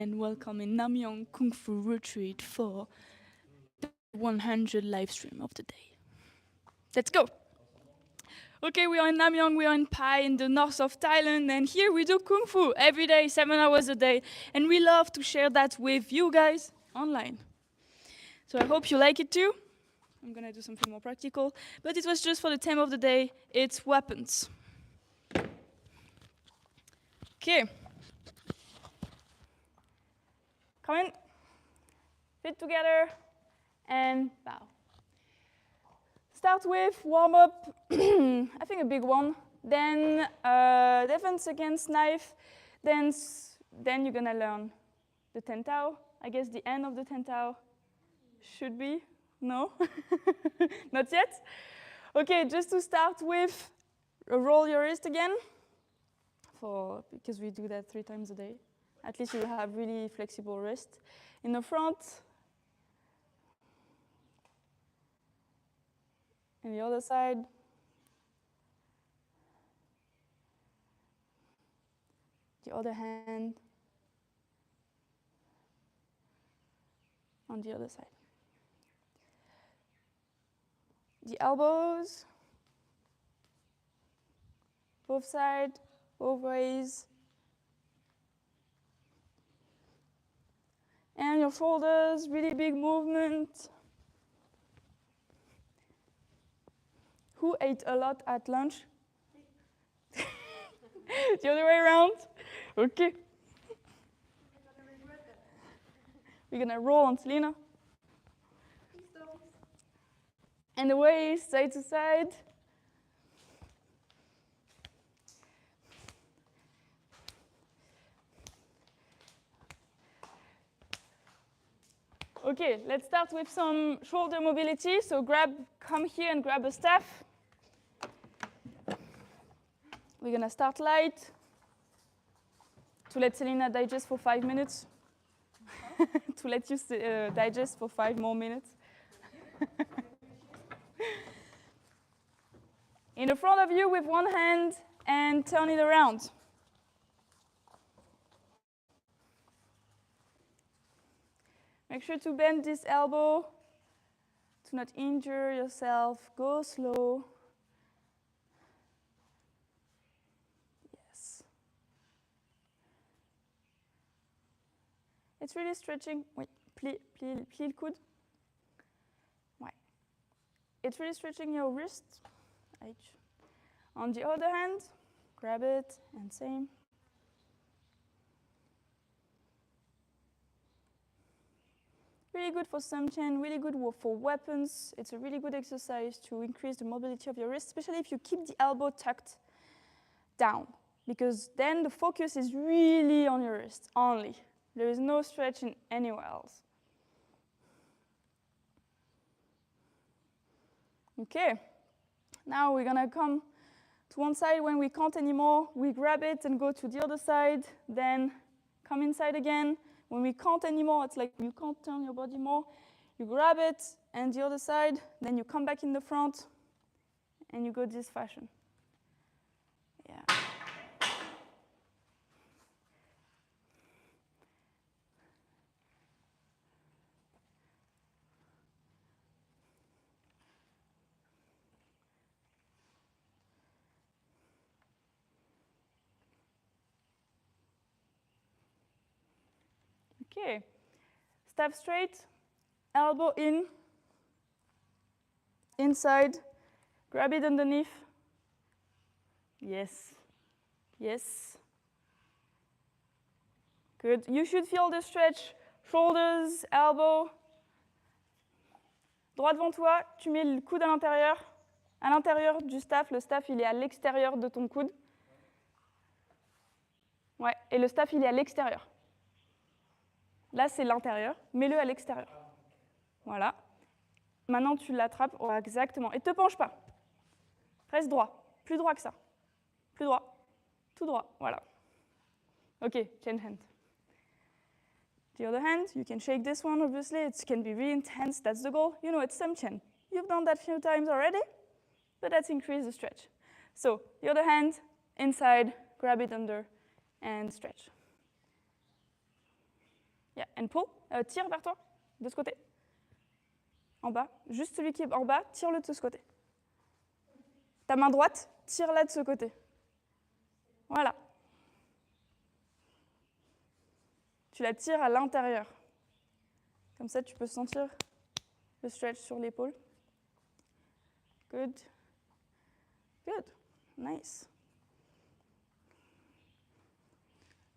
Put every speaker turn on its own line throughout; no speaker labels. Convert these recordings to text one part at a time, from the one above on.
and welcome in Namyong Kung Fu Retreat for the 100 live stream of the day. Let's go! Okay, we are in Namyong, we are in Pai in the north of Thailand, and here we do Kung Fu every day, 7 hours a day, and we love to share that with you guys online. So I hope you like it too. I'm gonna do something more practical, but it was just for the theme of the day, it's weapons. Okay. Come in, feet together, and bow. Start with warm-up, I think a big one, then defense against knife, then you're gonna learn the Ten Tao. I guess the end of the Ten Tao should be, no? Not yet? Okay, just to start with, roll your wrist again, because we do that 3 times a day. At least you have really flexible wrist. In the front, and the other side. The other hand on the other side. The elbows, both sides, both ways. And your shoulders, really big movement. Who ate a lot at lunch? The other way around? Okay. We're gonna roll on Selena. And the waist, side to side. Okay, let's start with some shoulder mobility. So come here and grab a staff. We're gonna start light to let Selena digest for 5 minutes. To let you digest for 5 more minutes. In the front of you with one hand and turn it around. Make sure to bend this elbow to not injure yourself. Go slow. Yes. It's really stretching. Wait, plie le coude. Ouais. It's really stretching your wrist. H. On the other hand, grab it and same. Really good for samchen, really good for weapons. It's a really good exercise to increase the mobility of your wrist, especially if you keep the elbow tucked down, because then the focus is really on your wrist only. There is no stretching anywhere else. Okay, now we're gonna come to one side. When we can't anymore, we grab it and go to the other side, then come inside again. When we can't anymore, it's like you can't turn your body more. You grab it and the other side, then you come back in the front and you go this fashion. Yeah. Okay, step straight, elbow in, inside, grab it underneath. Yes, yes. Good, you should feel the stretch, shoulders, elbow. Droit devant toi, tu mets le coude à l'intérieur du staff. Le staff, il est à l'extérieur de ton coude. Ouais, et le staff, il est à l'extérieur. Là, c'est l'intérieur, mets-le à l'extérieur. Voilà. Maintenant, tu l'attrapes. Oh, exactement. Et ne te penche pas. Reste droit. Plus droit que ça. Plus droit. Tout droit. Voilà. OK, change hand. The other hand, you can shake this one, obviously. It can be really intense. That's the goal. You know, it's samchen. You've done that a few times already, but let's increase the stretch. So, the other hand, inside, grab it under, and stretch. and pull. Tire vers toi, de ce côté. En bas. Juste celui qui est en bas, tire-le de ce côté. Ta main droite, tire-la de ce côté. Voilà. Tu la tires à l'intérieur. Comme ça, tu peux sentir le stretch sur l'épaule. Good. Good. Nice.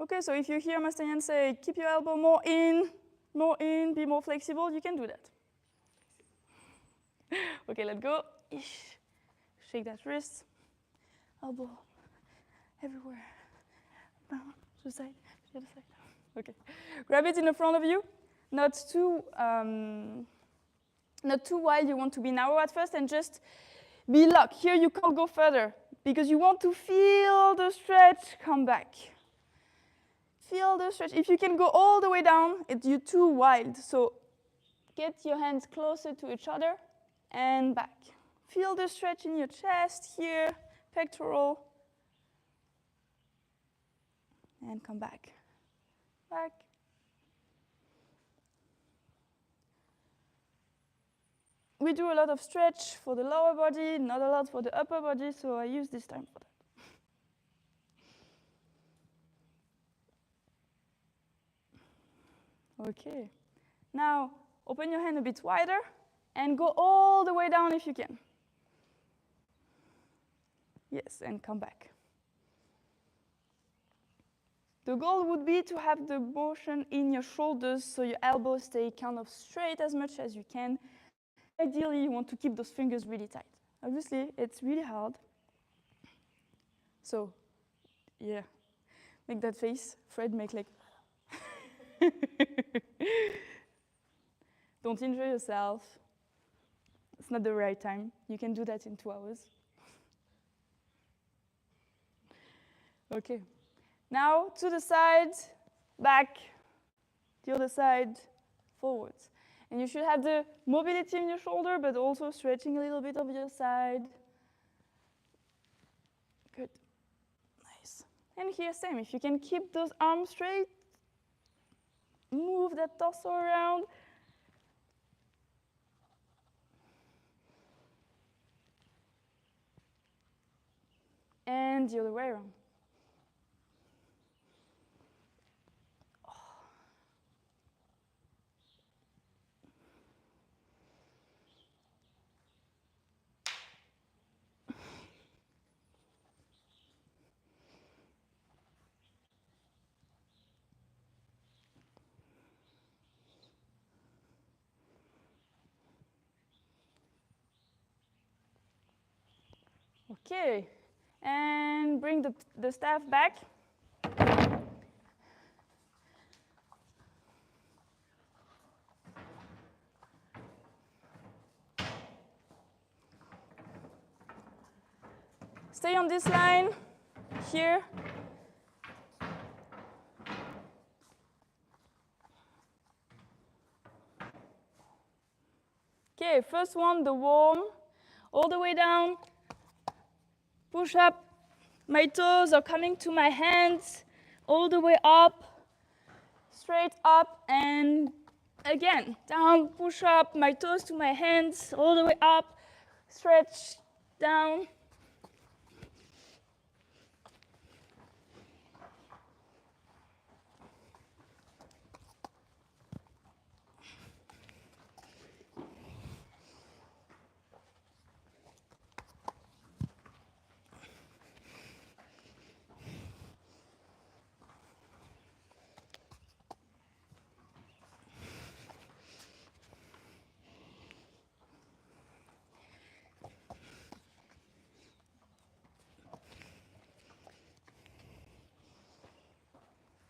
Okay, so if you hear Mastayan say, keep your elbow more in, be more flexible, you can do that. Okay, let's go. Shake that wrist. Elbow everywhere. To the side, to the other side. Okay. Grab it in the front of you. Not too wide. You want to be narrow at first and just be locked. Here you can't go further because you want to feel the stretch come back. Feel the stretch. If you can go all the way down, you're too wide. So get your hands closer to each other and back. Feel the stretch in your chest here, pectoral. And come back. Back. We do a lot of stretch for the lower body, not a lot for the upper body, so I use this time for that. Okay. Now, open your hand a bit wider and go all the way down if you can. Yes, and come back. The goal would be to have the motion in your shoulders so your elbows stay kind of straight as much as you can. Ideally, you want to keep those fingers really tight. Obviously, it's really hard. So, yeah, make that face. Fred, make like... Don't injure yourself. It's not the right time. You can do that in 2 hours. Okay. Now, to the side, back, the other side, forwards. And you should have the mobility in your shoulder, but also stretching a little bit of your side. Good. Nice. And here, same. If you can keep those arms straight, move that torso around. And the other way around. Okay, and bring the staff back. Stay on this line here. Okay, first one, the warm, all the way down. Push up. My toes are coming to my hands, all the way up, straight up, and again, down, push up, my toes to my hands, all the way up, stretch, down.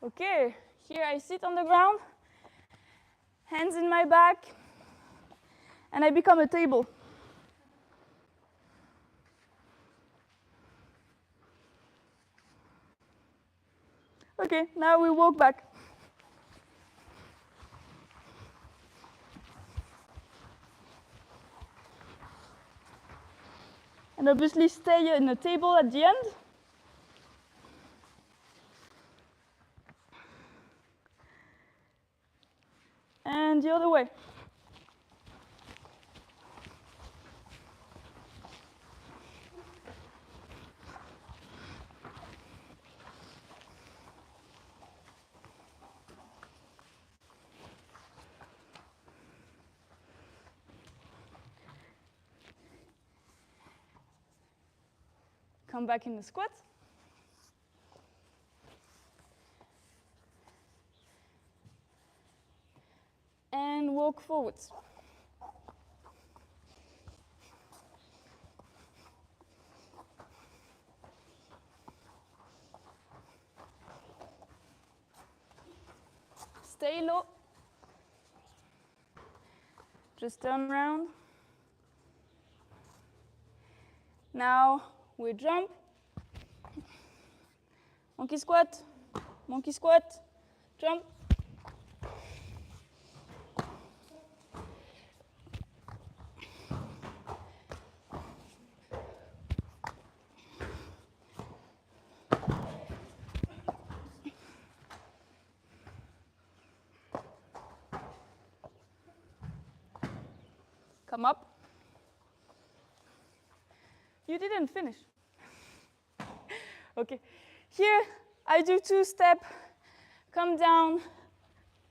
Okay, here I sit on the ground, hands in my back, and I become a table. Okay, now we walk back. And obviously stay in a table at the end. And the other way. Come back in the squat. And walk forwards. Stay low. Just turn around. Now we jump. Monkey squat, jump. Come up. You didn't finish. Okay. Here, I do 2-step, come down,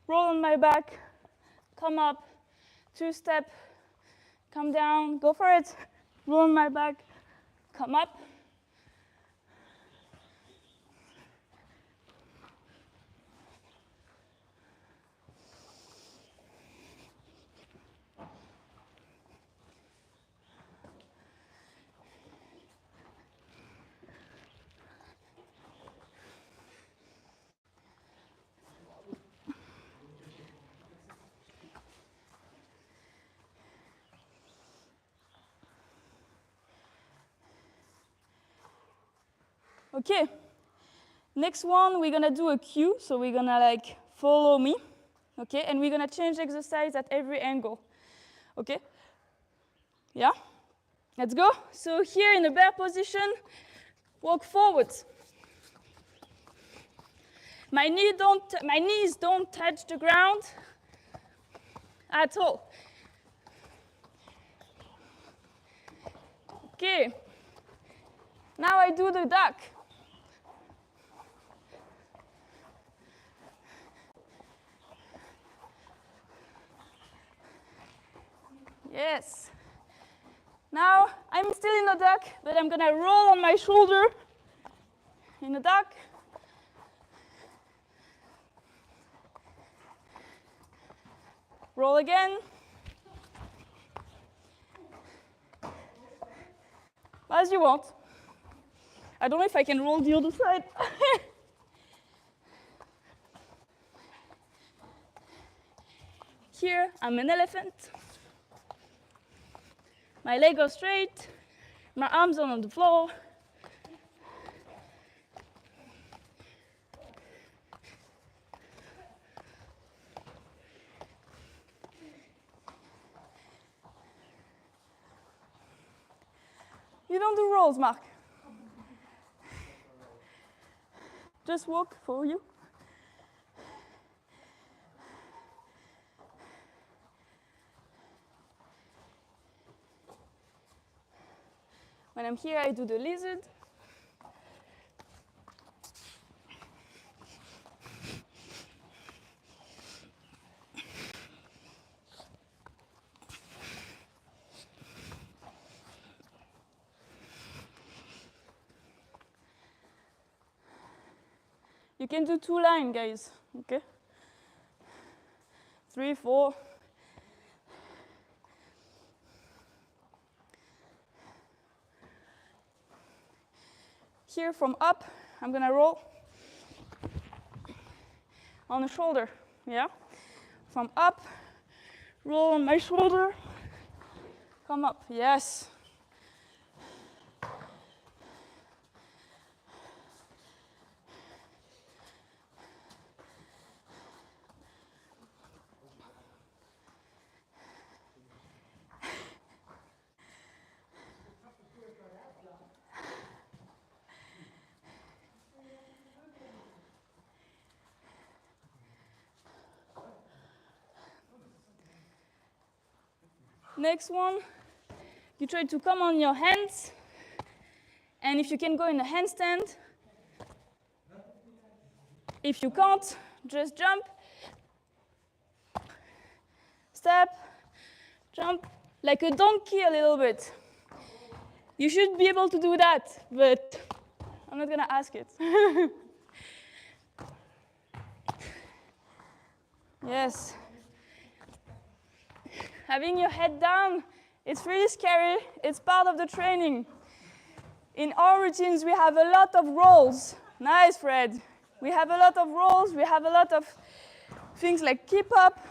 roll on my back, come up, 2-step, come down, go for it, roll on my back, come up. Okay, next one, we're gonna do a cue, so we're gonna like follow me, okay, and we're gonna change exercise at every angle, okay? Yeah, let's go. So here in a bear position, walk forwards. My knees don't touch the ground at all. Okay, now I do the duck. Yes. Now, I'm still in a duck, but I'm gonna roll on my shoulder in a duck. Roll again. As you want. I don't know if I can roll the other side. Here, I'm an elephant. My legs are straight, my arms are on the floor. You don't do rolls, Mark. Just walk for you. When I'm here, I do the lizard. You can do 2 lines, guys, okay? 3, 4. Here from up, I'm gonna roll on the shoulder, yeah? From up, roll on my shoulder, come up, yes. Next one, you try to come on your hands, and if you can go in a handstand. If you can't, just jump, step, jump, like a donkey a little bit. You should be able to do that, but I'm not gonna ask it. Yes. Having your head down, it's really scary. It's part of the training. In our routines, we have a lot of rolls. Nice, Fred. We have a lot of rolls. We have a lot of things like keep up.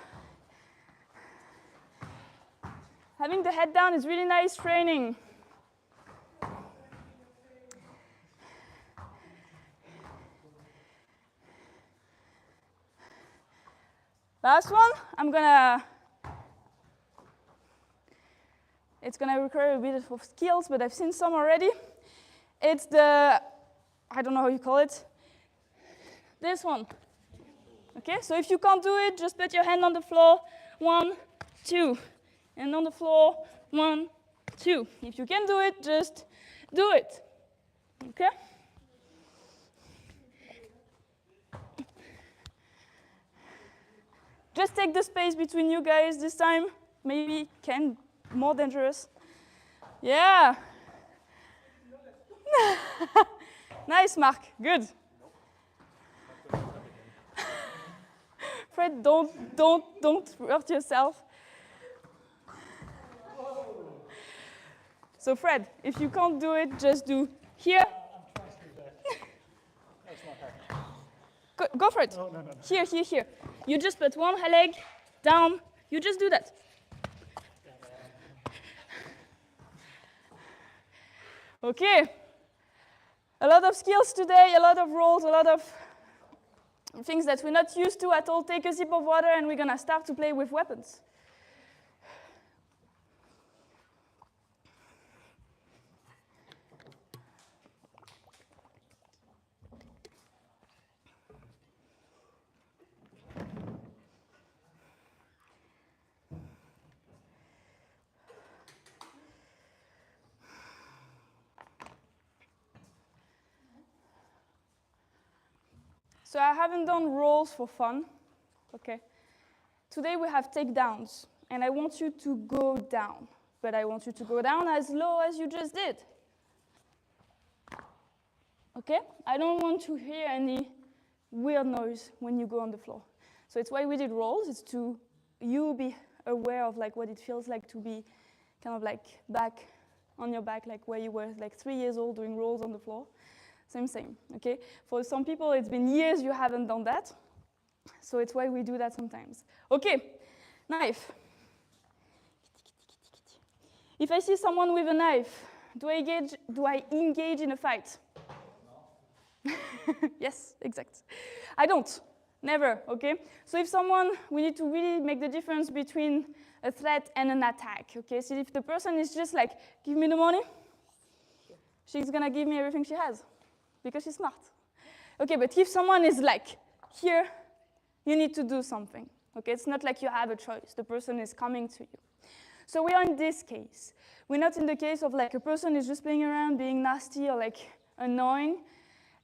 Having the head down is really nice training. Last one, it's gonna require a bit of skills, but I've seen some already. It's the, I don't know how you call it, this one. Okay, so if you can't do it, just put your hand on the floor, 1, 2, and on the floor, 1, 2. If you can do it, just do it, okay? Just take the space between you guys this time. Maybe Ken, more dangerous. Yeah. Nice, Mark. Good. Fred, don't hurt yourself. So Fred, if you can't do it, just do here.
I'm trying to do that. That's not hard.
Go for it.
No.
Here, here, here. You just put one leg down. You just do that. Okay. A lot of skills today, a lot of rolls, a lot of things that we're not used to at all. Take a sip of water and we're gonna start to play with weapons. So I haven't done rolls for fun, okay? Today we have takedowns, and I want you to go down, but I want you to go down as low as you just did. Okay? I don't want to hear any weird noise when you go on the floor. So it's why we did rolls, it's to you be aware of like what it feels like to be kind of like back on your back, like where you were like 3 years old doing rolls on the floor. Same, okay? For some people, it's been years you haven't done that. So it's why we do that sometimes. Okay, knife. If I see someone with a knife, do I engage in a fight? No. Yes, exact. I don't, never, okay? So if someone, we need to really make the difference between a threat and an attack, okay? So if the person is just like, give me the money, she's gonna give me everything she has. Because she's smart. Okay, but if someone is like, here, you need to do something. Okay, it's not like you have a choice. The person is coming to you. So we are in this case. We're not in the case of like a person is just playing around, being nasty or like annoying.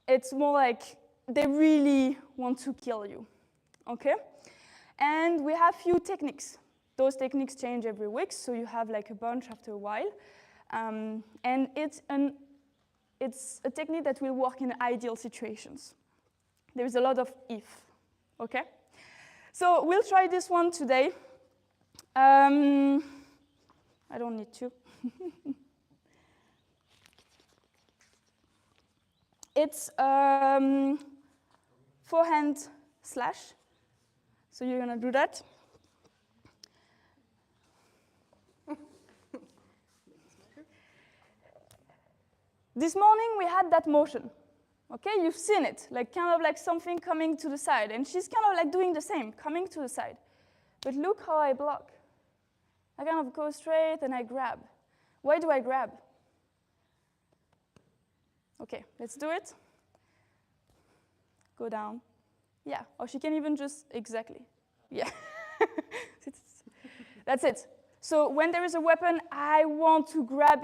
It's more like they really want to kill you. Okay? And we have few techniques. Those techniques change every week, so you have like a bunch after a while. And it's a technique that will work in ideal situations. There is a lot of if, okay? So we'll try this one today. I don't need to. It's forehand slash. So you're gonna do that. This morning we had that motion, okay? You've seen it, like kind of like something coming to the side, and she's kind of like doing the same, coming to the side. But look how I block. I kind of go straight and I grab. Why do I grab? Okay, let's do it. Go down. Yeah, or she can even just, exactly. Yeah. That's it. So when there is a weapon, I want to grab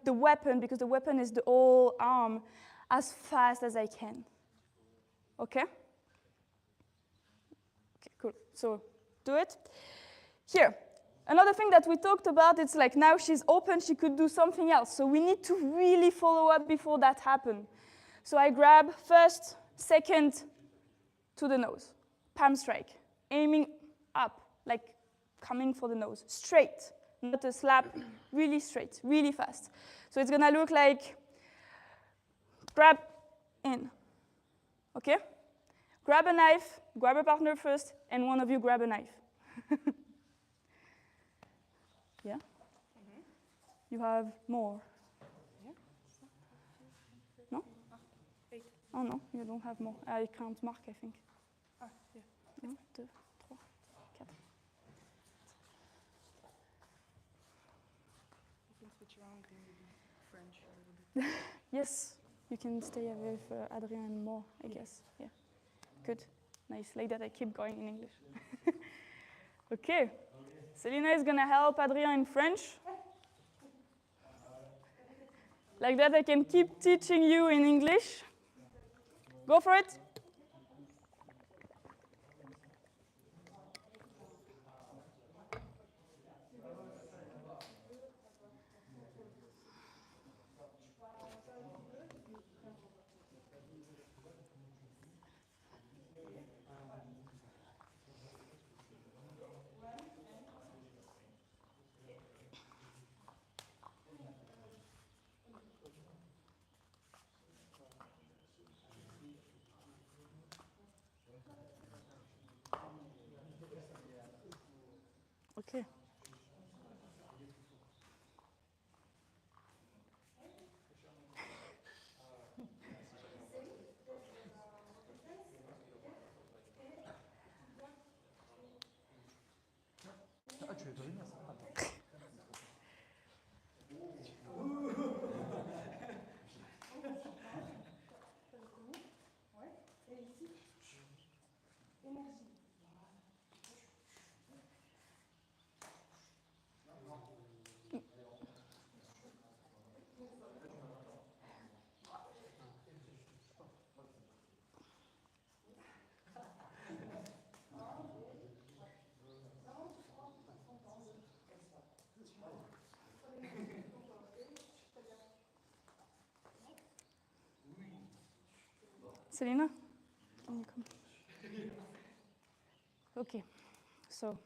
the weapon, because the weapon is the whole arm, as fast as I can. Okay? Okay, cool. So do it. Here, another thing that we talked about, it's like now she's open, she could do something else. So we need to really follow up before that happens. So I grab first, second to the nose, palm strike, aiming up, like coming for the nose, straight, not a slap, really straight, really fast. So it's gonna look like grab in, okay? Grab a knife, grab a partner first, and one of you grab a knife. Yeah? Mm-hmm. You have more. Yeah. No? Oh no, you don't have more. I can't mark, I think. Ah, yeah. 1, 2, 3, 4.
You can switch around in French a little bit.
Yes, you can stay with Adrien more, I guess. Yeah. Good. Nice. Like that, I keep going in English. Okay. Selina is going to help Adrien in French. Like that, I can keep teaching you in English. Go for it. Okay.
Ah, tu veux pas venir, ça? Attends.
Selina, can you come? Okay. So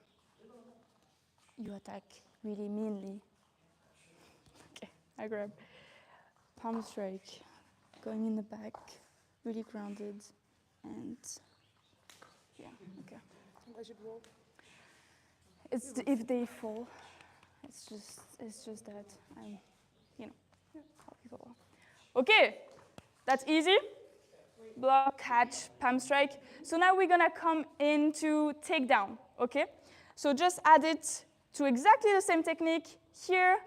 you attack really meanly. Okay, I grab palm strike, going in the back, really grounded, and yeah, okay.
I should roll.
If they fall, it's just that I'm, how people are. Okay, that's easy. Block, catch, palm strike. So now we're gonna come into takedown, okay? So just add it to exactly the same technique here.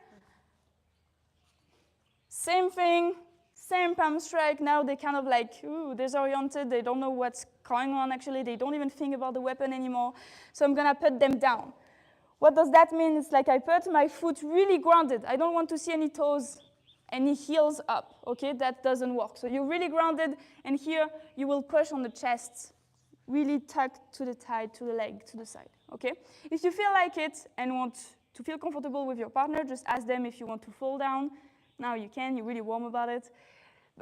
Same thing, same palm strike. Now they kind of like, ooh, disoriented. They don't know what's going on actually. They don't even think about the weapon anymore. So I'm gonna put them down. What does that mean? It's like I put my foot really grounded. I don't want to see any toes, any heels up, okay? That doesn't work. So you're really grounded, and here you will push on the chest, really tucked to the side, to the leg, to the side, okay? If you feel like it and want to feel comfortable with your partner, just ask them if you want to fall down. Now you can, you're really warm about it.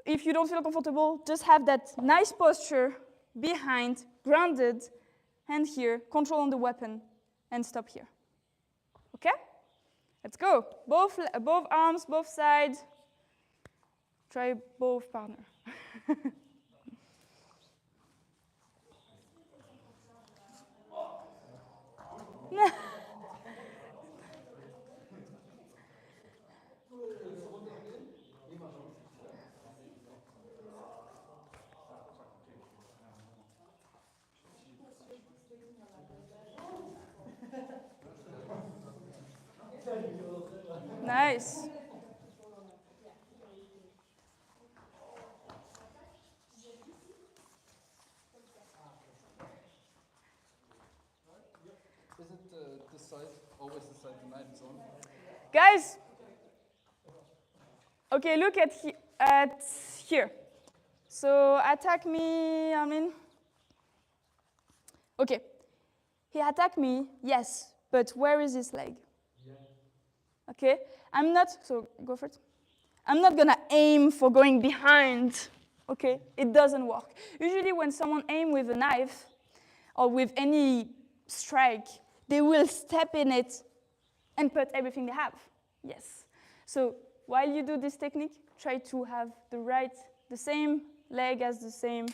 If you don't feel comfortable, just have that nice posture behind, grounded, hand here, control on the weapon, and stop here. Okay? Let's go. Both arms, both sides. Try both partner. Nice.
Is it the side, always the side the knife is on?
Guys, okay, look at here. So attack me, I mean. Okay, he attacked me, yes, but where is his leg? Yeah. Okay, I'm not, so go for it. I'm not gonna aim for going behind, okay? It doesn't work. Usually when someone aims with a knife or with any strike, they will step in it and put everything they have, yes. So while you do this technique, try to have the same leg as the same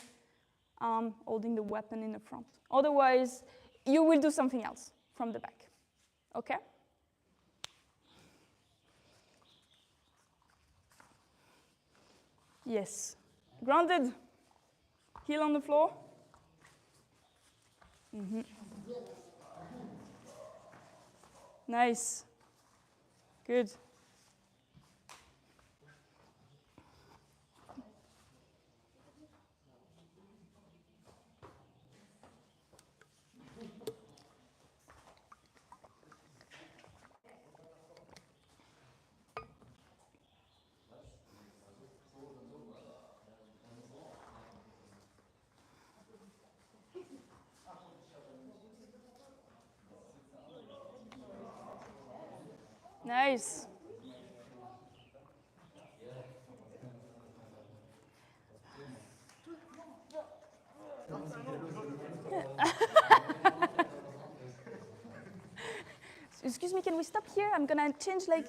arm holding the weapon in the front. Otherwise, you will do something else from the back, okay? Yes. Grounded. Heel on the floor. Mm-hmm. Nice. Good. Nice. Excuse me, can we stop here? I'm gonna change like.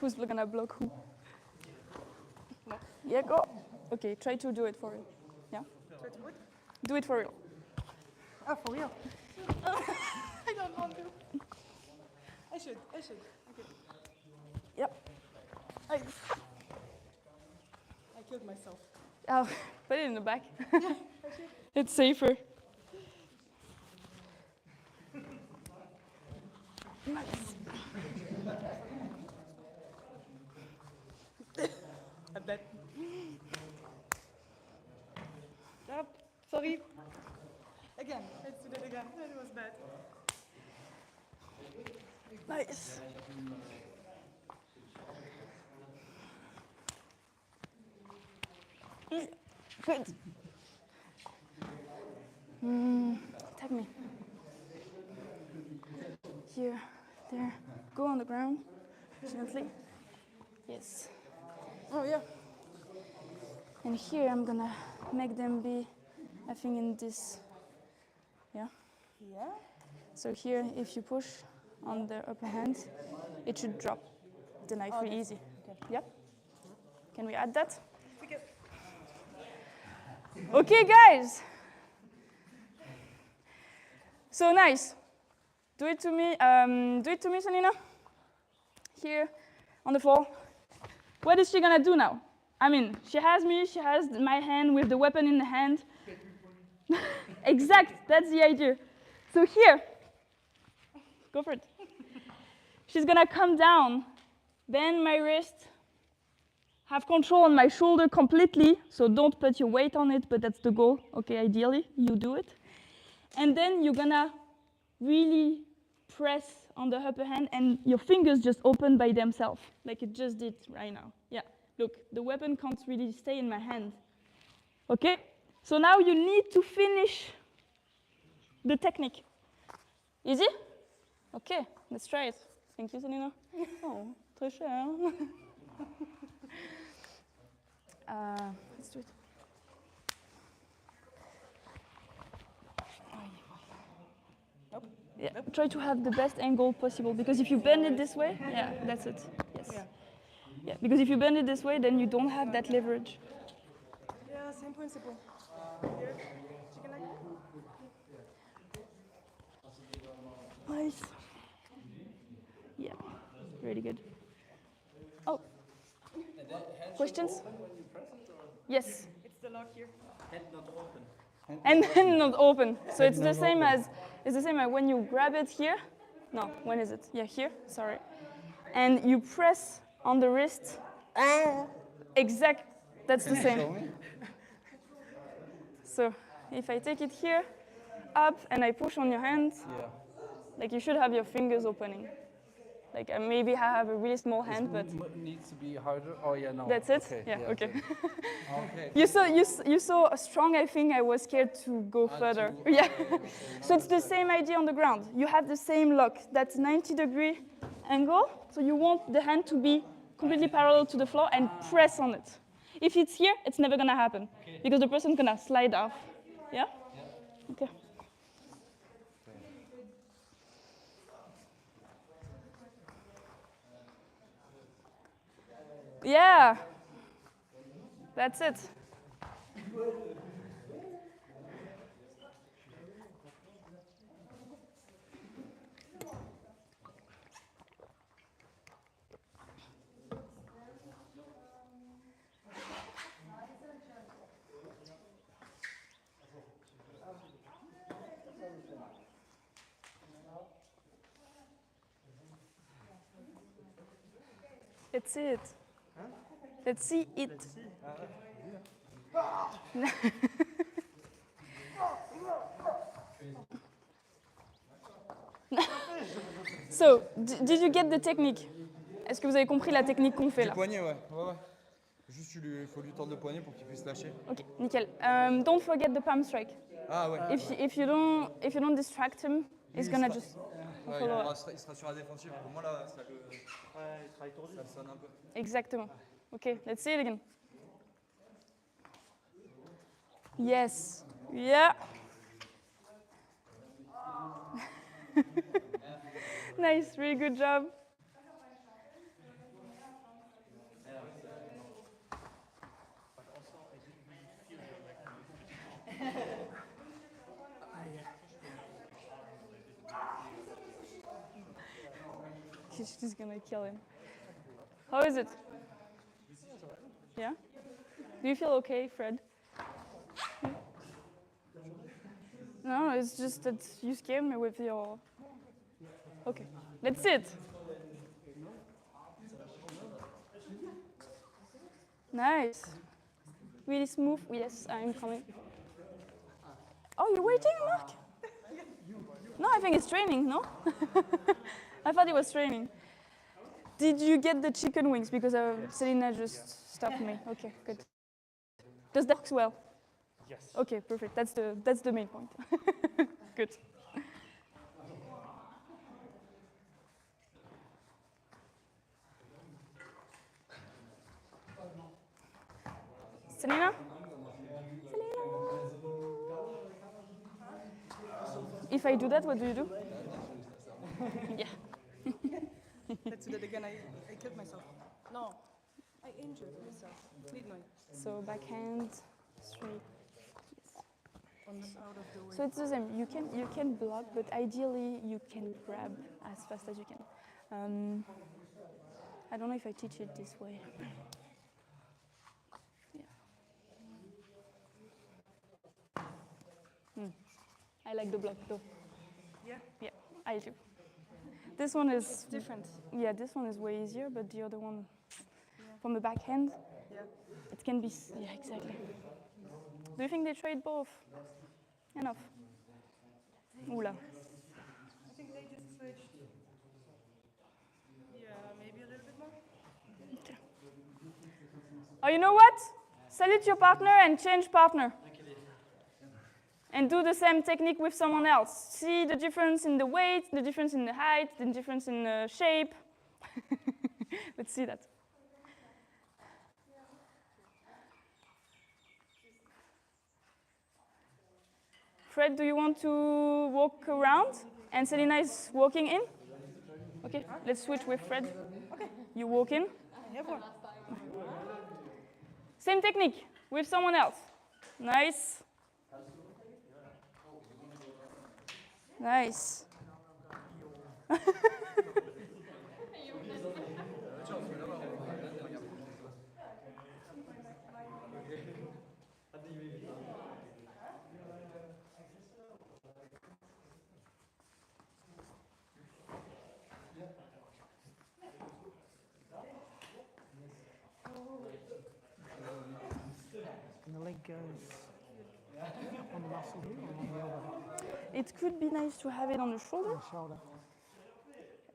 Who's gonna block who? No. Yeah, go. Okay, try to do it for real. Yeah?
Try to what?
Do it for real.
Oh, for real? I don't want to. I should. Okay.
Yep.
I killed myself.
Oh, put it in the back.
Yeah, I should.
It's safer. Nice.
I bet. Stop. Sorry. Again. Let's do that again. That was bad.
Nice. Good. Tag me. Here, there. Go on the ground. Gently. Yes.
Oh, yeah.
And here I'm gonna make them be, I think, in this. Yeah?
Yeah?
So here, if you push on the upper hand, it should drop the knife really easy.
Okay.
Yep. Can we add that? Okay, guys. So nice. Do it to me, Selena. Here, on the floor. What is she gonna do now? I mean, she has me, she has my hand with the weapon in the hand. Exact, that's the idea. So here, go for it. She's gonna come down, bend my wrist, have control on my shoulder completely, so don't put your weight on it, but that's the goal. Okay, ideally, you do it. And then you're gonna really press on the upper hand, and your fingers just open by themselves, like it just did right now. Yeah, look, the weapon can't really stay in my hand. Okay, so now you need to finish the technique. Easy? Okay, let's try it. Thank you, Selena. Oh, très cher. Let's do it. Nope. Yeah, try to have the best angle possible, because if you bend it this way, yeah, that's it. Yes. Yeah, because if you bend it this way, then you don't have that leverage.
Yeah, same principle. Here, chicken leg.
Nice. Yeah, really good. Oh, questions? Yes.
It's the lock here.
Hand not open.
and then not open. So it's the
not
same
open.
as when you grab it here. No, when is it? Yeah, here. Sorry. And you press on the wrist. Exact. That's the same.
Show me.
So if I take it here, up, and I push on your hand,
Yeah.
like you should have your fingers opening. Like maybe I have a really small hand, but
Needs to be harder. Oh yeah, no.
that's it.
Okay,
Yeah. Okay.
Okay.
You saw strong. I think I was scared to go further. Yeah. So it's the same idea on the ground. You have the same lock. That's 90-degree angle. So you want the hand to be completely parallel to the floor and press on it. If it's here, it's never gonna happen because the person's gonna slide off. Yeah. Okay. Yeah. That's it. That's it. Let's see it. So, did you get the technique? Est-ce que vous avez compris la technique qu'on fait
Du
là?
poignet, ouais. Ouais. Juste, il faut lui tordre le poignet pour qu'il puisse lâcher.
Ok, nickel. Don't forget the palm strike.
Ah ouais.
If you don't distract him, he's gonna just
Ouais,
follow up.
il sera sur la défensive. Pour moi, là, ça le sonne un peu.
Exactement. Okay, let's see it again. Yes. Yeah. Nice, really good job. She's gonna kill him. How is it? Yeah? Do you feel okay, Fred? No, it's just that you scared me with your... Okay, let's sit. Nice. Really smooth. Yes, I'm coming. Oh, you're waiting, Mark? No, I think it's training, no? I thought it was training. Did you get the chicken wings? Because Selena just stopped me. Okay, good. Does that work well?
Yes.
Okay, perfect. That's the main point. Good. Selena? If I do that, what do you do? Yeah.
Let's do that again. I killed myself. No, I injured myself. Lead my
So backhand, straight.
out of the way.
So it's the same. You can block, but ideally you can grab as fast as you can. I don't know if I teach it this way. Yeah. I like the block though.
Yeah.
Yeah, I do. This one is
Different.
Yeah, this one is way easier, but the other one, from the backhand,
Yeah.
it can be. Yeah, exactly. Do you think they tried both? Enough. Oula.
I think they just switched. Yeah, maybe a little bit more.
Oh, you know what? Salute your partner and change partner. And do the same technique with someone else. See the difference in the weight, the difference in the height, the difference in the shape. Let's see that. Fred, do you want to walk around? And Selena is walking in? Okay, let's switch with Fred.
Okay.
You walk in.
I have one.
Same technique with someone else. Nice. Nice.
goes on the muscle here or on the elbow?
It could be nice to have it on the shoulder,
On the shoulder.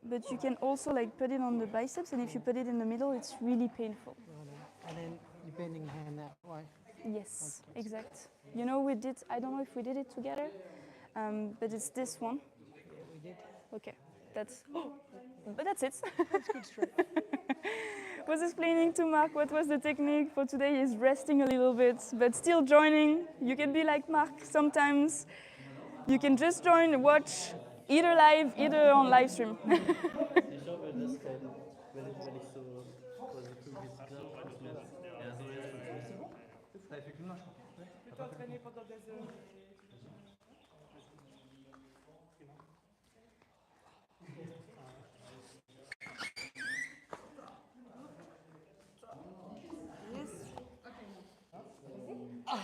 but you can also like put it on the biceps, and if you put it in the middle, it's really painful.
Right. And then you're bending the hand that way.
Yes, exact. You know, we did, I don't know if we did it together, but it's this one.
Yeah, we did.
Okay, that's, but that's it.
That's good straight.
Was explaining to Mark what was the technique for today is resting a little bit, but still joining. You can be like Mark sometimes. You can just join, watch, either live, either on live stream.
Ich glaube, das wenn ich so quasi 45 Grad aufmesse. Ja, so jetzt 50. Ça effectivement.
Plutôt entraîné pendant des heures.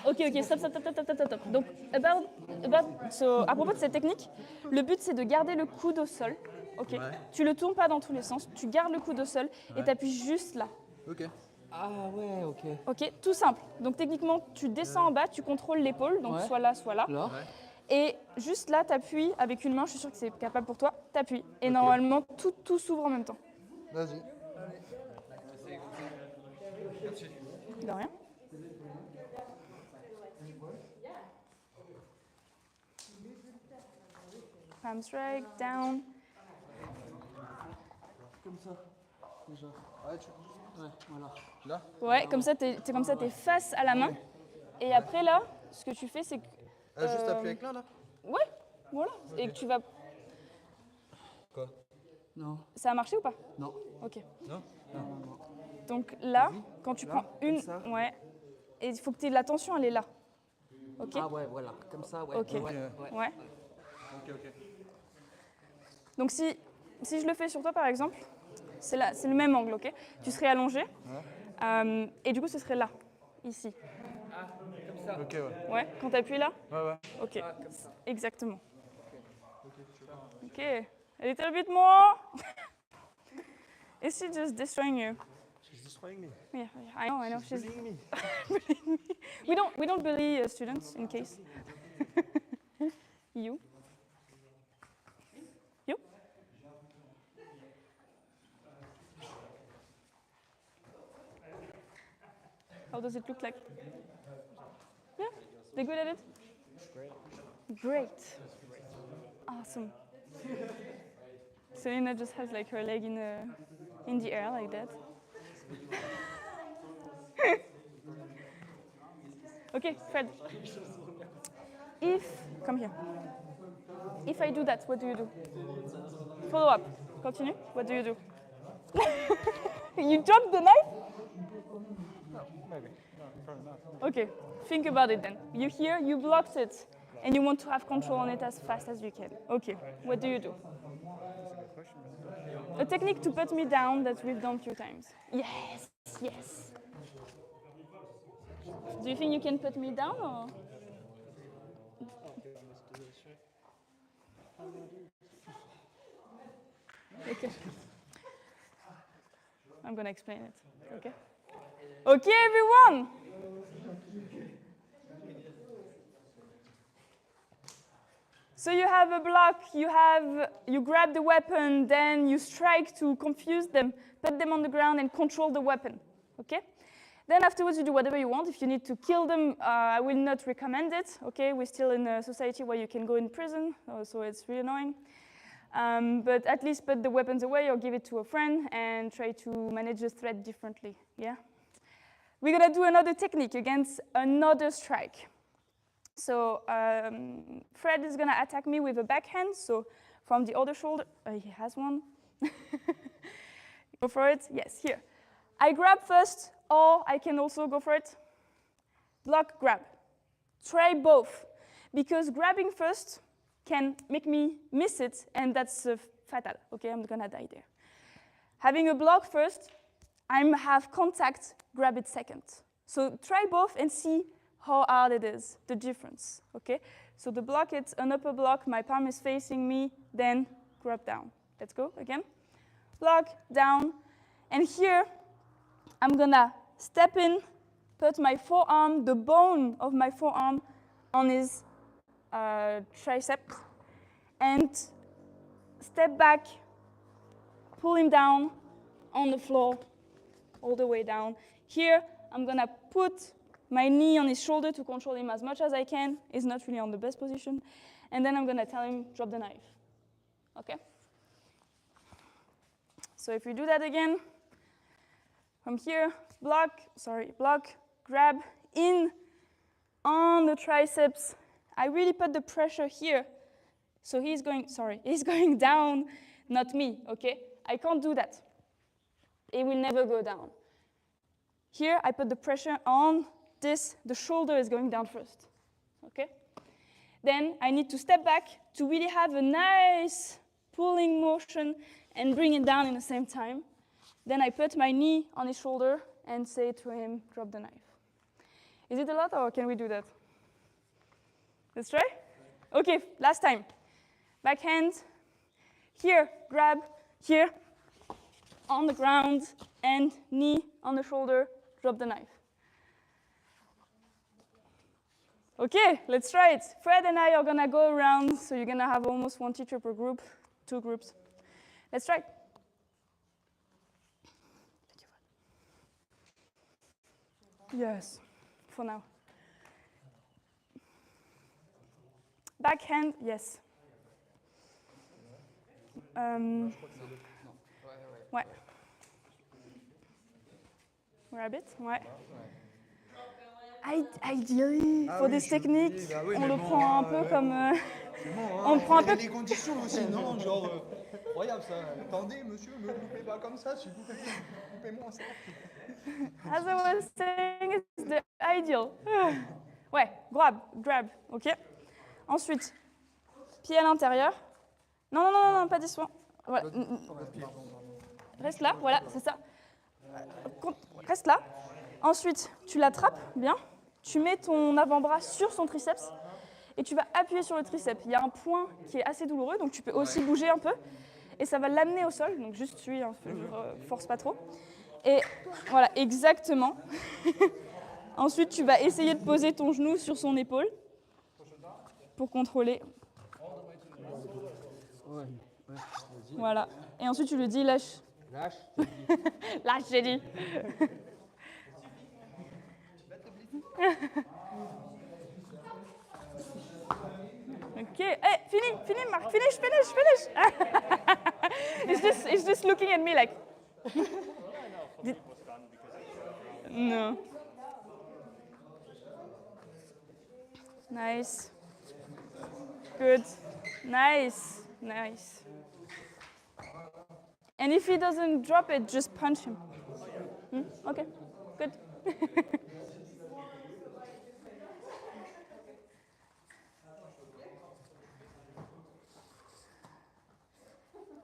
Ok, stop. Donc, so, à propos de cette technique, le but c'est de garder le coude au sol. Ok.
Ouais.
Tu le tournes pas dans tous les sens, tu gardes le coude au sol et tu appuies juste là.
Ok.
Ah ouais, ok.
Ok, tout simple. Donc techniquement, tu descends en bas, tu contrôles l'épaule, donc
Ouais.
soit là, soit là.
Là.
Et juste là, tu appuies avec une main, je suis sûre que c'est capable pour toi, tu appuies. Et normalement, tout s'ouvre en même temps.
Vas-y.
De rien. Palm strike, down.
Comme ça. Déjà.
Ouais,
Ouais, voilà.
Là.
Ouais, comme ça, t'es comme ça, t'es face à la main. Et après là, ce que tu fais, c'est que...
Juste appuyer avec là.
Ouais, voilà. Et que tu vas...
Quoi?
Non.
Ça a marché ou pas?
Non.
Ok.
Non.
Donc là, quand tu
Là,
prends une...
comme ça.
Ouais. Et il faut que l'attention, elle est là. Ok.
Ah ouais, voilà. Comme ça, ouais.
Ok.
Ouais, ouais.
Ouais.
Ok.
Donc si je le fais sur toi par exemple, c'est le même angle, ok? Tu serais allongé, et du coup ce serait là, ici.
Ah, comme ça.
Ok, ouais.
Ouais, quand tu appuies là?
Ouais.
Ok,
Ah, comme ça.
exactement. Ok, a little bit more. Is she just destroying you?
She's destroying me.
Yeah, I know. She's
Bullying me.
we don't bully students in case. You? How does it look like? Yeah, they're good at it? Great. Awesome. Selena just has like her leg in the air like that. Okay, Fred. Come here. If I do that, what do you do? Follow up. Continue. What do you do? You dropped the knife?
Maybe. No, probably not.
Okay, think about it then. You here, you blocked it, and you want to have control on it as fast as you can. Okay, what do you do? A technique to put me down that we've done a few times. Yes. Do you think you can put me down or? Okay. I'm gonna explain it, okay? Okay, everyone! So you have a block, you grab the weapon, then you strike to confuse them, put them on the ground and control the weapon, okay? Then afterwards you do whatever you want. If you need to kill them, I will not recommend it, okay? We're still in a society where you can go in prison, so it's really annoying. But at least put the weapons away or give it to a friend and try to manage the threat differently, yeah? We're gonna do another technique against another strike. So Fred is gonna attack me with a backhand, so from the other shoulder, he has one. Go for it, yes, here. I grab first, or I can also go for it. Block, grab. Try both, because grabbing first can make me miss it, and that's fatal, okay, I'm gonna die there. Having a block first, I have contact, grab it second. So try both and see how hard it is, the difference, okay? So the block, it's an upper block, my palm is facing me, then grab down. Let's go again. Block, down, and here I'm gonna step in put my forearm, the bone of my forearm, on his triceps, and step back, pull him down on the floor, all the way down. Here, I'm gonna put my knee on his shoulder to control him as much as I can. He's not really on the best position. And then I'm gonna tell him, drop the knife, okay? So if we do that again, from here, block, grab, in, on the triceps. I really put the pressure here. So he's going down, not me, okay? I can't do that. It will never go down. Here, I put the pressure on this, the shoulder is going down first, okay? Then I need to step back to really have a nice pulling motion and bring it down in the same time. Then I put my knee on his shoulder and say to him, drop the knife. Is it a lot or can we do that? Let's try? Okay, last time. Backhand, here, grab, here, on the ground, and knee on the shoulder, drop the knife. Okay, let's try it. Fred and I are gonna go around, so you're gonna have almost one teacher per group, 2 groups. Let's try. Yes, for now. Backhand, yes. Ouais. Rabbit, ouais. Ideally, for this technique, on le prend un peu comme... on le prend un peu...
Les conditions aussi, non? Genre, incroyable ça. Attendez, monsieur, me coupez pas comme ça, s'il vous plaît. Coupez-moi ça.
As I was saying, it's the ideal. Ouais, grab, ok. Ensuite, pied à l'intérieur. Non, pas dessus. Voilà. Reste là, voilà, c'est ça. Reste là. Ensuite, tu l'attrapes bien. Tu mets ton avant-bras sur son triceps et tu vas appuyer sur le triceps. Il y a un point qui est assez douloureux, donc tu peux aussi bouger un peu. Et ça va l'amener au sol, donc juste suis, hein, force pas trop. Et voilà, exactement. Ensuite, tu vas essayer de poser ton genou sur son épaule pour contrôler. Voilà. Et ensuite, tu lui dis lâche.
Lâche.
Lâche, j'ai dit. Ok. Hey, fini, Marc. Finish. It's just looking at me like. No. Nice. Good. Nice. And if he doesn't drop it, just punch him. Okay, good.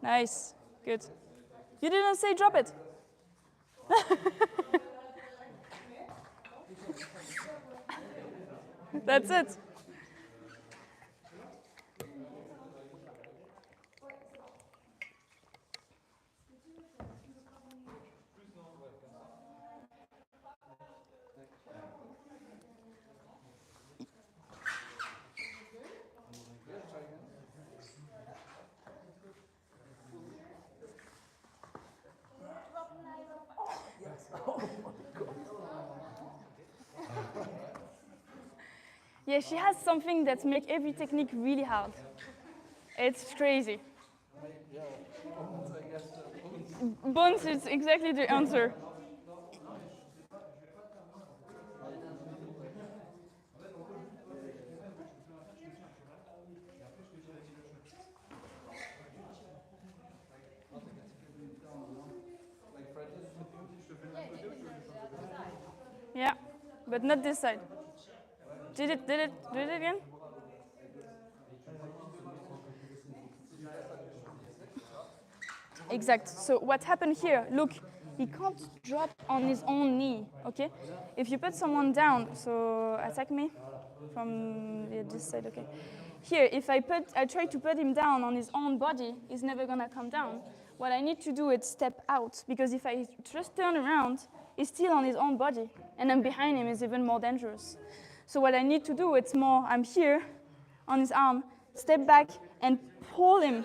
Nice, good. You didn't say drop it. That's it. Yeah, she has something that makes every technique really hard. It's crazy. Bones is exactly the answer. Yeah, but not this side. Did it again? Exact. So what happened here, look, he can't drop on his own knee, okay? If you put someone down, so attack me from this side, okay? Here, if I try to put him down on his own body, he's never gonna come down. What I need to do is step out, because if I just turn around, is still on his own body, and then behind him is even more dangerous. So what I need to do, it's more, I'm here on his arm, step back and pull him.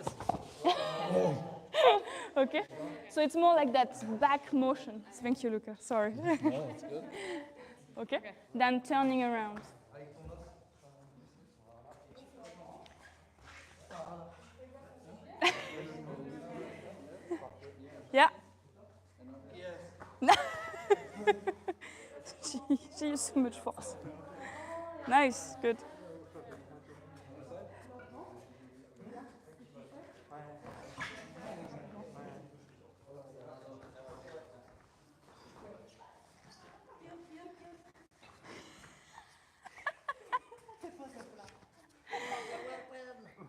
Okay? So it's more like that back motion. Thank you, Luca. Sorry.
No, it's good.
Okay? Than turning around. Yeah. she used so much force. Nice, good.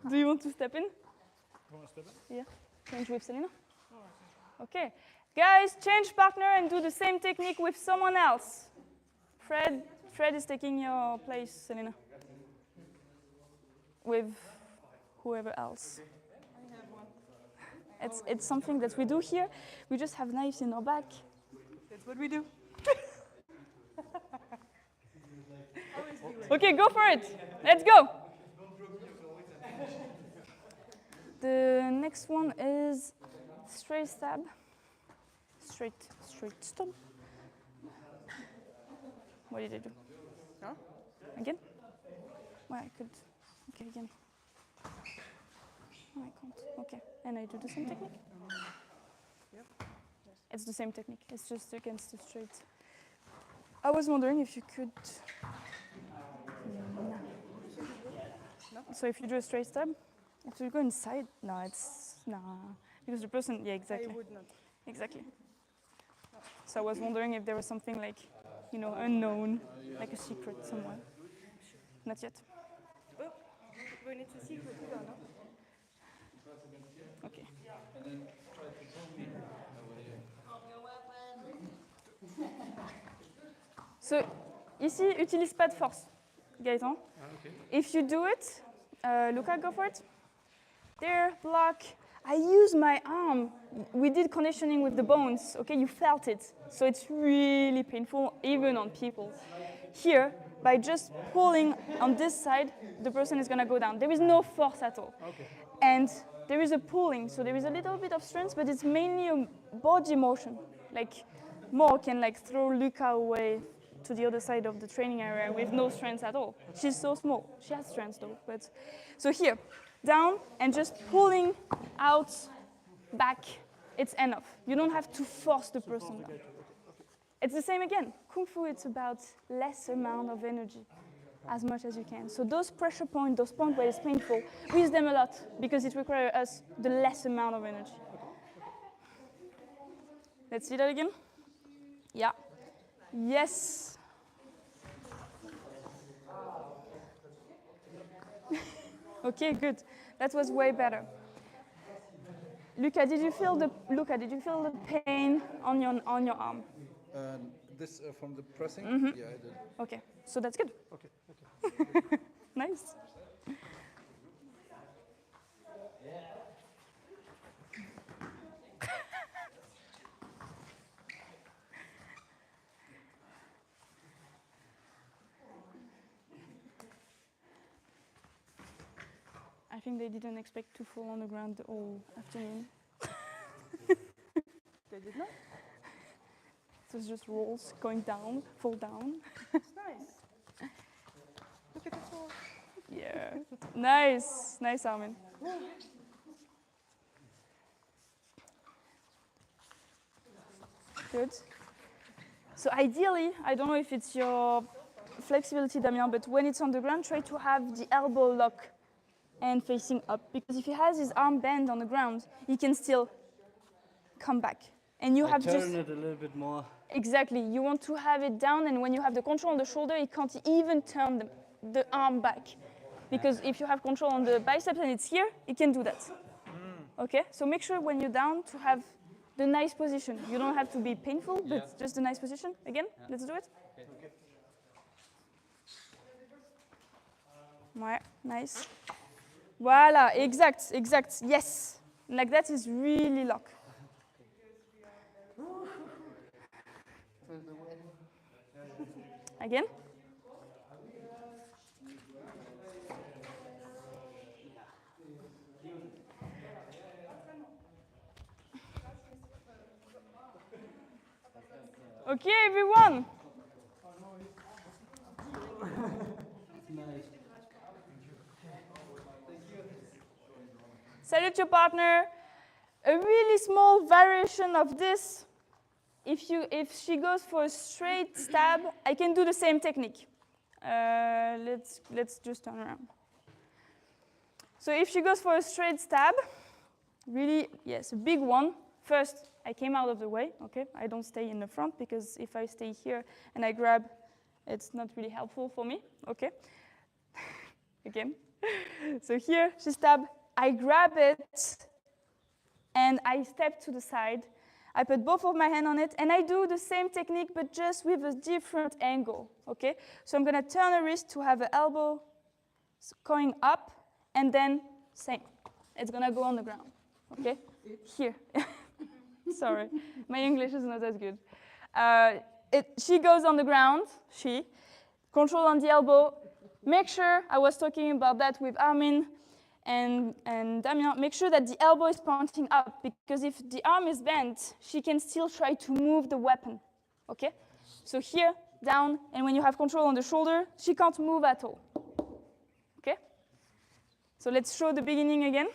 Do you want to step in?
You want to step in?
Yeah. Change with Selena? Okay. Guys, change partner and do the same technique with someone else. Fred is taking your place, Selena. With whoever else.
I have one.
It's something that we do here. We just have knives in our back.
That's what we do.
Okay, go for it. Let's go. The next one is straight stab. Straight stab. What did I do?
Huh?
Again? Well, I could. Okay, again. No, I can't. Okay, and I do the same technique?
Yep.
It's the same technique. It's just against the straight. I was wondering if you could. No. So if you do a straight stab, if you go inside, no, it's because the person, yeah, exactly.
I would not.
Exactly. So I was wondering if there was something like, unknown, like a secret somewhere. Not yet.
Oh, when it's a secret, we don't know.
Okay.
And then try to pull me away.
So ici, utilise pas de force, Gaëtan.
Okay.
If you do it, Luca, go for it. There, block. I use my arm. We did conditioning with the bones, okay? You felt it. So it's really painful, even on people. Here, by just pulling on this side, the person is gonna go down. There is no force at all.
Okay.
And there is a pulling, so there is a little bit of strength, but it's mainly a body motion. Like, Mo can throw Luca away to the other side of the training area with no strength at all. She's so small. She has strength though. But so here, down and just pulling out, back. It's enough. You don't have to force the person down. It's the same again. Kung Fu, it's about less amount of energy, as much as you can. So those pressure points, those points where it's painful, we use them a lot because it requires us the less amount of energy. Let's see that again. Yeah. Yes. Okay, good. That was way better. Luca, did you feel the pain on your arm?
This from the pressing?
Mm-hmm.
Yeah, I did.
Okay, so that's good.
Okay.
Nice. I think they didn't expect to fall on the ground the whole afternoon.
They did not?
It was just rolls going down, fall down.
It's nice. Look at the floor.
Yeah. Nice, Armin. Good. So ideally, I don't know if it's your flexibility, Damien, but when it's on the ground, try to have the elbow lock and facing up. Because if he has his arm bent on the ground, he can still come back. And you have
turn
just...
it a little bit more.
Exactly. You want to have it down, and when you have the control on the shoulder, he can't even turn the arm back. Because if you have control on the biceps and it's here, he can do that. Okay? So make sure when you're down to have the nice position. You don't have to be painful, but just a nice position. Again, let's do it.
Okay.
Ouais, nice. Voilà, exact, yes. Like that is really lock. Again. Okay, everyone. Salute your partner. A really small variation of this. If she goes for a straight stab, I can do the same technique. Let's just turn around. So if she goes for a straight stab, really, yes, a big one. First, I came out of the way, okay? I don't stay in the front because if I stay here and I grab, it's not really helpful for me, okay? Again. So here, she stabbed, I grab it, and I step to the side. I put both of my hands on it, and I do the same technique, but just with a different angle, okay? So I'm gonna turn the wrist to have the elbow going up, and then same. It's gonna go on the ground, okay? Here. Sorry, my English is not as good. She goes on the ground, control on the elbow. Make sure, I was talking about that with Armin and Damien, make sure that the elbow is pointing up, because if the arm is bent, she can still try to move the weapon, okay? So here, down, and when you have control on the shoulder, she can't move at all, okay? So let's show the beginning again.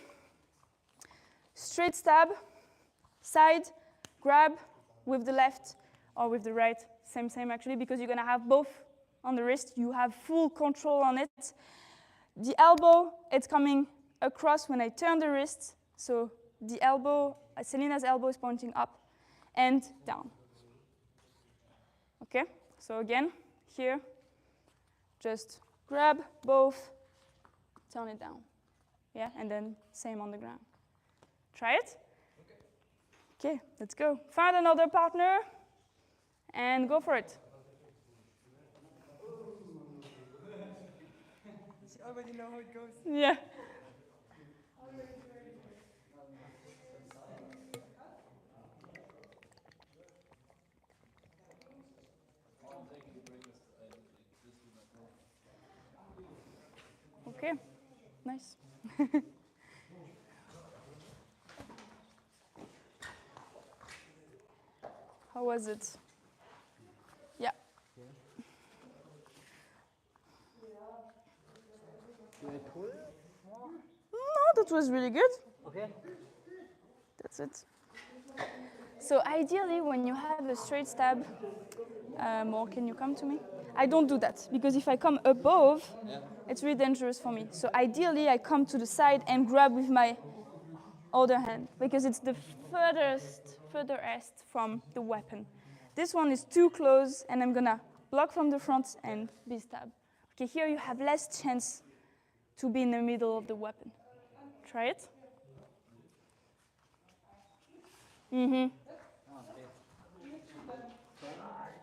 Straight stab, side, grab with the left or with the right, same actually, because you're gonna have both on the wrist. You have full control on it. The elbow, it's coming across when I turn the wrist, so the elbow, Selina's elbow is pointing up and down. Okay, so again, here, just grab both, turn it down. Yeah, and then same on the ground. Try it? Okay, let's go. Find another partner and go for it.
She already know how it goes.
Yeah. Okay, nice. How was it? Yeah.
Do I pull?
No, that was really good.
Okay.
That's it. So ideally, when you have a straight stab, more, can you come to me? I don't do that, because if I come above, it's really dangerous for me. So ideally, I come to the side and grab with my other hand, because it's the furthest from the weapon. This one is too close, and I'm gonna block from the front and be stabbed. Okay, here you have less chance to be in the middle of the weapon. Try it. Mm-hmm.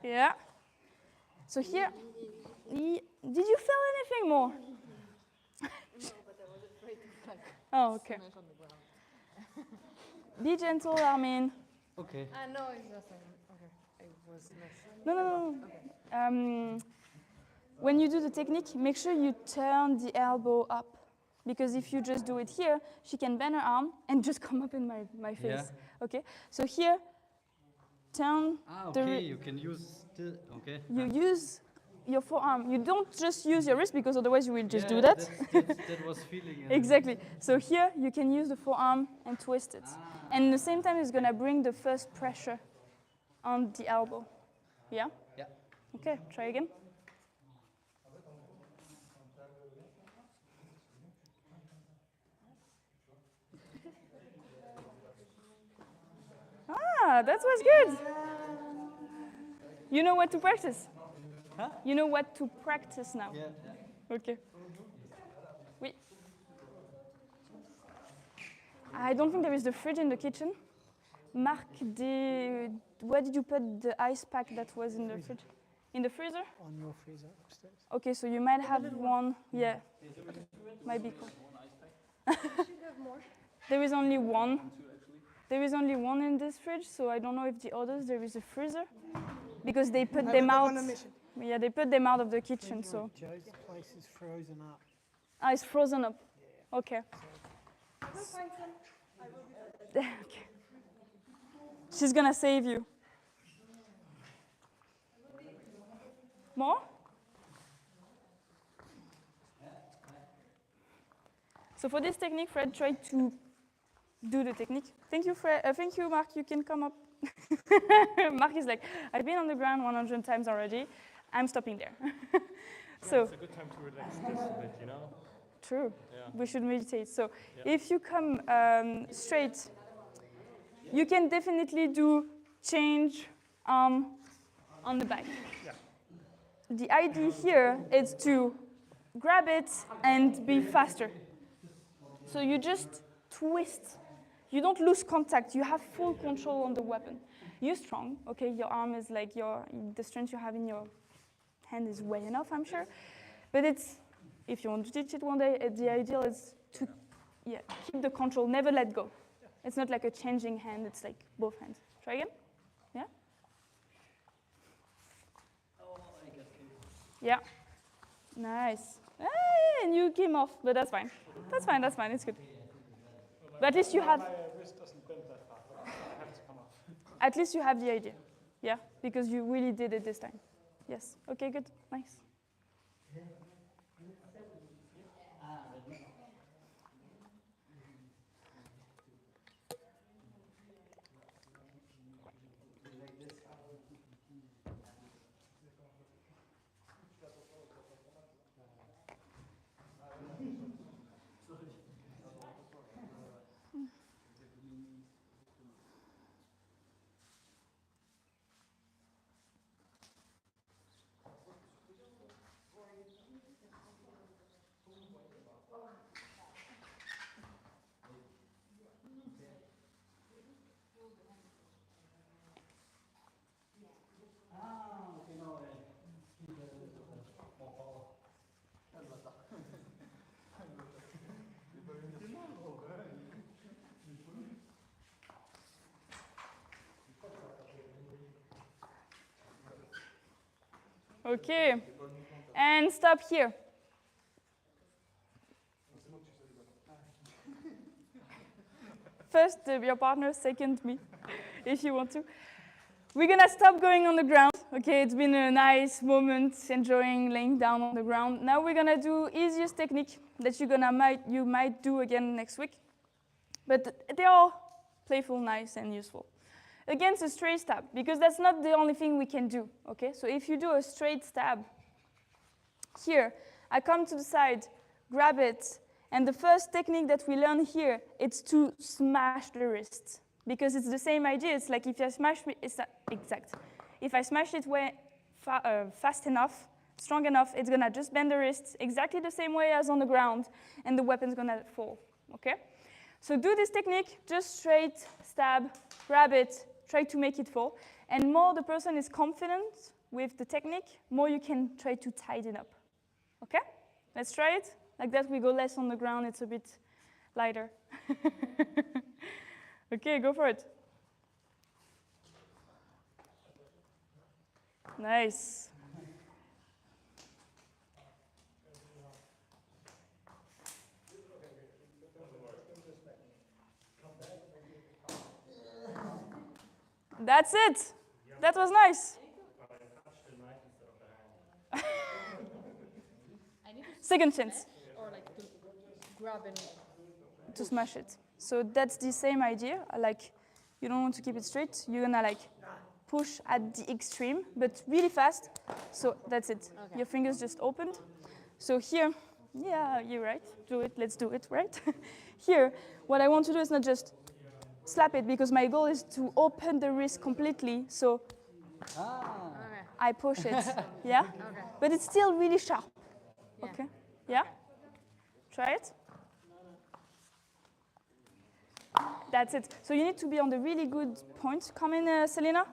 Yeah. So here, did you feel anything more?
No, but I was afraid to
Oh, okay.
smash on the ground.
Be gentle, Armin.
Okay.
No, it's nothing. Okay, I was less.
No.
Okay.
When you do the technique, make sure you turn the elbow up. Because if you just do it here, she can bend her arm and just come up in my face.
Yeah.
Okay? So here, turn
Okay, you can use still, okay.
you use your forearm. You don't just use your wrist, because otherwise you will just do
Yeah,
that.
that was feeling.
Exactly. So here, you can use the forearm and twist it. And at the same time, it's going to bring the first pressure on the elbow. Yeah?
Yeah.
Okay, try again. Ah, that was good. You know what to practice?
Huh?
You know what to practice now?
Yeah.
Okay. Oui. I don't think there is the fridge in the kitchen. Mark, where did you put the ice pack that was in the fridge? In the freezer?
On your freezer upstairs.
Okay, so you might have one. Yeah. Might be cool. There is only one. There is only one in this fridge, so I don't know if the others, there is a freezer. because they put
I
them
went off
out.
on a mission.
Yeah, they put them out of the kitchen, so.
Joe's place is frozen up.
Ah, it's frozen up. Okay. Okay. She's gonna save you. More? So for this technique, Fred tried to do the technique. Thank you, Fred. Thank you, Mark. You can come up. Mark is like, I've been on the ground 100 times already. I'm stopping there. So
It's a good time to relax just a bit, you know?
true.
Yeah.
We should meditate. So
Yeah.
if you come straight, you can definitely do change on the back.
Yeah.
The idea here is to grab it and be faster. So you just twist. You don't lose contact. You have full control on the weapon. You're strong, okay? Your arm is like the strength you have in your hand is way enough, I'm sure. But it's, if you want to teach it one day, the ideal is to keep the control, never let go. It's not like a changing hand, it's like both hands. Try again? Yeah? Yeah. Nice. And you came off, but that's fine. That's fine, it's good. But at least you have,
My wrist doesn't bend that far, but I have to come off.
at least you have the idea. Yeah, because you really did it this time. Yes. Okay, good. Nice. Okay. And stop here. First, your partner, second me, if you want to. We're gonna stop going on the ground. Okay, it's been a nice moment, enjoying laying down on the ground. Now we're gonna do easiest technique that you might do again next week. But they're all playful, nice, and useful. Against a straight stab, because that's not the only thing we can do. Okay, so if you do a straight stab, here, I come to the side, grab it, and the first technique that we learn here, it's to smash the wrist. Because it's the same idea, it's like if I smash it's exact. If I smash it fast enough, strong enough, it's gonna just bend the wrist exactly the same way as on the ground, and the weapon's gonna fall, okay? So do this technique, just straight stab, grab it, try to make it fall. And more the person is confident with the technique, more you can try to tighten up. Okay? Let's try it. Like that we go less on the ground, it's a bit lighter. Okay, go for it. Nice. That's it. That was nice. Second chance.
Or like to grab and
To smash it. So that's the same idea. Like, you don't want to keep it straight. You're gonna like push at the extreme, but really fast. So that's it.
Okay.
Your fingers just opened. So here, yeah, you're right. Do it. Let's do it, right? Here, what I want to do is not just slap it, because my goal is to open the wrist completely. So
okay.
I push it. Yeah.
Okay.
But it's still really sharp.
Yeah.
Okay. Yeah. Try it. That's it. So you need to be on the really good point. Come in, Selena,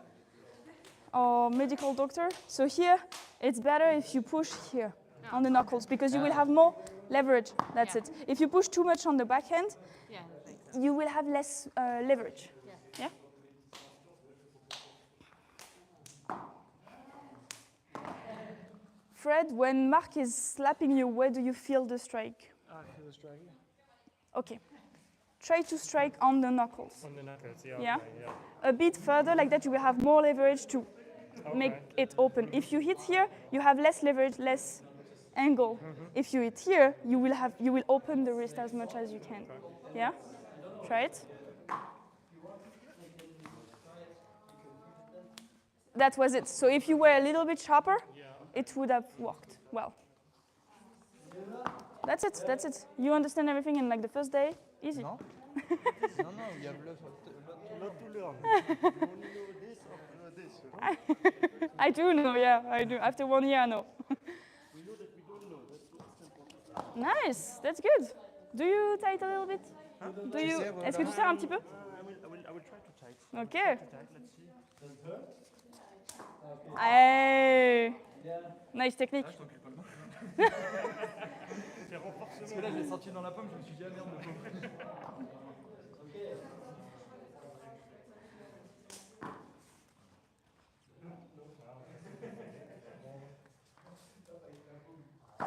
or medical doctor. So here, it's better if you push here on the knuckles, because you will have more leverage. That's
Yeah.
it. If you push too much on the backhand,
Yeah, that makes sense.
you will have less leverage.
Yeah.
Yeah? Fred, when Mark is slapping you, where do you feel the strike?
I feel the strike.
Okay. Try to strike on the knuckles.
On the knuckles, yeah.
Yeah.
Okay, yeah.
A bit further, like that you will have more leverage to make it open. If you hit here, you have less leverage, less angle. If you hit here, you will open the wrist as much as you can. Yeah? Try it. That was it. So if you were a little bit sharper, it would have worked well. That's it, that's it. You understand everything in like the first day? Easy.
Non? Non, non, il y a
Not to learn. You only know this or this. You know?
I do know, yeah, I do. After 1 year, I know.
We know that we don't know. That's
Nice, that's good. Do you tie it a little bit? Do you? Est-ce que tu serres un petit peu?
I will try to tight.
Okay.
Let's see.
Hey. Nice technique.
Parce que là, je l'ai senti dans la pomme, je me suis dit, ah merde, le pauvre.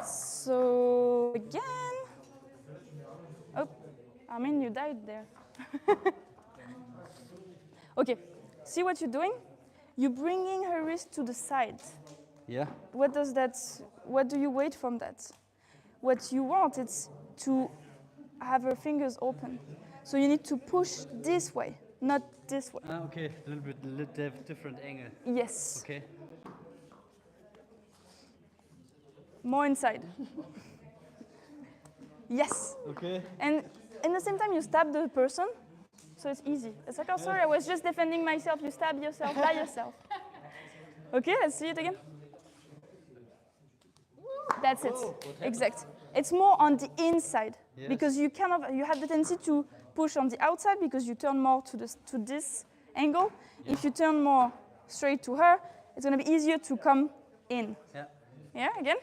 So again. Oh, I mean you died there. Okay, see what you're doing? You're bringing her wrist to the side.
Yeah.
What does that? What do you wait from that? What you want is to have her fingers open. So you need to push this way, not this way.
Okay, a little bit different angle.
Yes.
Okay.
More inside. Yes.
Okay.
And in the same time, you stab the person, so it's easy. It's like, oh, sorry, I was just defending myself. You stab yourself by yourself. Okay, let's see it again. That's it. Exact. It's more on the inside because you have the tendency to push on the outside because you turn more to this angle. Yeah. If you turn more straight to her, it's going to be easier to come in.
Yeah.
Yeah, again.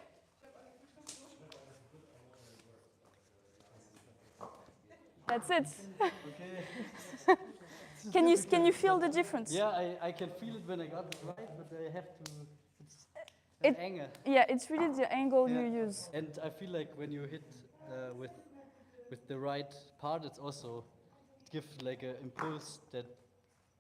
That's it.
Okay.
Can you feel the difference?
Yeah, I can feel it when I got it right, but I have to. It's the angle.
Yeah, it's really the angle you use.
And I feel like when you hit with the right part, it's also it gives like an impulse that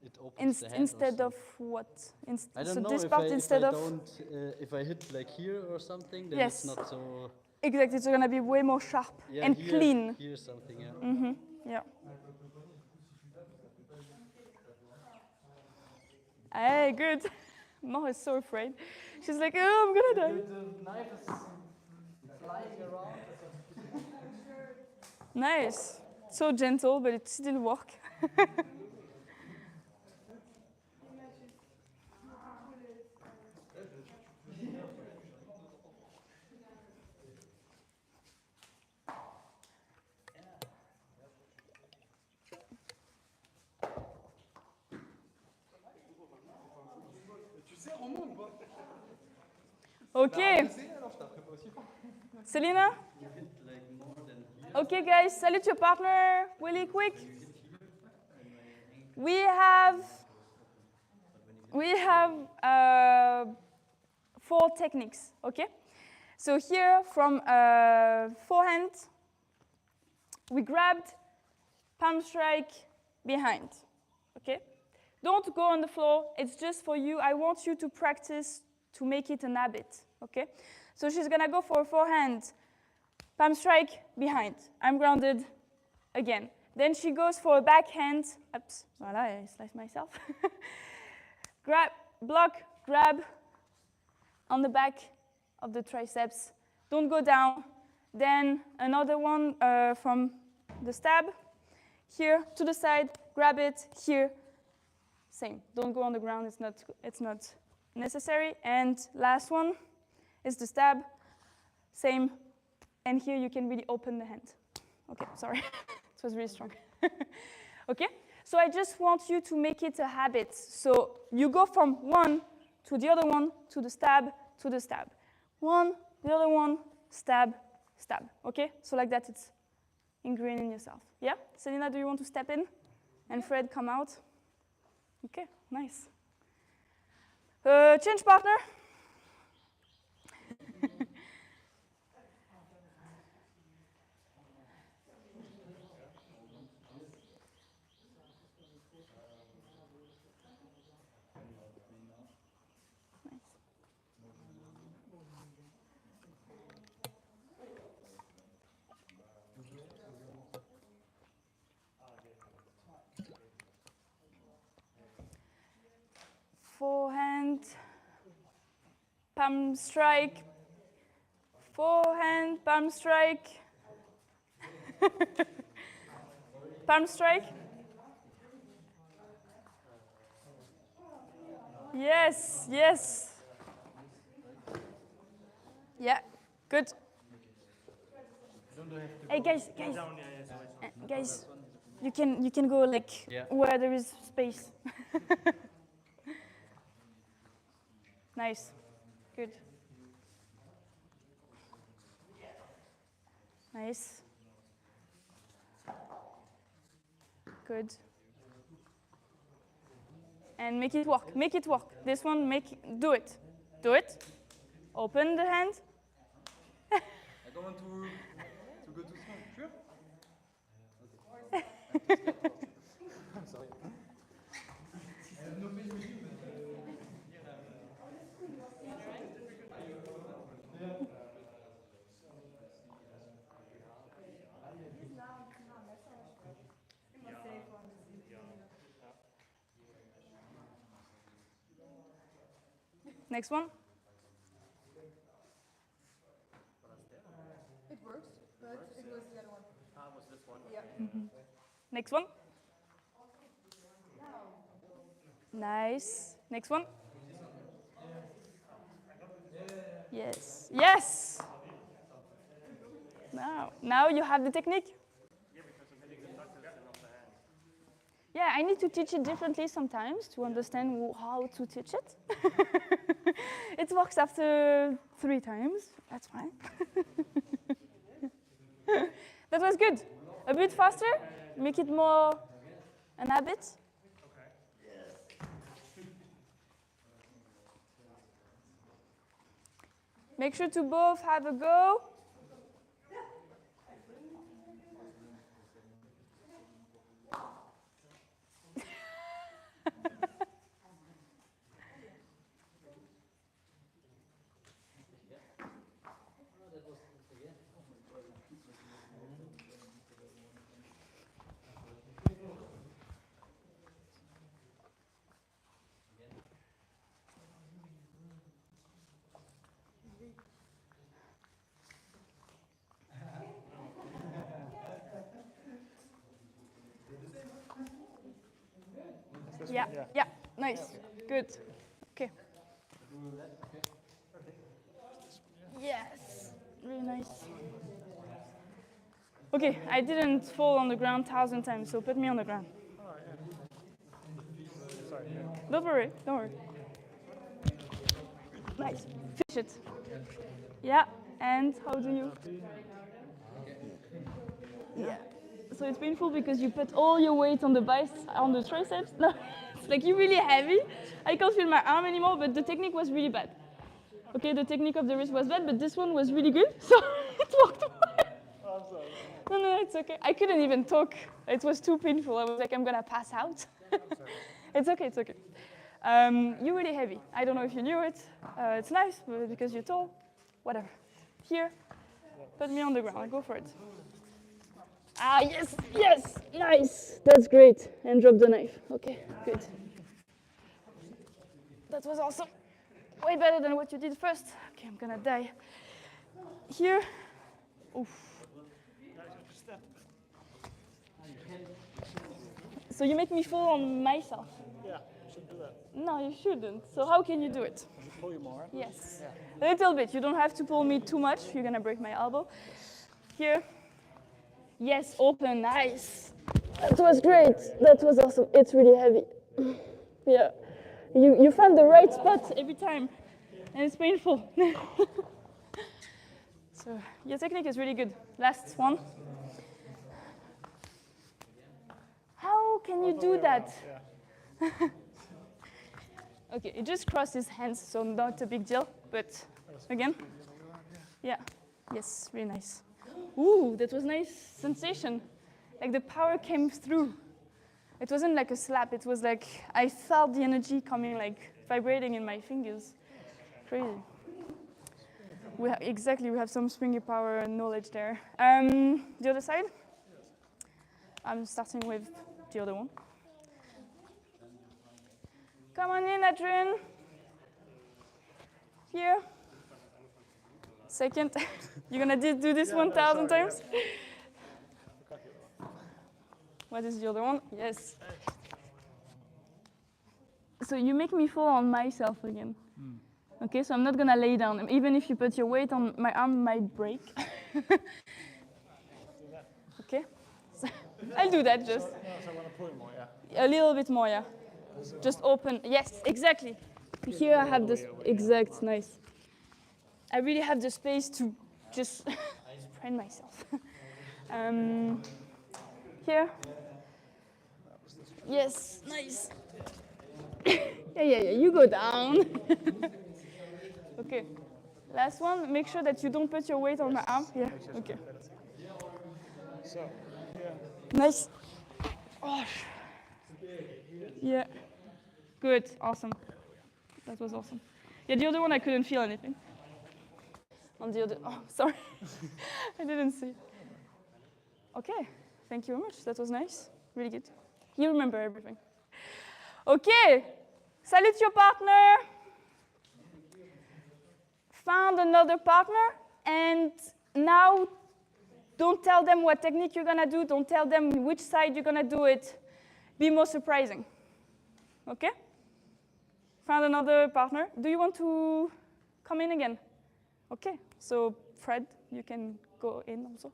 it opens the hand.
Instead
also.
of what?
I don't
so
know
this
if
part
I,
instead
if I
of.
don't if I hit like here or something, then
Yes.
it's not so.
Exactly, it's gonna be way more sharp and
here,
clean.
Here's something, yeah.
Mm-hmm. Yeah. Hey, good. Mo is so afraid. She's like, oh, I'm gonna die.
The knife is flying around.
Nice. So gentle, but it still works. Okay. Selena? Okay, guys, salute your partner really quick. We have 4 techniques, okay? So here from forehand, we grabbed, palm strike, behind, okay? Don't go on the floor, it's just for you. I want you to practice to make it an habit, okay? So she's gonna go for a forehand, palm strike, behind. I'm grounded, again. Then she goes for a backhand, oops, voila, I sliced myself. Grab, block, grab on the back of the triceps. Don't go down. Then another one from the stab, here to the side, grab it, here, same. Don't go on the ground, it's not necessary. And last one is the stab, same. And here you can really open the hand. Okay, sorry, it was really strong. Okay, so I just want you to make it a habit. So you go from one to the other one, to the stab, to the stab. One, the other one, stab, stab. Okay, so like that it's ingrained in yourself. Yeah, Selena, do you want to step in? And Fred, come out. Okay, nice. Change partner. Forehand, palm strike, forehand, palm strike, palm strike. Yes, yes. Yeah, good. Hey guys, guys, you can go like where there is space. Nice, good. Nice. Good. And make it work. Make it work. This one, do it. Do it. Open the hand.
I don't want to go too small. Sure? I'm sorry.
Next one.
It works, but it was the other one.
Was this one?
Yeah.
Next one. Nice. Next one. Yes. Yes. Now you have the technique.
Yeah, because I'm hitting the knuckles and not the hand.
Yeah, I need to teach it differently sometimes to understand how to teach it. It works after 3 times. That's fine. That was good. A bit faster. Make it more an habit. Make sure to both have a go. Yeah, yeah, nice, good. Okay. Yes, really nice. Okay, I didn't fall on the ground 1,000 times, so put me on the ground.
Oh, yeah. Sorry.
Don't worry, don't worry. Nice, finish it. Yeah, and how do you? Yeah. So it's painful because you put all your weight on the on the triceps. No, it's like you're really heavy. I can't feel my arm anymore, but the technique was really bad. Okay, the technique of the wrist was bad, but this one was really good, so it worked well.
Oh, I'm sorry.
No, it's okay. I couldn't even talk. It was too painful. I was like, I'm gonna pass out. It's okay, it's okay. You're really heavy. I don't know if you knew it. It's nice because you're tall. Whatever. Here, put me on the ground. Go for it. Ah, yes, yes, nice. That's great. And drop the knife. Okay, good. That was awesome. Way better than what you did first. Okay, I'm gonna die. Here. Oof. So you make me fall on myself.
Yeah, you should do that.
No, you shouldn't. So how can you do it?
I should pull you more.
Yes. Yeah. A little bit. You don't have to pull me too much. You're gonna break my elbow. Here. Yes, open, nice. That was great. That was awesome. It's really heavy. Yeah. You found the right spot every time. And it's painful. So your technique is really good. Last one. How can you do that? Okay, it just crossed his hands, so not a big deal. But again. Yeah. Yes, really nice. Ooh, that was nice sensation. Like the power came through. It wasn't like a slap. It was like I felt the energy coming, like vibrating in my fingers. Crazy. Exactly, we have some springy power and knowledge there. The other side? I'm starting with the other one. Come on in, Adrian. Here. Second. You're gonna do this 1,000 times? What is the other one? Yes. So you make me fall on myself again. Okay, so I'm not gonna lay down. Even if you put your weight on, my arm might break. Okay? So I'll do that just.
So I want to pull more, yeah.
A little bit more, yeah. Just open. Yes, exactly. Here I have this exact, nice. I really have the space to just spread myself. Here. Yes, nice. Yeah, you go down. Okay. Last one, make sure that you don't put your weight on my arm. Yeah, okay.
So, yeah.
Nice. Oh. Yeah. Good, awesome. That was awesome. Yeah, the other one I couldn't feel anything. On the other, oh, sorry. I didn't see. Okay, thank you very much. That was nice, really good. You remember everything. Okay, salute your partner. Found another partner, and now don't tell them what technique you're gonna do. Don't tell them which side you're gonna do it. Be more surprising. Okay? Found another partner. Do you want to come in again? Okay, so Fred, you can go in also.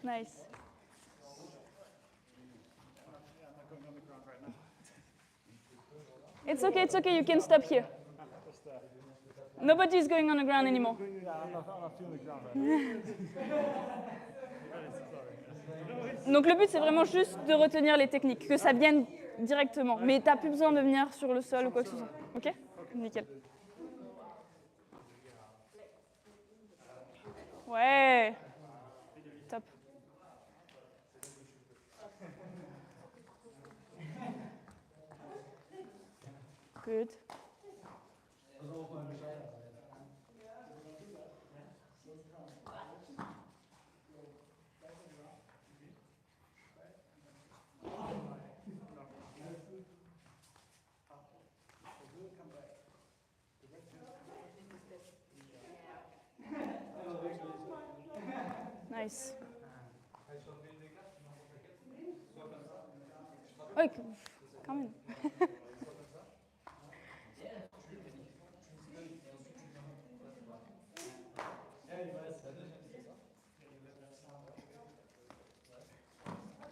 Nice. It's okay, you can stop here. Nobody's going on the ground anymore.
Yeah, I'm not feeling the ground right now.
Donc le but, c'est vraiment juste de retenir les techniques, que ça vienne directement. Mais t'as plus besoin de venir sur le sol ou quoi que ce soit. Ok? Nickel. Ouais. Top. Good. Nice. Oi, come in.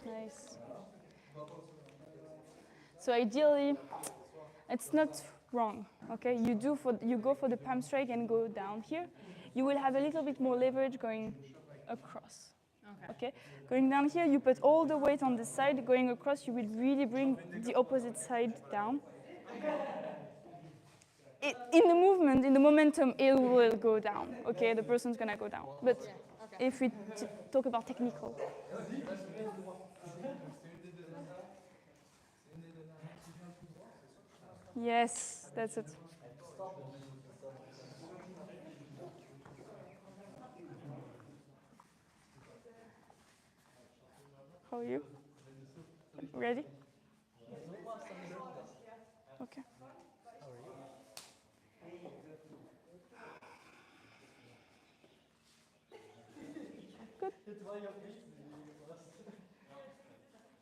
Nice. So ideally, it's not wrong. Okay, you go for the palm strike and go down here. You will have a little bit more leverage going across. Okay. Going down here, you put all the weight on this side. Going across, you will really bring the opposite side down. In the movement, in the momentum, it will go down. Okay, the person's gonna go down. But if we talk about technical. Yes, that's it. How are you? Ready? Okay. Good.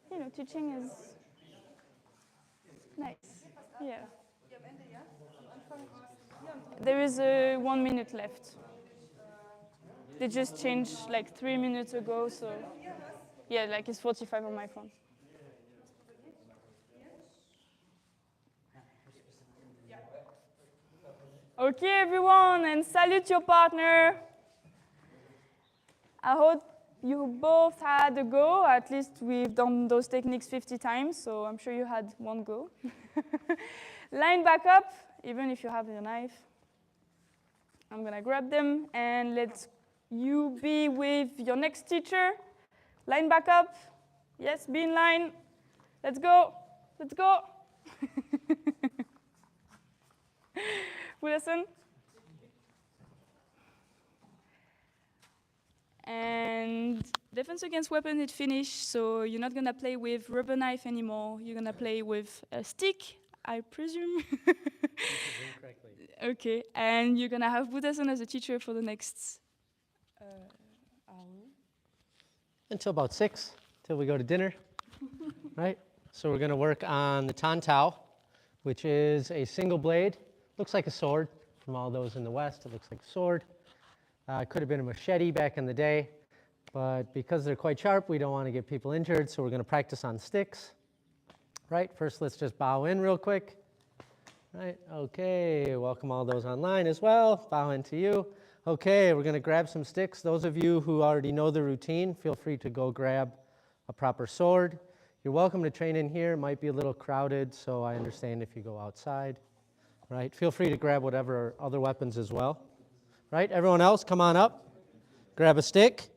You know, teaching is nice. Yeah. There is 1 minute left. They just changed like 3 minutes ago, so yeah, like it's 45 on my phone. Okay, everyone, and salute your partner. I hope you both had a go. At least we've done those techniques 50 times, so I'm sure you had one go. Line back up, even if you have your knife. I'm gonna grab them and let you be with your next teacher. Line back up. Yes, be in line. Let's go. Let's go. Buddha-san. And defense against weapon is finished, so you're not gonna play with rubber knife anymore. You're gonna play with a stick, I presume. Okay, and you're gonna have Buddha-san as a teacher for the next hour.
Until about 6, till we go to dinner, right? So we're gonna work on the Tan Tao, which is a single blade. Looks like a sword. From all those in the West, it looks like a sword. It could have been a machete back in the day, but because they're quite sharp, we don't want to get people injured, so we're going to practice on sticks. Right, first let's just bow in real quick. Right, okay, welcome all those online as well. Bow into you. Okay, we're going to grab some sticks. Those of you who already know the routine, feel free to go grab a proper sword. You're welcome to train in here. It might be a little crowded, so I understand if you go outside. Right, feel free to grab whatever other weapons as well. Right, everyone else, come on up. Grab a stick.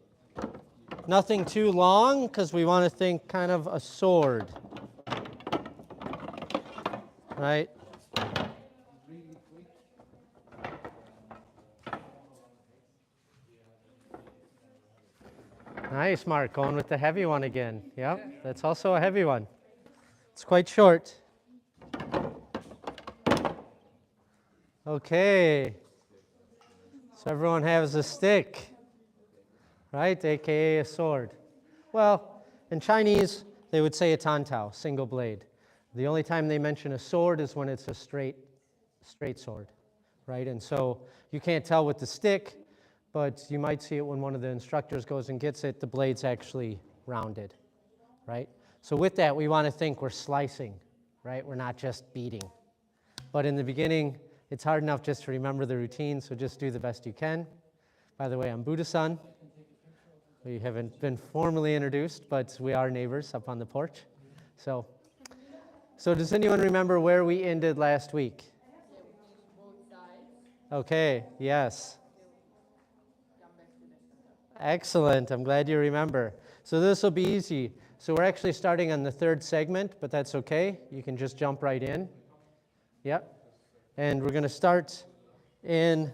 Nothing too long, because we want to think kind of a sword. Right? Nice, Mark, going with the heavy one again. Yep, that's also a heavy one. It's quite short. Okay. So everyone has a stick, right? AKA a sword. Well, in Chinese, they would say a tan tao, single blade. The only time they mention a sword is when it's a straight sword, right? And so you can't tell with the stick, but you might see it when one of the instructors goes and gets it, the blade's actually rounded, right? So with that, we want to think we're slicing, right? We're not just beating. But in the beginning, it's hard enough just to remember the routine, so just do the best you can. By the way, I'm Buddha-san. We haven't been formally introduced, but we are neighbors up on the porch. So does anyone remember where we ended last week? Okay, yes. Excellent, I'm glad you remember. So this will be easy. So we're actually starting on the third segment, but that's okay. You can just jump right in. Yep. And we're going to start in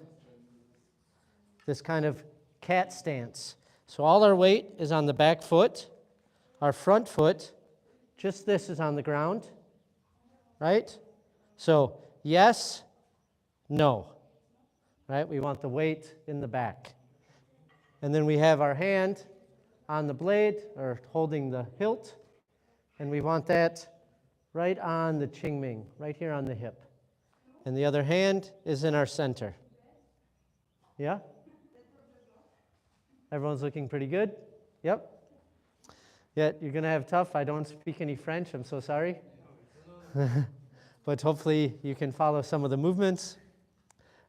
this kind of cat stance. So all our weight is on the back foot. Our front foot, just this is on the ground, right? So yes, no, right? We want the weight in the back. And then we have our hand on the blade, or holding the hilt, and we want that right on the Qingming, right here on the hip. And the other hand is in our center. Yeah? Everyone's looking pretty good? Yep. Yeah, you're going to have tough. I don't speak any French. I'm so sorry. But hopefully you can follow some of the movements,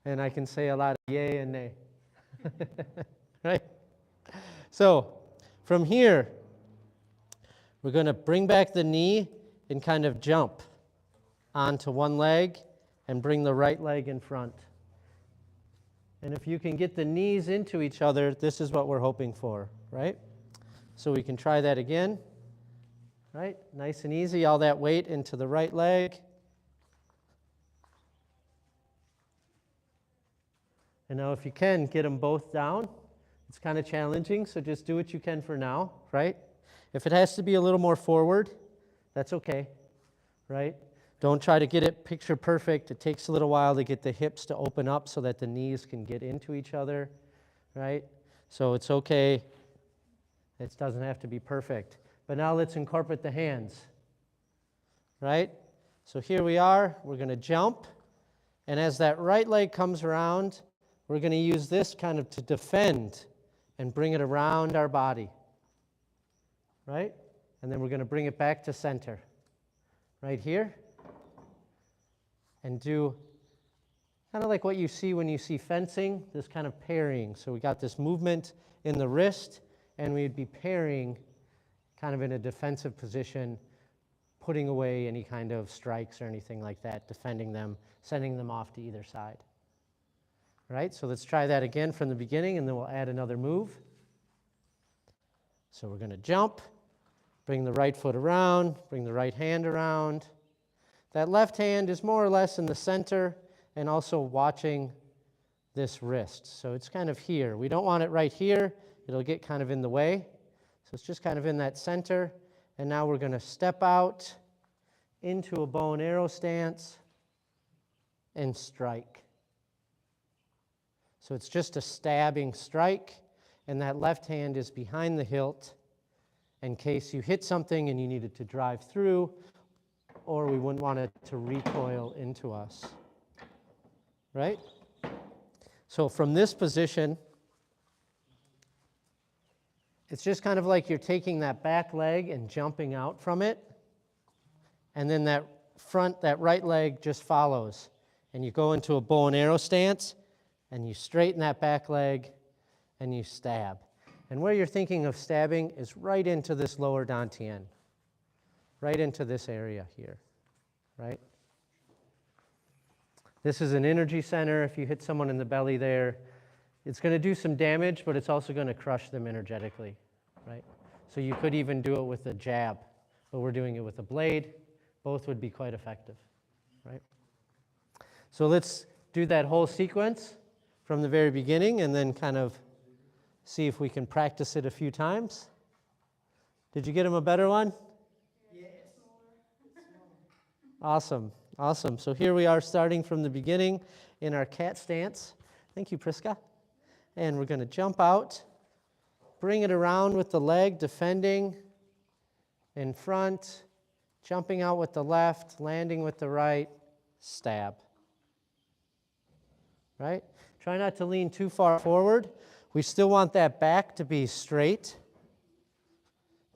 and I can say a lot of yay and nay. Right? So from here, we're going to bring back the knee and kind of jump onto one leg and bring the right leg in front. And if you can get the knees into each other, this is what we're hoping for, right? So we can try that again, right? Nice and easy, all that weight into the right leg. And now if you can, get them both down. It's kind of challenging, so just do what you can for now, right? If it has to be a little more forward, that's okay, right? Don't try to get it picture perfect. It takes a little while to get the hips to open up so that the knees can get into each other, right? So it's okay. It doesn't have to be perfect. But now let's incorporate the hands, right? So here we are. We're going to jump. And as that right leg comes around, we're going to use this kind of to defend and bring it around our body, right? And then we're going to bring it back to center, right here. And do kind of like what you see when you see fencing, this kind of parrying. So we got this movement in the wrist, and we'd be parrying kind of in a defensive position, putting away any kind of strikes or anything like that, defending them, sending them off to either side. All right, so let's try that again from the beginning, and then we'll add another move. So we're going to jump, Bring the right foot around, bring the right hand around. That left hand is more or less in the center and also watching this wrist. So it's kind of here. We don't want it right here. It'll get kind of in the way. So it's just kind of in that center. And now we're going to step out into a bow and arrow stance and strike. So it's just a stabbing strike, and that left hand is behind the hilt in case you hit something and you needed to drive through, or we wouldn't want it to recoil into us. Right? So from this position, it's just kind of like you're taking that back leg and jumping out from it, and then that right leg just follows. And you go into a bow and arrow stance, and you straighten that back leg, and you stab. And where you're thinking of stabbing is right into this lower dantian, right into this area here, right? This is an energy center. If you hit someone in the belly there, it's going to do some damage, but it's also going to crush them energetically, right? So you could even do it with a jab, but we're doing it with a blade. Both would be quite effective, right? So let's do that whole sequence from the very beginning and then kind of see if we can practice it a few times. Did you get him a better one?
Yes.
Awesome, awesome. So here we are starting from the beginning in our cat stance. Thank you, Priska. And we're going to jump out, bring it around with the leg, defending in front, jumping out with the left, landing with the right, stab. Right? Try not to lean too far forward. We still want that back to be straight.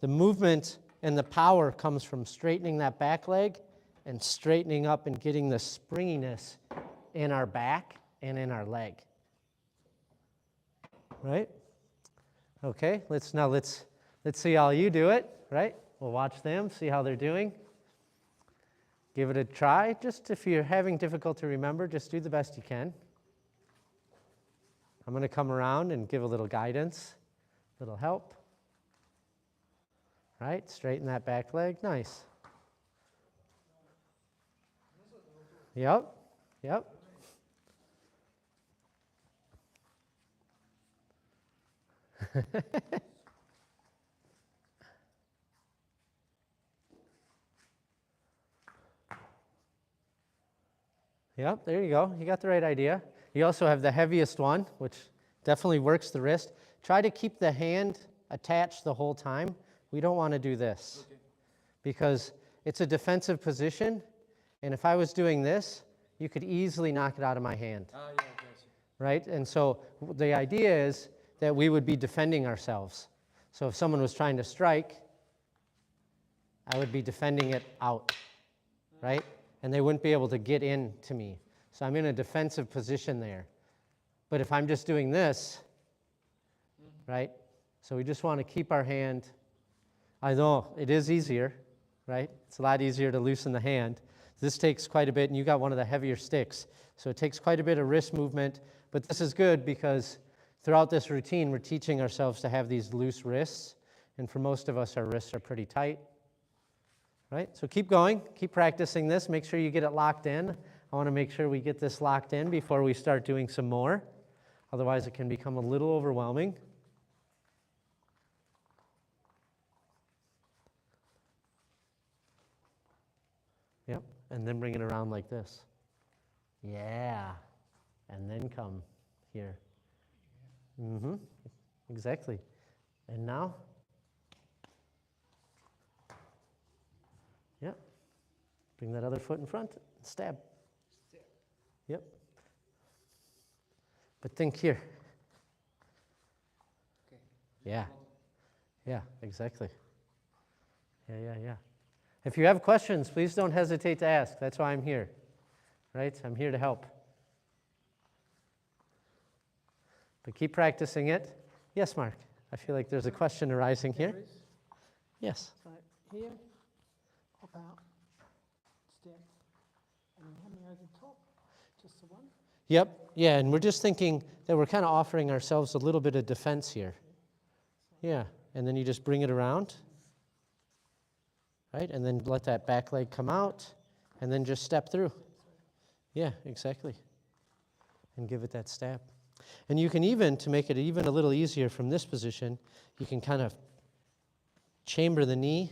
The movement and the power comes from straightening that back leg and straightening up and getting the springiness in our back and in our leg. Right? Okay, let's see how you do it, right? We'll watch them, see how they're doing. Give it a try. Just if you're having difficulty remember, just do the best you can. I'm going to come around and give a little guidance, a little help. Right, straighten that back leg, nice. Yep, yep. Yep, there you go. You got the right idea. You also have the heaviest one, which definitely works the wrist. Try to keep the hand attached the whole time. We don't want to do this because it's a defensive position, and if I was doing this, you could easily knock it out of my hand. Right? And so the idea is that we would be defending ourselves. So if someone was trying to strike, I would be defending it out, right? And they wouldn't be able to get in to me. So I'm in a defensive position there. But if I'm just doing this, right? So we just want to keep our hand. I know it is easier, right? It's a lot easier to loosen the hand. This takes quite a bit, and you got one of the heavier sticks. So it takes quite a bit of wrist movement. But this is good because throughout this routine, we're teaching ourselves to have these loose wrists. And for most of us, our wrists are pretty tight. Right? So keep going, keep practicing this. Make sure you get it locked in. I want to make sure we get this locked in before we start doing some more. Otherwise, it can become a little overwhelming. Yep, and then bring it around like this. Yeah, and then come here. Mm-hmm, exactly. And now? Yep. Bring that other foot in front, stab. Yep. But think here.
Okay.
Yeah. Yeah, exactly. Yeah. If you have questions, please don't hesitate to ask. That's why I'm here. Right? I'm here to help. But keep practicing it. Yes, Mark. I feel like there's a question arising here. Yes.
So here, hop out, step, and then coming over the top, just the one.
Yep. Yeah, and we're just thinking that we're kind of offering ourselves a little bit of defense here. Yeah, and then you just bring it around. right? And then let that back leg come out, and then just step through. Yeah, exactly. And give it that stab. And you can even, to make it even a little easier from this position, you can kind of chamber the knee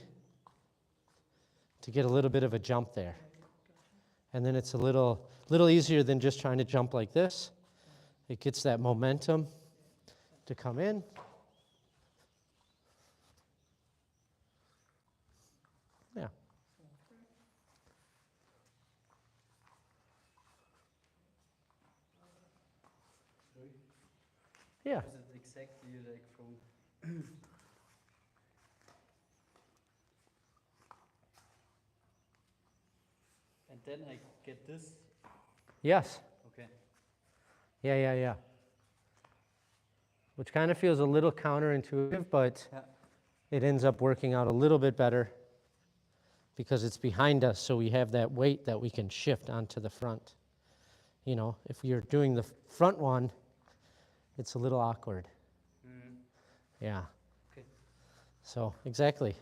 to get a little bit of a jump there. And then it's a little easier than just trying to jump like this. It gets that momentum to come in. Yeah. Yeah.
Is it exactly like from and then I get this?
Yes.
Okay.
Yeah. Which kind of feels a little counterintuitive, but
Yeah.
it ends up working out a little bit better because it's behind us, so we have that weight that we can shift onto the front. You know, if you're doing the front one, it's a little awkward. Yeah.
Okay.
So, exactly.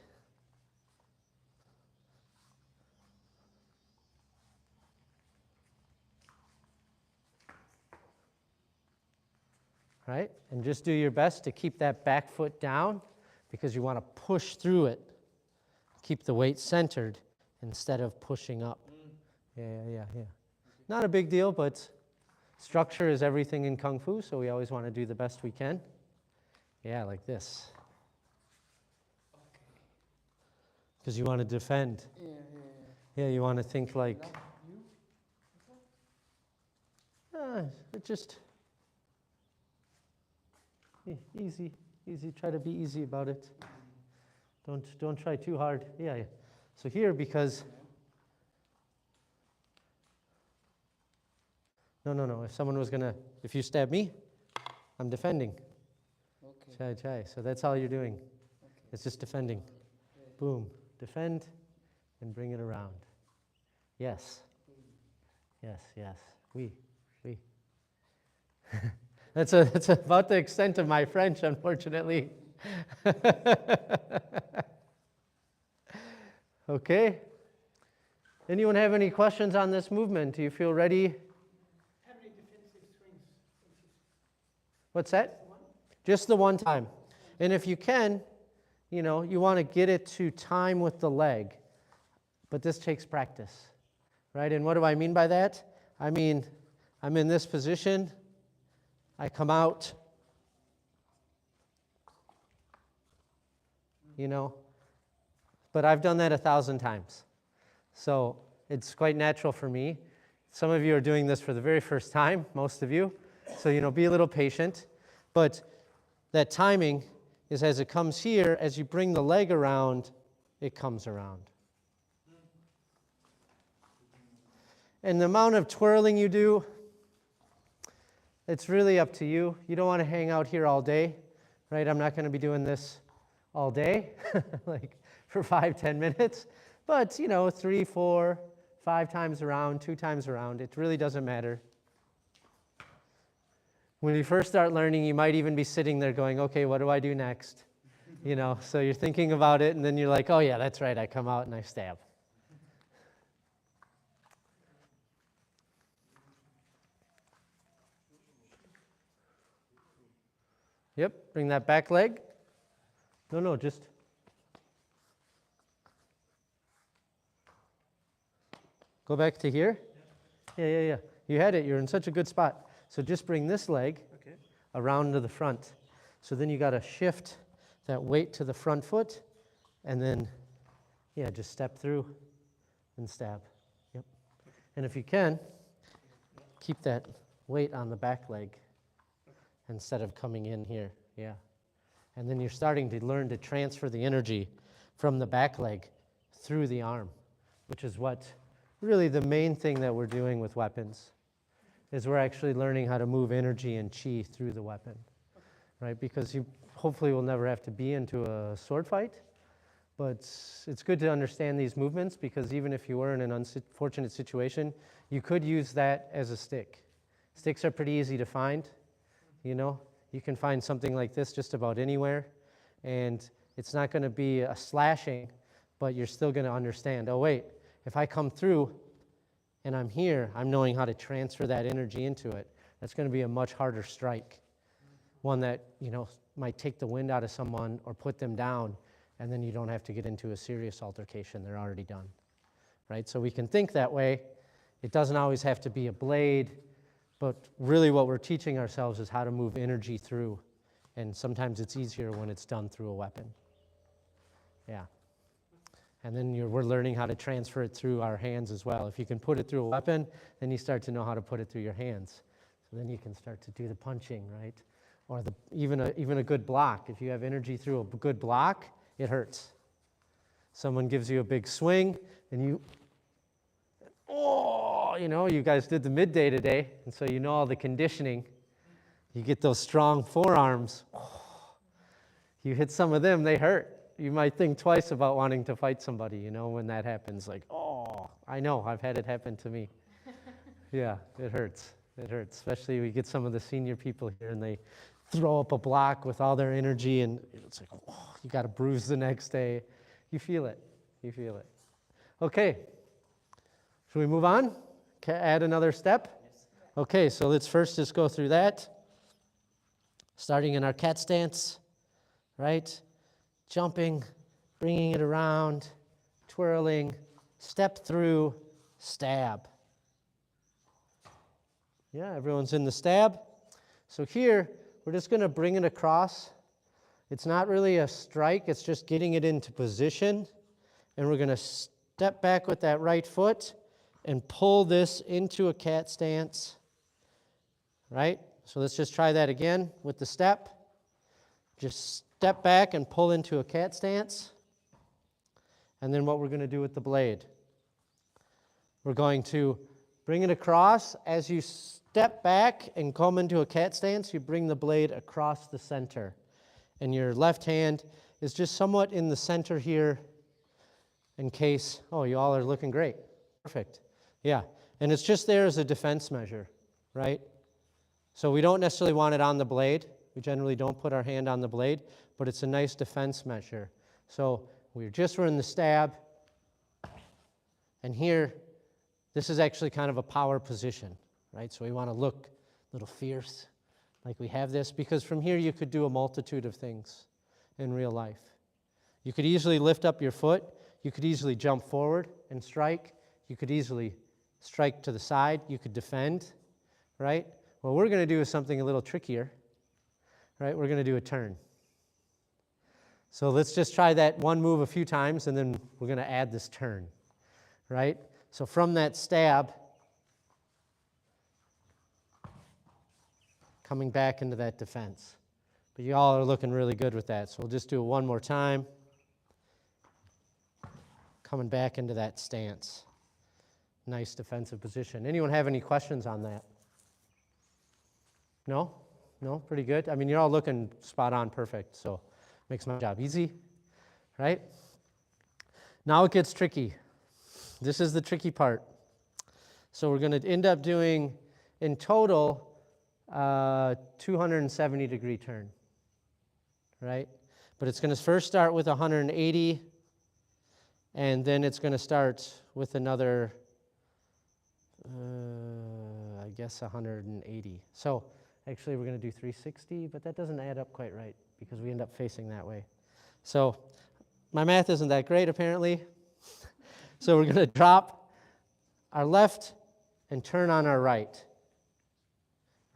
Right? And just do your best to keep that back foot down because you want to push through it. Keep the weight centered instead of pushing up. Yeah. Not a big deal, but structure is everything in Kung Fu, so we always want to do the best we can. Yeah, like this. Because you want to defend. Yeah, you want to think like... it just... Easy. Try to be easy about it. Don't try too hard. Yeah. So here, because no. If you stab me, I'm defending.
Okay.
Chai. So that's all you're doing.
Okay.
It's just defending. Boom. Defend and bring it around. Yes. We. That's about the extent of my French, unfortunately. Okay. Anyone have any questions on this movement? Do you feel ready?
How many defensive swings?
What's that? Just the one time. And if you can, you want to get it to time with the leg. But this takes practice, right? And what do I mean by that? I mean, I'm in this position. I come out, but I've done that 1,000 times. So it's quite natural for me. Some of you are doing this for the very first time, most of you. So, be a little patient. But that timing is as it comes here, as you bring the leg around, it comes around. And the amount of twirling you do, it's really up to you. You don't want to hang out here all day, right? I'm not going to be doing this all day, like for 5-10 minutes. But, 3, 4, 5 times around, 2 times around, it really doesn't matter. When you first start learning, you might even be sitting there going, okay, what do I do next? So you're thinking about it, and then you're like, oh yeah, that's right, I come out and I stab. Yep, bring that back leg. No, just. Go back to here. Yeah. You had it, you're in such a good spot. So just bring this leg around to the front. So then you got to shift that weight to the front foot, and then, just step through and stab. Yep. And if you can, keep that weight on the back leg instead of coming in here, And then you're starting to learn to transfer the energy from the back leg through the arm, which is what really the main thing that we're doing with weapons, is we're actually learning how to move energy and chi through the weapon, right? Because you hopefully will never have to be into a sword fight, but it's good to understand these movements, because even if you were in an unfortunate situation, you could use that as a stick. Sticks are pretty easy to find. You can find something like this just about anywhere, and it's not going to be a slashing, but you're still going to understand, oh, wait, if I come through and I'm here, I'm knowing how to transfer that energy into it. That's going to be a much harder strike, one that, might take the wind out of someone or put them down, and then you don't have to get into a serious altercation. They're already done, right? So we can think that way. It doesn't always have to be a blade, but really what we're teaching ourselves is how to move energy through, and sometimes it's easier when it's done through a weapon. Yeah. And then we're learning how to transfer it through our hands as well. If you can put it through a weapon, then you start to know how to put it through your hands. So then you can start to do the punching, right? Or even a good block. If you have energy through a good block, it hurts. Someone gives you a big swing, and you guys did the midday today, and so you know all the conditioning. You get those strong forearms. You hit some of them, they hurt. You might think twice about wanting to fight somebody, when that happens. Like, I know, I've had it happen to me. Yeah, it hurts. It hurts, especially we get some of the senior people here and they throw up a block with all their energy and it's like, you got a bruise the next day. You feel it. You feel it. Okay. Should we move on? Add another step? Yes. Okay, so let's first just go through that. Starting in our cat stance, right? Jumping, bringing it around, twirling, step through, stab. Yeah, everyone's in the stab. So here, we're just going to bring it across. It's not really a strike, it's just getting it into position. And we're going to step back with that right foot and pull this into a cat stance. Right? So let's just try that again with the step. Just step back and pull into a cat stance. And then what we're going to do with the blade. We're going to bring it across. As you step back and come into a cat stance, you bring the blade across the center. And your left hand is just somewhat in the center here in case, you all are looking great. Perfect. Yeah. And it's just there as a defense measure, right? So we don't necessarily want it on the blade. We generally don't put our hand on the blade, but it's a nice defense measure. So we're in the stab, and here, this is actually kind of a power position, right? So we want to look a little fierce, like we have this, because from here you could do a multitude of things in real life. You could easily lift up your foot. You could easily jump forward and strike. You could easily strike to the side. You could defend, right? What we're going to do is something a little trickier. Right, we're going to do a turn. So let's just try that one move a few times, and then we're going to add this turn. Right? So from that stab, coming back into that defense. But you all are looking really good with that, so we'll just do it one more time. Coming back into that stance. Nice defensive position. Anyone have any questions on that? No? No, pretty good. I mean, you're all looking spot on perfect, so makes my job easy, right? Now it gets tricky. This is the tricky part. So we're going to end up doing, in total, 270-degree turn, right? But it's going to first start with 180, and then it's going to start with another, 180. So actually, we're going to do 360, but that doesn't add up quite right because we end up facing that way. So my math isn't that great, apparently. So we're going to drop our left and turn on our right.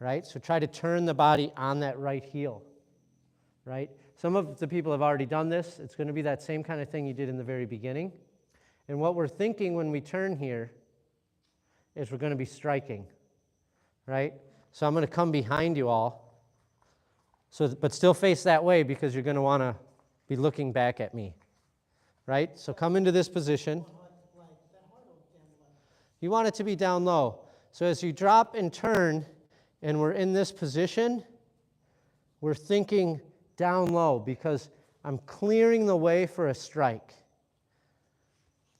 Right? So try to turn the body on that right heel. Right? Some of the people have already done this. It's going to be that same kind of thing you did in the very beginning. And what we're thinking when we turn here is we're going to be striking. Right? So I'm going to come behind you all, but still face that way because you're going to want to be looking back at me, right? So come into this position. You want it to be down low. So as you drop and turn, and we're in this position, we're thinking down low because I'm clearing the way for a strike.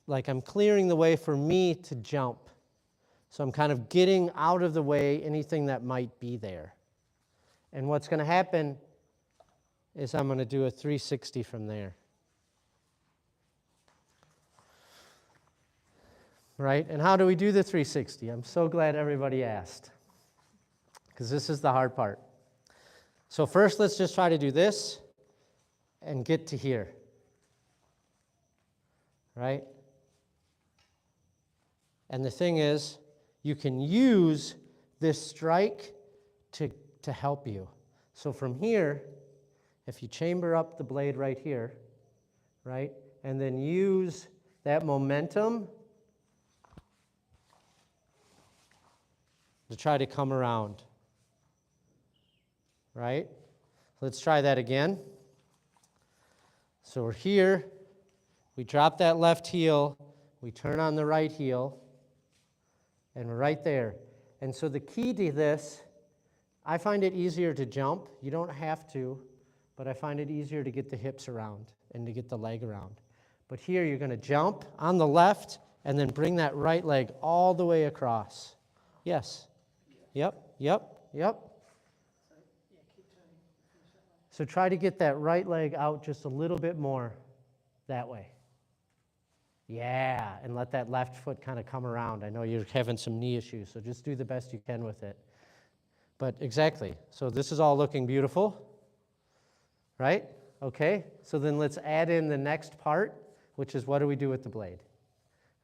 Like I'm clearing the way for me to jump. So I'm kind of getting out of the way anything that might be there. And what's going to happen is I'm going to do a 360 from there. right? And how do we do the 360? I'm so glad everybody asked, because this is the hard part. So first, let's just try to do this and get to here, right? And the thing is, you can use this strike to help you. So from here, if you chamber up the blade right here, right, and then use that momentum to try to come around, right? Let's try that again. So we're here, we drop that left heel, we turn on the right heel, and we're right there. And so the key to this, I find it easier to jump. You don't have to, but I find it easier to get the hips around and to get the leg around. But here you're going to jump on the left and then bring that right leg all the way across. Yes. Yep, yep, yep. So try to get that right leg out just a little bit more that way. Yeah, and let that left foot kind of come around. I know you're having some knee issues, so just do the best you can with it. But exactly, so this is all looking beautiful, right? Okay, so then let's add in the next part, which is what do we do with the blade,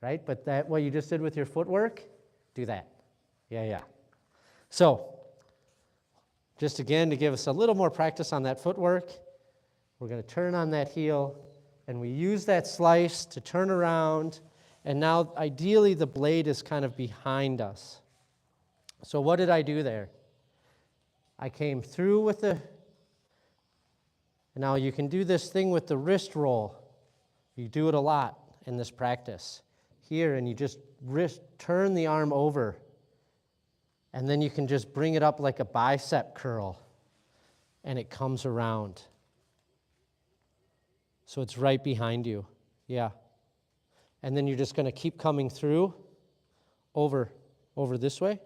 right? But that, what you just did with your footwork, do that. Yeah. So, just again to give us a little more practice on that footwork, we're going to turn on that heel, and we use that slice to turn around, and now ideally the blade is kind of behind us. So what did I do there? I came through with the, now you can do this thing with the wrist roll. You do it a lot in this practice. Here, and you just turn the arm over, and then you can just bring it up like a bicep curl, and it comes around. So it's right behind you, yeah. And then you're just going to keep coming through over this way.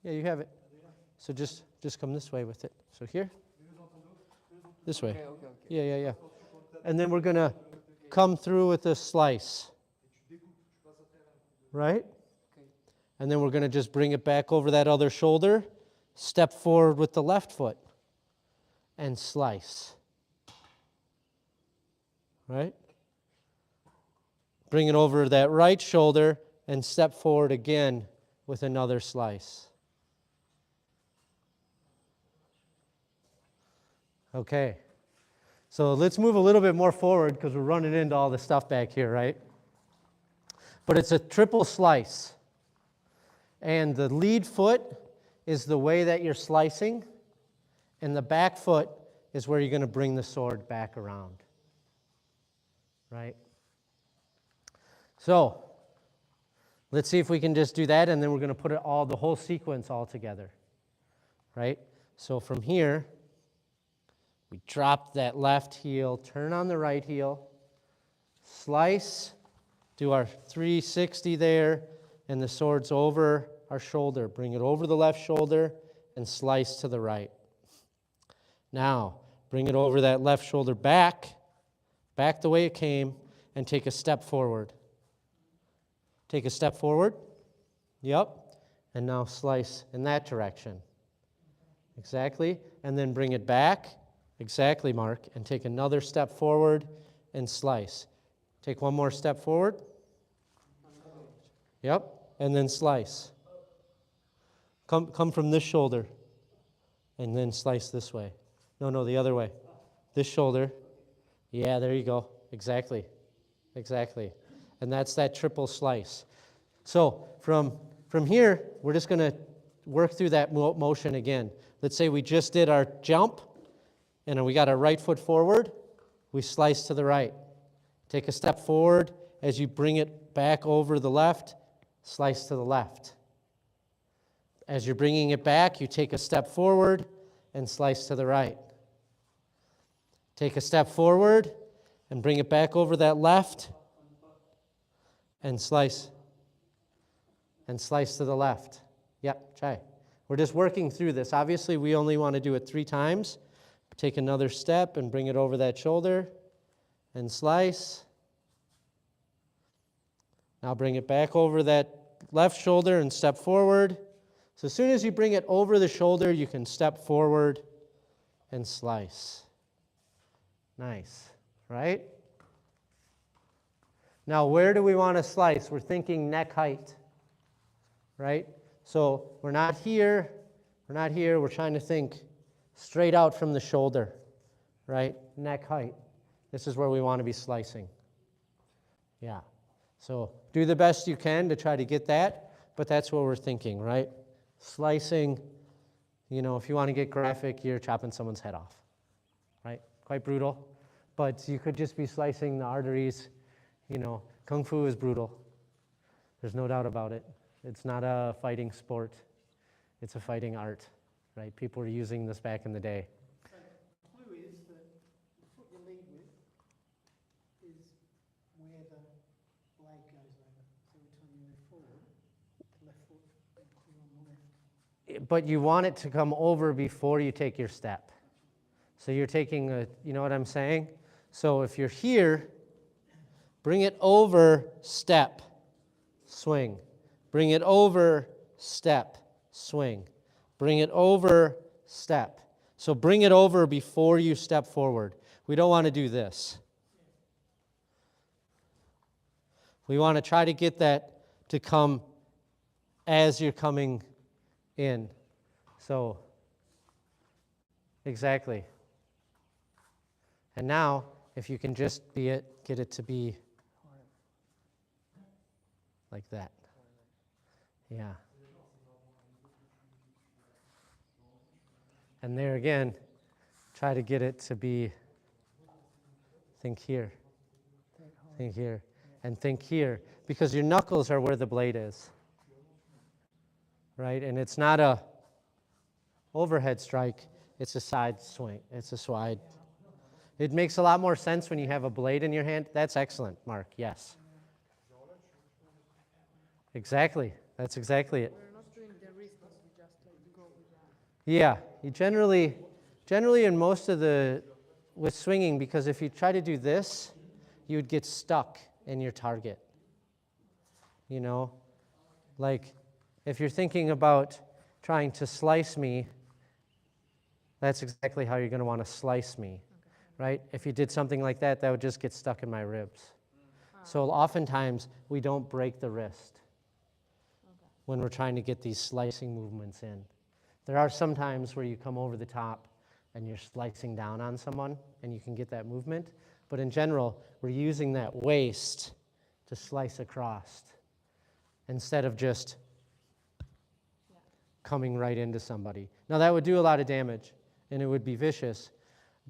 Yeah, you have it. So just come this way with it. So here, this way. Yeah. And then we're going to come through with this slice, right? And then we're going to just bring it back over that other shoulder, step forward with the left foot, and slice. Right? Bring it over that right shoulder and step forward again with another slice. Okay. So let's move a little bit more forward because we're running into all the stuff back here, right? But it's a triple slice. And the lead foot is the way that you're slicing, and the back foot is where you're going to bring the sword back around. Right? So, let's see if we can just do that, and then we're going to put it all, the whole sequence all together. Right? So from here, we drop that left heel, turn on the right heel, slice, do our 360 there, and the sword's over our shoulder. Bring it over the left shoulder and slice to the right. Now, bring it over that left shoulder back the way it came, and take a step forward. Take a step forward. Yep. And now slice in that direction. Exactly. And then bring it back. Exactly, Mark. And take another step forward and slice. Take one more step forward. Yep. And then slice. Come from this shoulder. And then slice this way. No, the other way. This shoulder. Yeah, there you go. Exactly. And that's that triple slice. So from here, we're just going to work through that motion again. Let's say we just did our jump, and we got our right foot forward. We slice to the right. Take a step forward. As you bring it back over the left, slice to the left. As you're bringing it back, you take a step forward and slice to the right. Take a step forward and bring it back over that left and slice to the left. Yep, try. We're just working through this. Obviously, we only want to do it 3 times. Take another step and bring it over that shoulder and slice. Now bring it back over that left shoulder and step forward. So as soon as you bring it over the shoulder, you can step forward and slice. Nice, right? Now, where do we want to slice? We're thinking neck height, right? So we're not here, we're trying to think straight out from the shoulder, right? Neck height. This is where we want to be slicing. Yeah. So do the best you can to try to get that, but that's what we're thinking, right? Slicing, you know, if you want to get graphic, you're chopping someone's head off, right? Quite brutal, but you could just be slicing the arteries. You know, Kung Fu is brutal. There's no doubt about it. It's not a fighting sport. It's a fighting art, right? People were using this back in the day.
So the clue is that the foot you lead with is where the blade goes over. So every time you move forward, the left foot is clear on the left.
But you want it to come over before you take your step. So you're taking a, you know what I'm saying? So if you're here, bring it over, step, swing. Bring it over, step, swing. Bring it over, step. So bring it over before you step forward. We don't want to do this. We want to try to get that to come as you're coming in. So, exactly. And now, if you can just get it to be like that. Yeah. And there again, try to get it to be, think here, and think here, because your knuckles are where the blade is, right? And it's not a overhead strike, it's a side swing, it's a slide. It makes a lot more sense when you have a blade in your hand. That's excellent, Mark, yes. Exactly, that's exactly it.
We're not doing the wrist, we just go with that.
Yeah, you generally in most of with swinging, because if you try to do this, you would get stuck in your target. You know, like if you're thinking about trying to slice me, that's exactly how you're going to want to slice me, right? If you did something like that, that would just get stuck in my ribs. So oftentimes, we don't break the wrist when we're trying to get these slicing movements in. There are some times where you come over the top and you're slicing down on someone and you can get that movement, but in general, we're using that waist to slice across instead of just coming right into somebody. Now that would do a lot of damage and it would be vicious,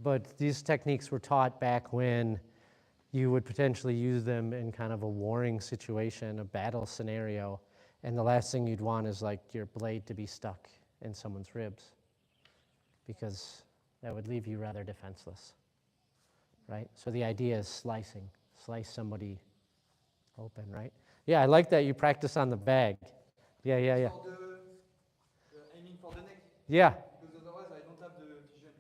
but these techniques were taught back when you would potentially use them in kind of a warring situation, a battle scenario, and the last thing you'd want is like your blade to be stuck in someone's ribs, because that would leave you rather defenseless, right? So the idea is slicing. Slice somebody open, right? Yeah, I like that you practice on the bag. Yeah.
For the aiming for the neck,
Yeah,
because otherwise I don't have the vision.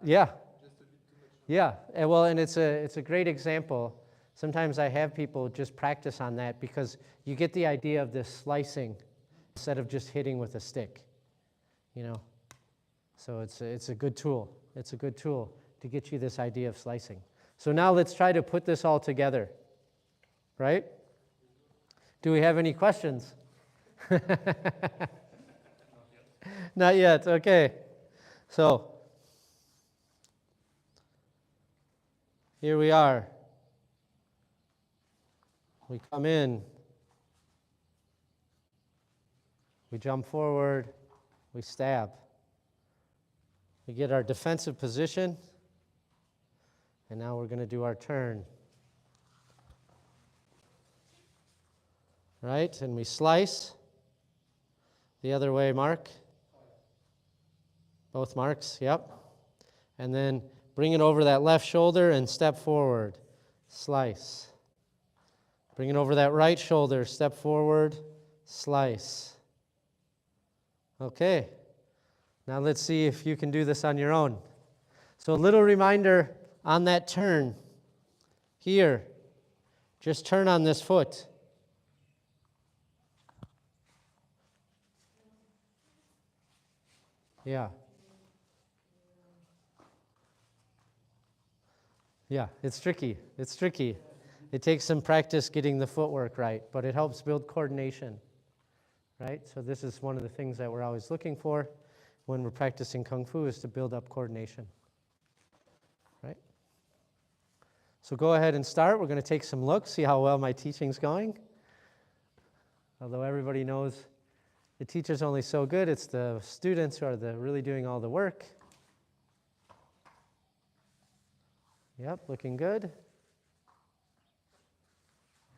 yeah,
Just a bit too much.
yeah. And well, and it's a great example. Sometimes I have people just practice on that because you get the idea of this slicing instead of just hitting with a stick, you know? So it's a good tool. It's a good tool to get you this idea of slicing. So now let's try to put this all together, right? Do we have any questions? Not yet, okay. So, here we are. We come in, we jump forward, we stab. We get our defensive position, and now we're going to do our turn. Right, and we slice. The other way, Mark. Both marks, yep. And then bring it over that left shoulder and step forward. Slice. Bring it over that right shoulder, step forward, slice. Okay, now let's see if you can do this on your own. So a little reminder on that turn. Here, just turn on this foot. Yeah. Yeah, it's tricky. It's tricky. It takes some practice getting the footwork right, but it helps build coordination, right? So this is one of the things that we're always looking for when we're practicing Kung Fu, is to build up coordination, right? So go ahead and start. We're going to take some looks, see how well my teaching's going. Although everybody knows the teacher's only so good, it's the students who are really doing all the work. Yep, looking good.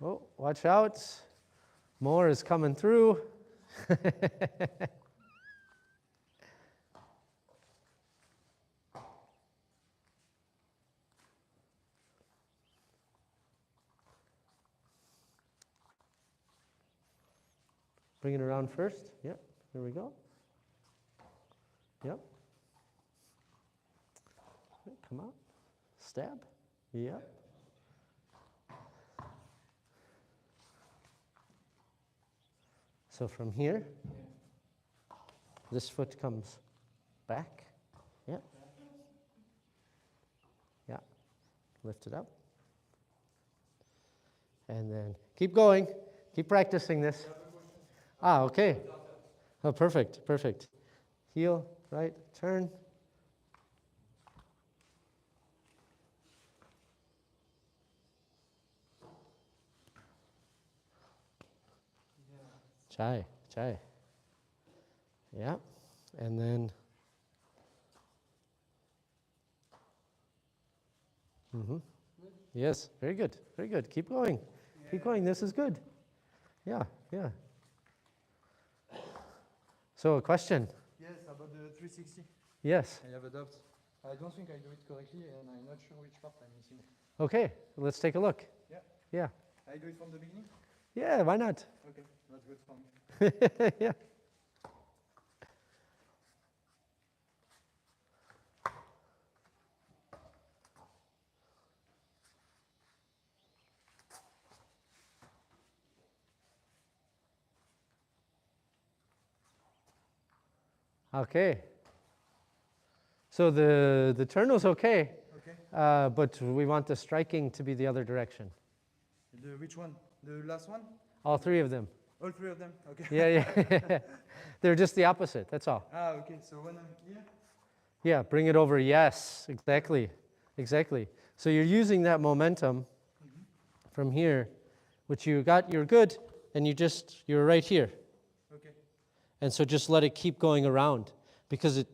Oh, watch out. More is coming through. Bring it around first. Yep, here we go. Yep. Come on. Stab. Yep. So from here, this foot comes back. Yep. Yeah. Lift it up. And then keep going. Keep practicing this. Ah, okay. Oh, perfect, perfect. Heel, right, turn. Chai, chai. Yeah, and then. Yes, very good, very good. Keep going, keep going. This is good. Yeah, yeah. So a question.
Yes, about the 360.
Yes.
I have a doubt. I don't think I do it correctly, and I'm not sure which part I'm missing.
Okay, let's take a look.
Yeah.
Yeah.
I do it from the beginning?
Yeah, why not?
Okay, that's good for me.
Yeah. Okay. So the turn was okay, but we want the striking to be the other direction.
Which one? The last one?
All three of them.
All three of them? Okay.
Yeah, yeah. They're just the opposite, that's all.
Ah, okay. So when I'm here?
Yeah, bring it over. Yes, exactly. Exactly. So you're using that momentum from here, which you're good, and you're right here.
Okay.
And so just let it keep going around, because it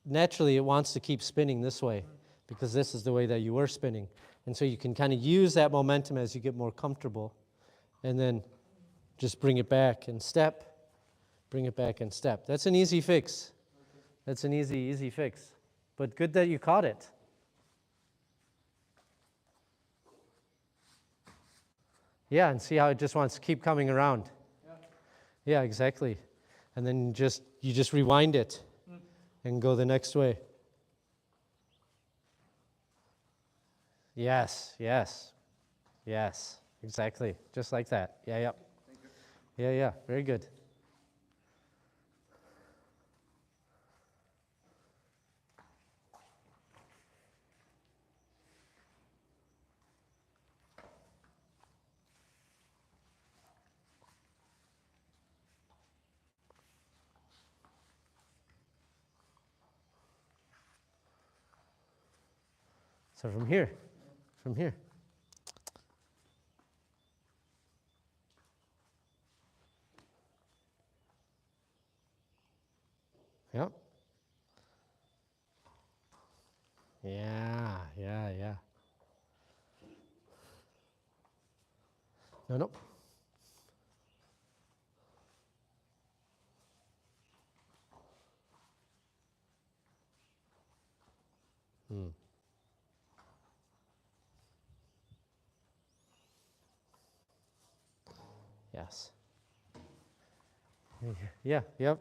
wants to keep spinning this way, because this is the way that you were spinning. And so you can kind of use that momentum as you get more comfortable, and then just bring it back and step, bring it back and step. That's an easy fix. That's an easy fix. But good that you caught it. Yeah, and see how it just wants to keep coming around. Yeah, exactly. And then you just rewind it and go the next way. Yes, yes, yes, exactly. Just like that. Yeah, yeah.
Thank you.
Yeah, yeah, very good. So from here. Yep. Yeah. No. Yes. Yeah, yep.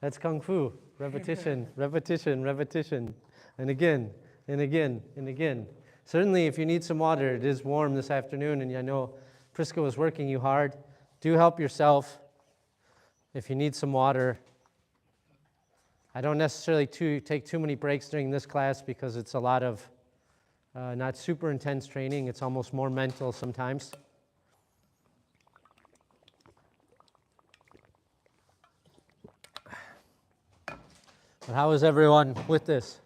That's Kung Fu. Repetition, repetition. And again. Certainly, if you need some water, it is warm this afternoon, and I know Prisca was working you hard. Do help yourself. If you need some water, I don't necessarily take too many breaks during this class because it's a lot of not super intense training. It's almost more mental sometimes. But how is everyone with this?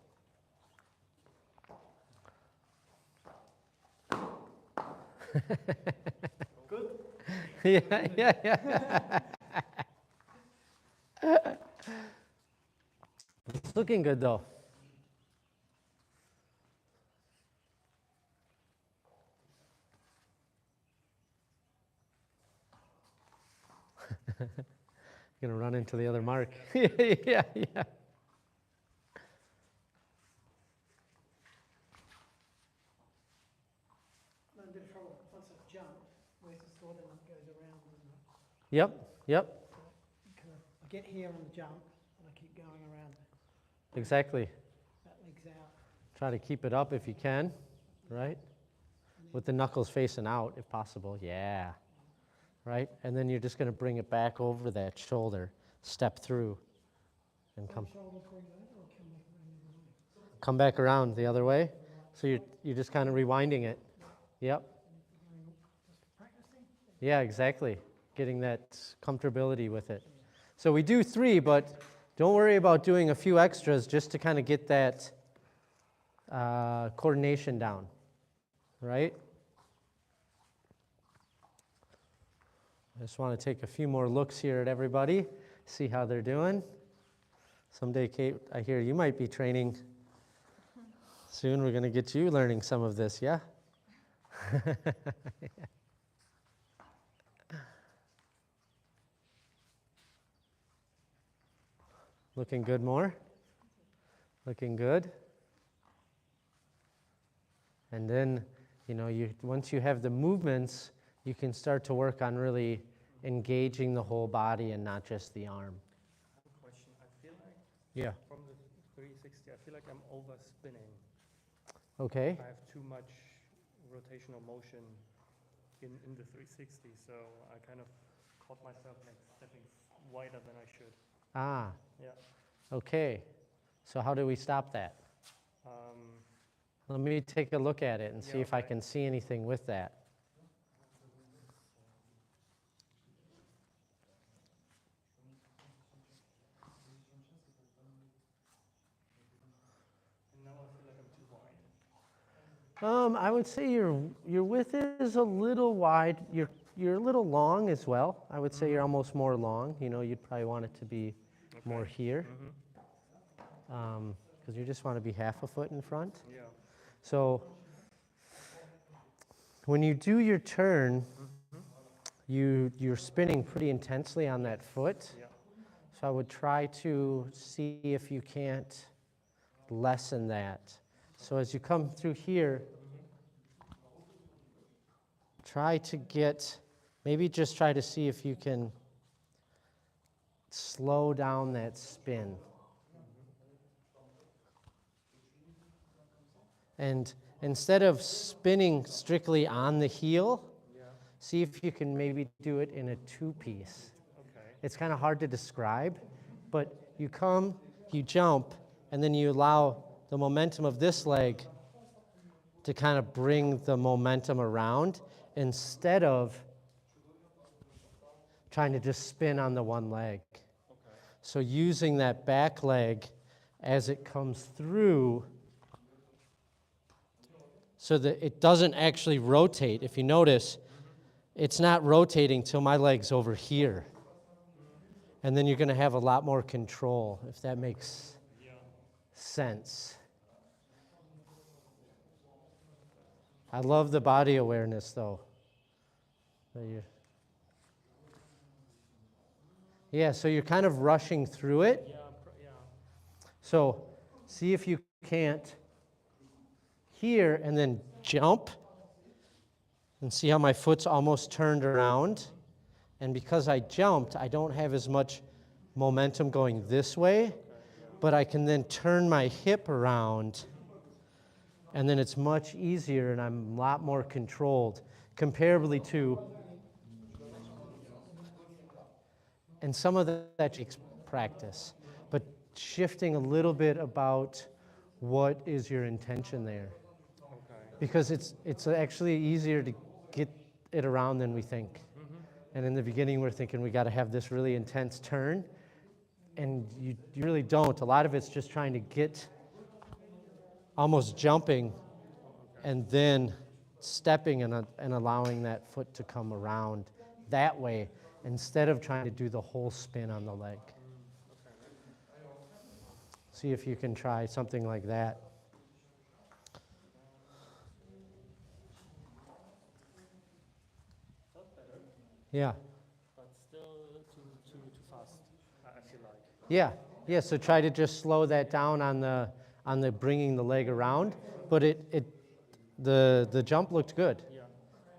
Good.
Yeah. It's looking good though. Gonna run into the other mark. Yeah.
No, the trouble, once I've jumped, where's the sword and it goes around, doesn't it?
Yep.
Kind of, I get here on the jump and I keep going around.
Exactly.
That leg's out.
Try to keep it up if you can, right? With the knuckles facing out, if possible. Yeah. Right? And then you're just going to bring it back over that shoulder, step through, and come back around the other way. So you're just kind of rewinding it. Yep. Yeah, exactly. Getting that comfortability with it. So we do 3, but don't worry about doing a few extras just to kind of get that coordination down, right? I just want to take a few more looks here at everybody, see how they're doing. Someday, Kate, I hear you might be training. Soon we're going to get you learning some of this, yeah? Looking good more? Looking good? And then, once you have the movements, you can start to work on really engaging the whole body and not just the arm.
I have a question. I feel like
Yeah.
from the 360, I feel like I'm over spinning.
Okay.
I have too much rotational motion in the 360, so I kind of caught myself like stepping wider than I should.
Ah,
Yeah.
okay. So how do we stop that? Let me take a look at it and see if I can see anything with that.
And now I feel like I'm too wide.
I would say your width is a little wide. You're a little long as well. I would say you're almost more long. You'd probably want it to be more here, because you just want to be half a foot in front.
Yeah.
So when you do your turn, you're spinning pretty intensely on that foot.
Yeah.
So I would try to see if you can't lessen that. So as you come through here, try to see if you can slow down that spin. And instead of spinning strictly on the heel, see if you can maybe do it in a 2-piece.
Okay.
It's kind of hard to describe, but you come, you jump, and then you allow the momentum of this leg to kind of bring the momentum around instead of trying to just spin on the one leg.
Okay.
So using that back leg as it comes through so that it doesn't actually rotate. If you notice, it's not rotating till my leg's over here. And then you're going to have a lot more control, if that makes sense. I love the body awareness, though. Yeah, so you're kind of rushing through it.
Yeah.
So see if you can't here and then jump. And see how my foot's almost turned around. And because I jumped, I don't have as much momentum going this way, but I can then turn my hip around, and then it's much easier and I'm a lot more controlled, comparably to, and some of that takes practice, but shifting a little bit about what is your intention there.
Okay.
Because it's actually easier to get it around than we think. And in the beginning, we're thinking we got to have this really intense turn, and you really don't. A lot of it's just trying to get almost jumping and then stepping and allowing that foot to come around that way instead of trying to do the whole spin on the leg. See if you can try something like that. Yeah.
But still too fast, I feel like.
Yeah, yeah. So try to just slow that down on the bringing the leg around. But the jump looked good.
Yeah.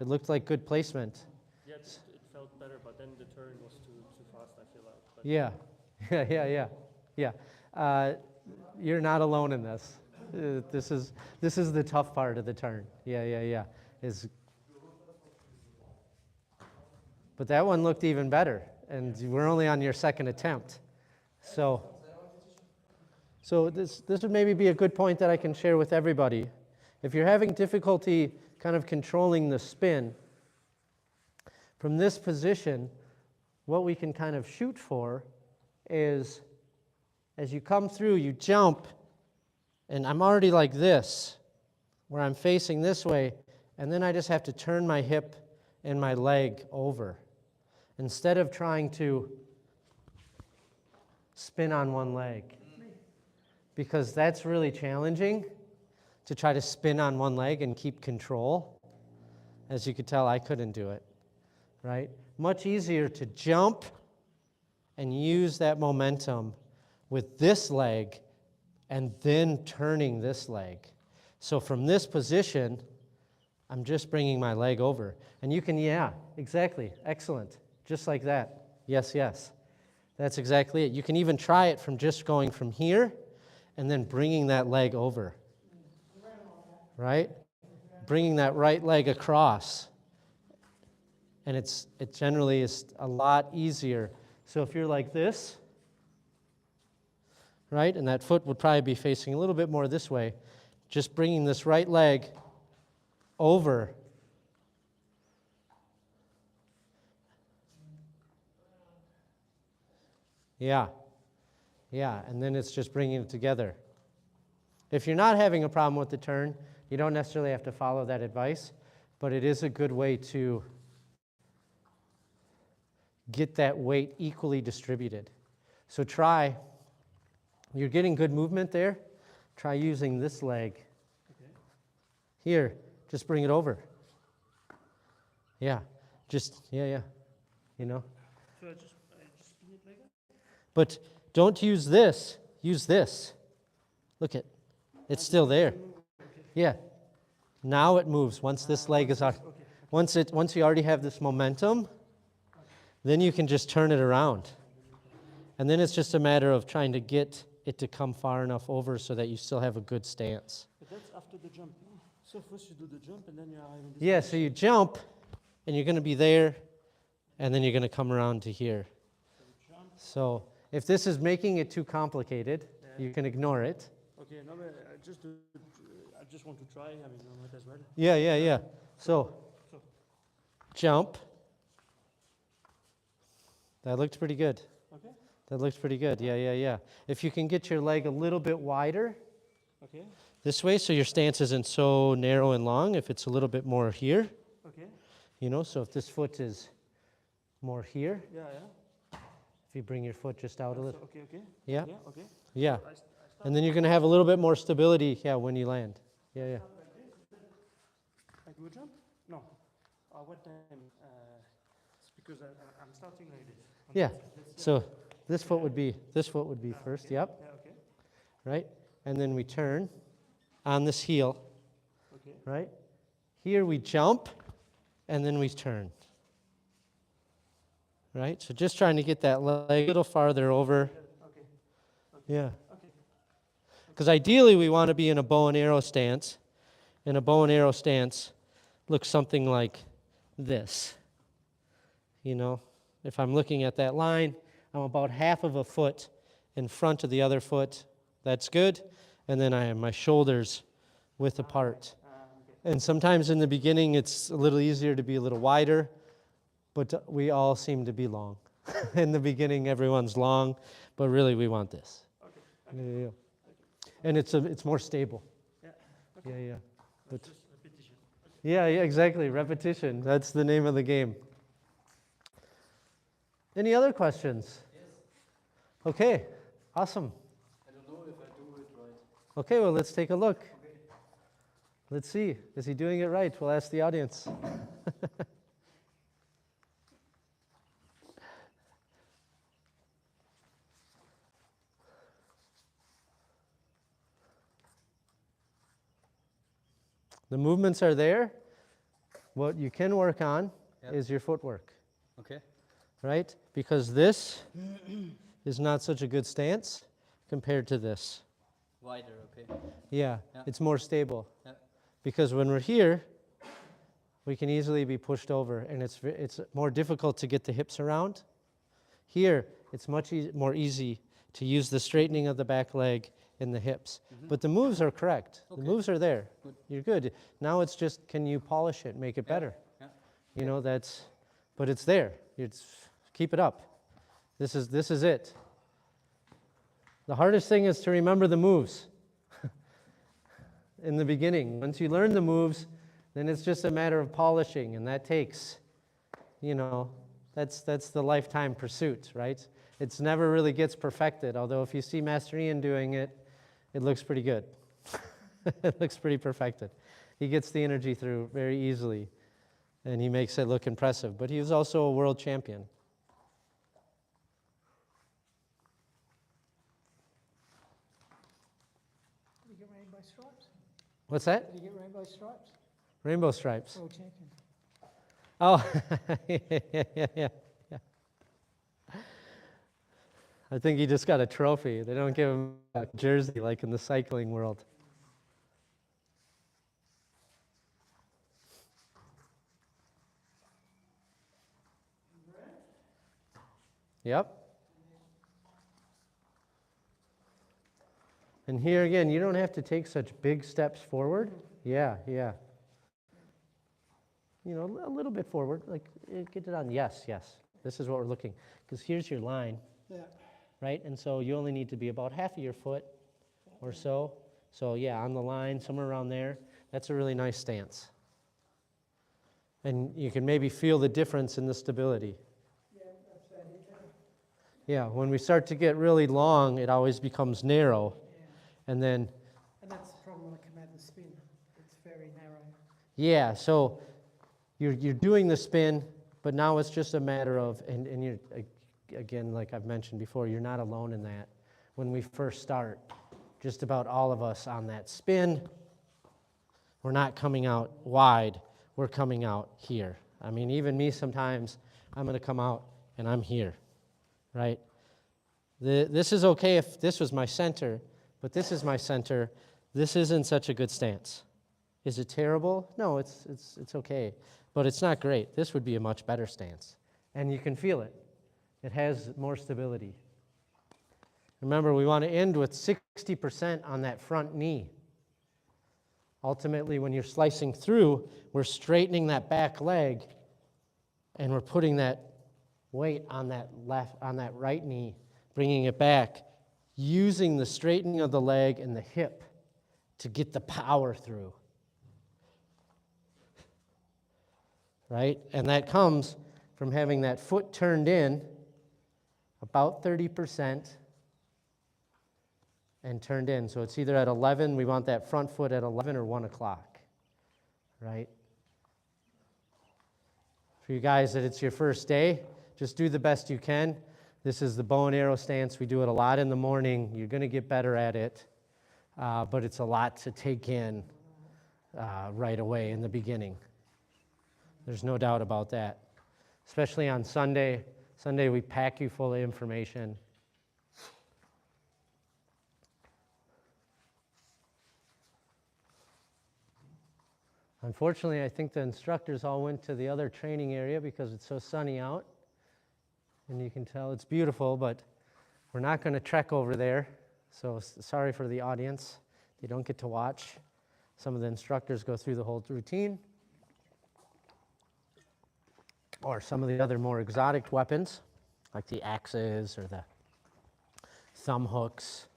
It looked like good placement.
Yeah, it felt better, but then the turn was too fast, I feel like. But
Yeah, yeah. You're not alone in this. This is the tough part of the turn. Yeah. But that one looked even better, and we're only on your second attempt. So this would maybe be a good point that I can share with everybody. If you're having difficulty kind of controlling the spin, from this position, what we can kind of shoot for is, as you come through, you jump, and I'm already like this, where I'm facing this way, and then I just have to turn my hip and my leg over. Instead of trying to spin on one leg, because that's really challenging to try to spin on one leg and keep control. As you could tell, I couldn't do it, right? Much easier to jump and use that momentum with this leg and then turning this leg. So from this position, I'm just bringing my leg over. And you can, yeah, exactly, excellent. Just like that. Yes. That's exactly it. You can even try it from just going from here and then bringing that leg over. Right? Bringing that right leg across. And it generally is a lot easier. So if you're like this, right, and that foot would probably be facing a little bit more this way, just bringing this right leg over. Yeah, and then it's just bringing it together. If you're not having a problem with the turn, you don't necessarily have to follow that advice, but it is a good way to get that weight equally distributed. So try, you're getting good movement there, try using this leg.
okay.
Here, just bring it over. Yeah, yeah, you know.
So I just spin it like that?
But don't use this, use this. Look at, it's still there. Yeah. Now it moves once this leg is out. Once you already have this momentum, then you can just turn it around. And then it's just a matter of trying to get it to come far enough over so that you still have a good stance.
But that's after the jump. No? So first you do the jump and then you are in this
Yeah, so you jump and you're going to be there and then you're going to come around to here. So if this is making it too complicated, you can ignore it.
Okay, no, but I just want to try. I mean, might as well.
Yeah. So jump. That looked pretty good.
Okay.
That looks pretty good. Yeah. If you can get your leg a little bit wider
Okay.
this way so your stance isn't so narrow and long, if it's a little bit more here,
Okay.
you know, so if this foot is more here,
Yeah.
if you bring your foot just out a little.
Okay.
Yeah.
Yeah. Okay.
Yeah.
I start
And then you're going to have a little bit more stability, when you land. Yeah.
I do a jump? No. What time? It's because I'm starting like this.
Yeah. So this foot would be first.
Okay.
Yep.
Yeah. Okay.
Right? And then we turn on this heel,
Okay.
right? Here we jump and then we turn. Right? So just trying to get that leg a little farther over.
Okay.
Yeah.
Okay.
Because ideally we want to be in a bow and arrow stance. And a bow and arrow stance looks something like this. You know, if I'm looking at that line, I'm about half of a foot in front of the other foot. That's good. And then I have my shoulders width apart. And sometimes in the beginning it's a little easier to be a little wider, but we all seem to be long. In the beginning everyone's long, but really we want this. Yeah. And it's more stable. Yeah. But yeah, exactly. Repetition. That's the name of the game. Any other questions?
Yes.
Okay, awesome.
I don't know if I do it right.
Okay, well, let's take a look.
Okay.
Let's see. Is he doing it right? We'll ask the audience. The movements are there. What you can work on is your footwork,
Okay.
right? Because this is not such a good stance compared to this.
Wider, okay.
Yeah,
Yeah.
it's more stable.
Yeah.
Because when we're here, we can easily be pushed over, and it's more difficult to get the hips around. Here, it's much more easy to use the straightening of the back leg and the hips. But the moves are correct. The
Okay.
moves are there.
Good.
You're good. Now it's just, can you polish it, make it better?
Yeah.
You know, but it's there. Keep it up. This is it. The hardest thing is to remember the moves in the beginning. Once you learn the moves, then it's just a matter of polishing, and that takes, that's the lifetime pursuit, right? It's never really gets perfected, although if you see Master Ian doing it, it looks pretty good. It looks pretty perfected. He gets the energy through very easily, and he makes it look impressive. But he was also a world champion.
Did you get rainbow stripes?
What's that?
Did you get rainbow stripes?
Rainbow stripes.
World champion.
Oh, yeah. I think he just got a trophy. They don't give him a jersey like in the cycling world. Yep. And here again, you don't have to take such big steps forward. Yeah. A little bit forward, like get it on. Yes. This is what we're looking. Because here's your line.
Yeah.
Right? And so you only need to be about half of your foot or so. So yeah, on the line, somewhere around there. That's a really nice stance. And you can maybe feel the difference in the stability. Yeah, when we start to get really long, it always becomes narrow. And then,
And that's the problem when I come out of the spin. It's very narrow.
yeah, so you're doing the spin, but now it's just a matter of, and you're, again, like I've mentioned before, you're not alone in that. When we first start, just about all of us on that spin, we're not coming out wide, we're coming out here. I mean, even me sometimes, I'm going to come out and I'm here, right? This is okay if this was my center, but this is my center. This isn't such a good stance. Is it terrible? No, it's okay, but it's not great. This would be a much better stance, and you can feel it. It has more stability. Remember, we want to end with 60% on that front knee. Ultimately, when you're slicing through, we're straightening that back leg, and we're putting that weight on that right knee, bringing it back, using the straightening of the leg and the hip to get the power through. Right? And that comes from having that foot turned in about 30% and turned in. So it's either at 11, we want that front foot at 11 or 1 o'clock, right? For you guys that it's your first day, just do the best you can. This is the bow and arrow stance. We do it a lot in the morning. You're going to get better at it, but it's a lot to take in right away in the beginning. There's no doubt about that. Especially on Sunday. Sunday we pack you full of information. Unfortunately, I think the instructors all went to the other training area because it's so sunny out. And you can tell it's beautiful, but We're not going to trek over there, so sorry for the audience. They don't get to watch. Some of the instructors go through the whole routine. Or some of the other more exotic weapons, like the axes or the thumb hooks.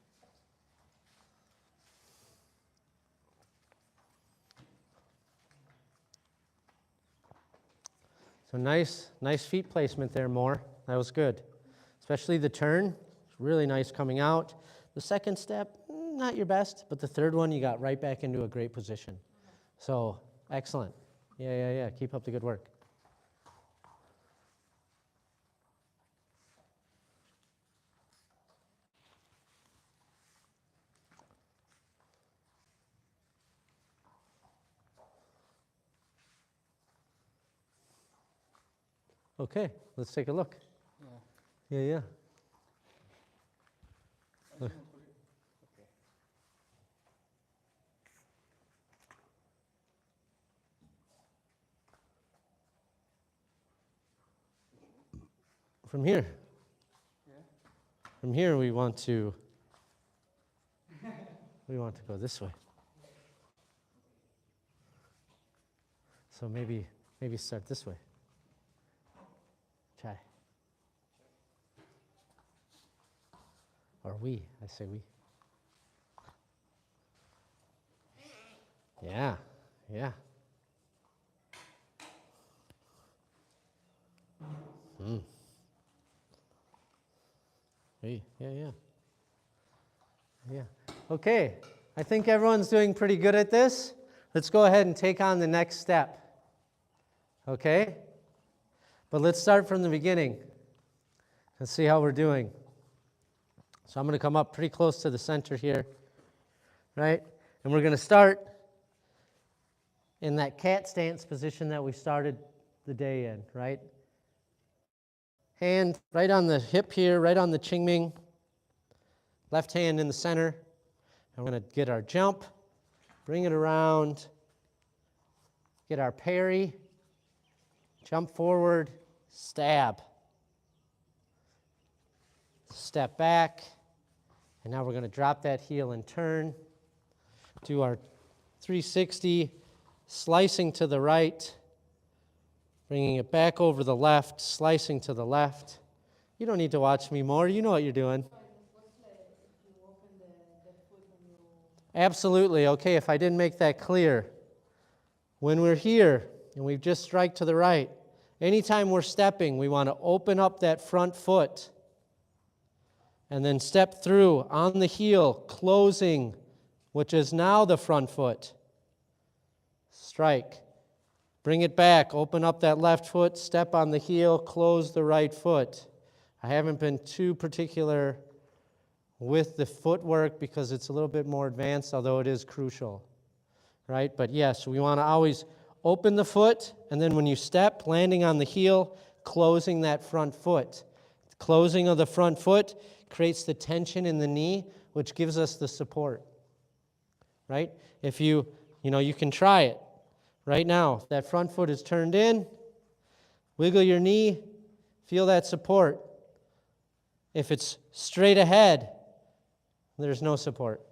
So nice feet placement there, Moore. That was good. Especially the turn, really nice coming out. The second step, not your best, but the third one, you got right back into a great position. So, excellent. Yeah. Keep up the good work. Okay, let's take a look. Yeah. From here. From here we want to go this way. So maybe start this way. Try. Or I say we. Yeah. Yeah. Okay, I think everyone's doing pretty good at this. Let's go ahead and take on the next step. Okay? But let's start from the beginning and see how we're doing. So I'm going to come up pretty close to the center here, right? And we're going to start in that cat stance position that we started the day in, right? Hand right on the hip here, right on the Qingming. Left hand in the center. And we're going to get our jump, bring it around, get our parry, jump forward, stab. Step back, and now we're going to drop that heel and turn. Do our 360, slicing to the right, bringing it back over the left, slicing to the left. You don't need to watch me more. You know what you're doing. Absolutely. Okay, if I didn't make that clear. When we're here and we've just strike to the right, anytime we're stepping, we want to open up that front foot and then step through on the heel, closing, which is now the front foot. Strike. Bring it back, open up that left foot, step on the heel, close the right foot. I haven't been too particular with the footwork because it's a little bit more advanced, although it is crucial, right? But yes, we want to always open the foot, and then when you step, landing on the heel, closing that front foot. Closing of the front foot creates the tension in the knee, which gives us the support, right? If you can try it right now. That front foot is turned in, wiggle your knee, feel that support. If it's straight ahead, there's no support.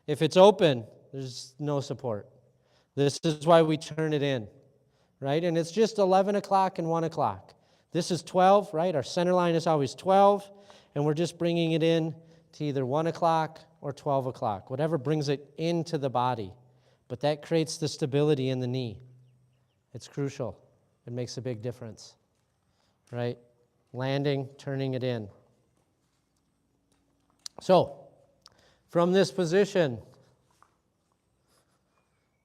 If it's open, there's no support. This is why we turn it in, right? And it's just 11 o'clock and 1 o'clock. This is 12, right? Our center line is always 12, and we're just bringing it in to either 1 o'clock or 12 o'clock, whatever brings it into the body. But that creates the stability in the knee. It's crucial. It makes a big difference, right? Landing, turning it in. So, from this position,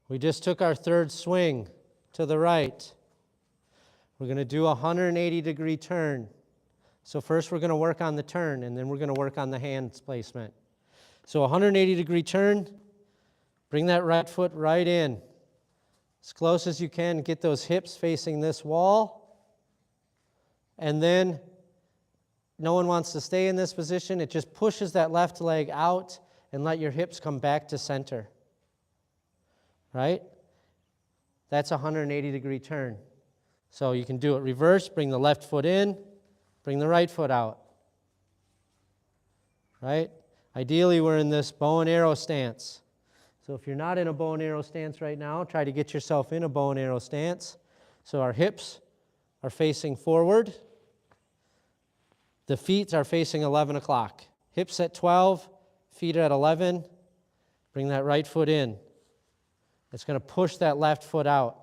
we just took our third swing to the right. We're going to do a 180-degree turn. So first we're going to work on the turn, and then we're going to work on the hand placement. So 180-degree turn, bring that right foot right in. As close as you can, get those hips facing this wall. And then no one wants to stay in this position. It just pushes that left leg out and let your hips come back to center. Right? That's a 180-degree turn. So you can do it reverse, bring the left foot in, bring the right foot out. right? Ideally, we're in this bow and arrow stance. So if you're not in a bow and arrow stance right now, try to get yourself in a bow and arrow stance. So our hips are facing forward. The feet are facing 11 o'clock. Hips at 12, feet at 11. Bring that right foot in. It's going to push that left foot out,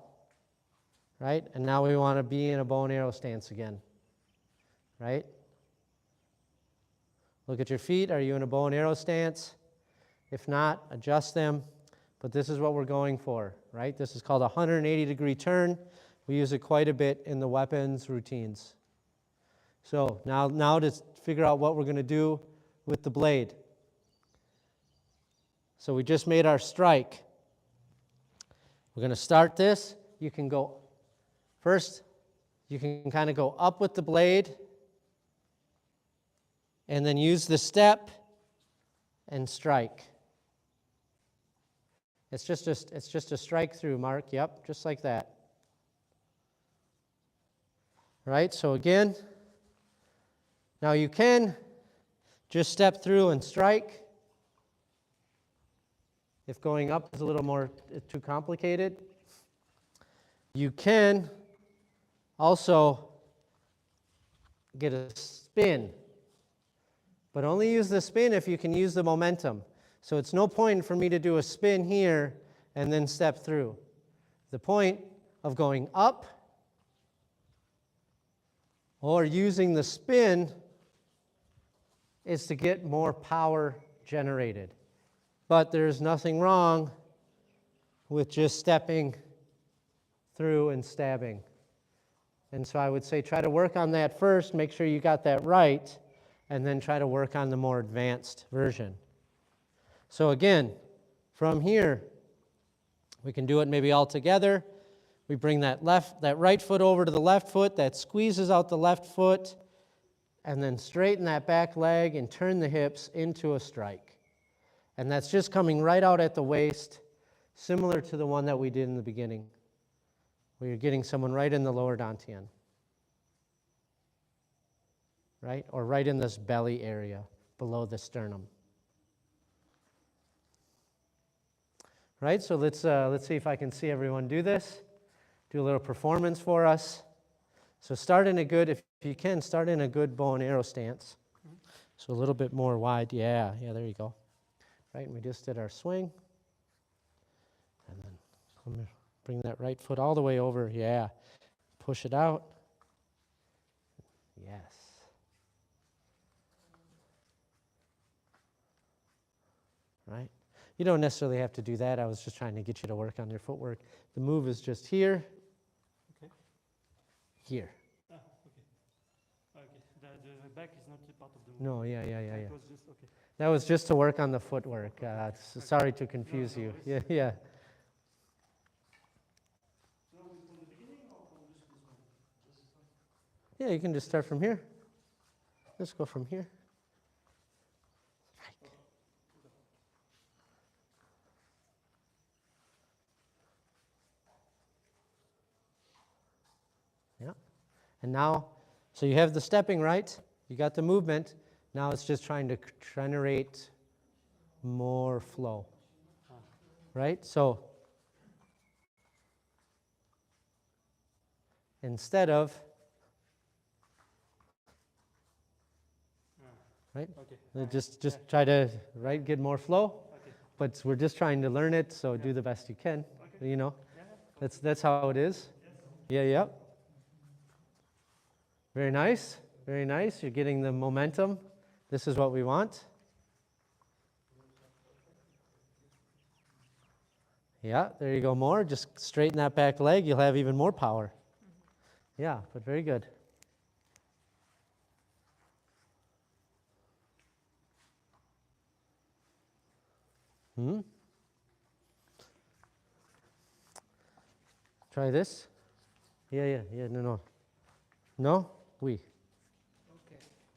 right? And now we want to be in a bow and arrow stance again, right? Look at your feet. Are you in a bow and arrow stance? If not, adjust them. But this is what we're going for, right? This is called a 180-degree turn. We use it quite a bit in the weapons routines. So now to figure out what we're going to do with the blade. So we just made our strike. We're going to start this. You can go, first, you can kind of go up with the blade and then use the step and strike. It's just a strike through, Mark. Yep, just like that. Right, so again, now you can just step through and strike. If going up is a little more too complicated, you can also get a spin, but only use the spin if you can use the momentum. So it's no point for me to do a spin here and then step through. The point of going up or using the spin is to get more power generated. But there's nothing wrong with just stepping through and stabbing. And so I would say try to work on that first, make sure you got that right, and then try to work on the more advanced version. So again, from here, we can do it maybe all together. We bring that right foot over to the left foot, that squeezes out the left foot, and then straighten that back leg and turn the hips into a strike. And that's just coming right out at the waist, similar to the one that we did in the beginning, where you're getting someone right in the lower dantian, right? Or right in this belly area, below the sternum. Right, so let's see if I can see everyone do this. Do a little performance for us. So start in a good, if you can, start in a good bow and arrow stance. So a little bit more wide. Yeah, there you go. Right, and we just did our swing. And then bring that right foot all the way over. Yeah, push it out. Yes. Right. You don't necessarily have to do that. I was just trying to get you to work on your footwork. The move is just here,
Okay.
here.
Okay. Okay. The back is not part of the move.
No, yeah.
It was just, okay.
That was just to work on the footwork. Sorry to confuse you. Yeah.
So from the beginning or from this one?
Yeah, you can just start from here. Let's go from here. Yeah. And now, so you have the stepping right. You got the movement. Now it's just trying to generate more flow. Right? So instead of, right?
Okay.
Just try to, right, get more flow.
Okay.
But we're just trying to learn it, so do the best you can.
Okay.
You know,
Yeah.
that's how it is. Yeah. Very nice. Very nice. You're getting the momentum. This is what we want. Yeah, there you go more. Just straighten that back leg. You'll have even more power. Yeah, but very good. Try this. Yeah. No. No? We.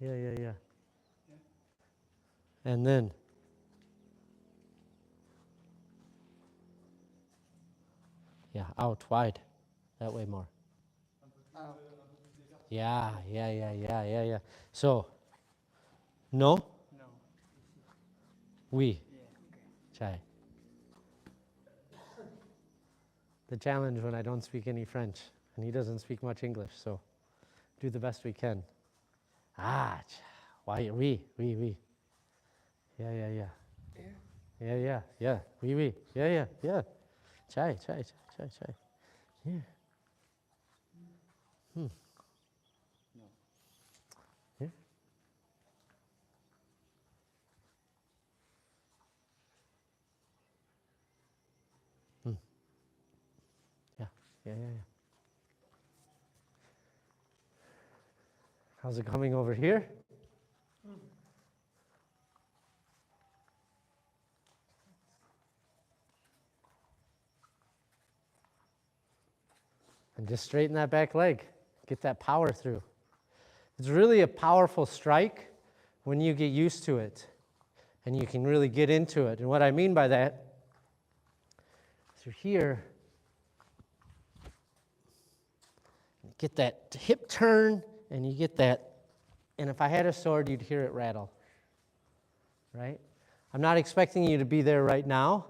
Okay.
Yeah. And then. Yeah, out wide. That way more.
Out.
Yeah. So, no?
No.
We. Chai. The challenge when I don't speak any French, and he doesn't speak much English, so do the best we can. Ah, why, oui. Yeah. Yeah. Oui. Yeah. Chai. Yeah. Yeah. Yeah. How's it coming over here? And just straighten that back leg. Get that power through. It's really a powerful strike when you get used to it and you can really get into it. And what I mean by that, through here, you get that hip turn and you get that, and if I had a sword, you'd hear it rattle, right? I'm not expecting you to be there right now,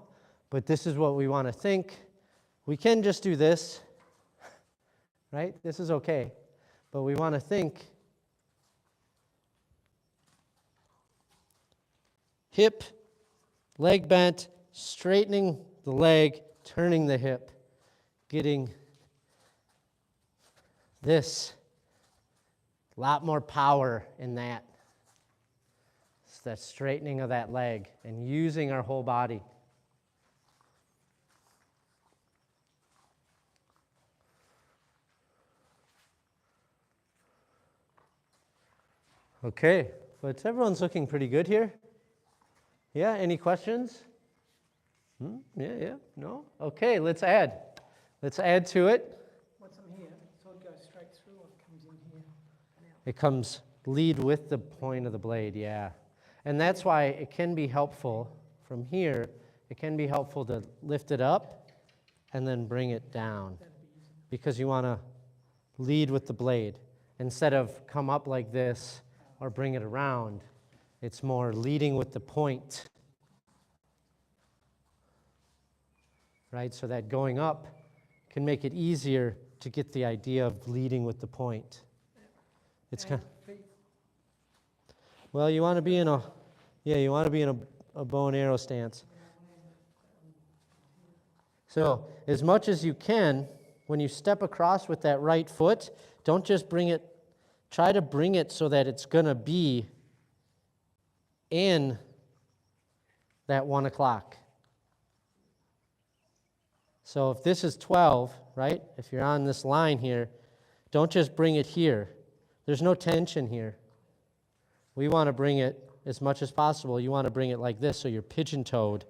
but this is what we want to think. We can just do this, right? This is okay, but we want to think hip, leg bent, straightening the leg, turning the hip, getting this. A lot more power in that. It's that straightening of that leg and using our whole body. Okay, but everyone's looking pretty good here. Yeah, any questions? Yeah, no? Okay, let's add. Let's add to it.
Once I'm here, sword goes straight through or it comes in here and out?
It comes lead with the point of the blade, yeah. And that's why it can be helpful from here, it can be helpful to lift it up and then bring it down. Because you want to lead with the blade. Instead of come up like this or bring it around, it's more leading with the point. Right? So that going up can make it easier to get the idea of leading with the point. It's kind of, well, you want to be in a bow and arrow stance. So as much as you can, when you step across with that right foot, don't just bring it, try to bring it so that it's going to be in that 1 o'clock. So if this is 12, right, if you're on this line here, don't just bring it here. There's no tension here. We want to bring it as much as possible. You want to bring it like this so you're pigeon-toed,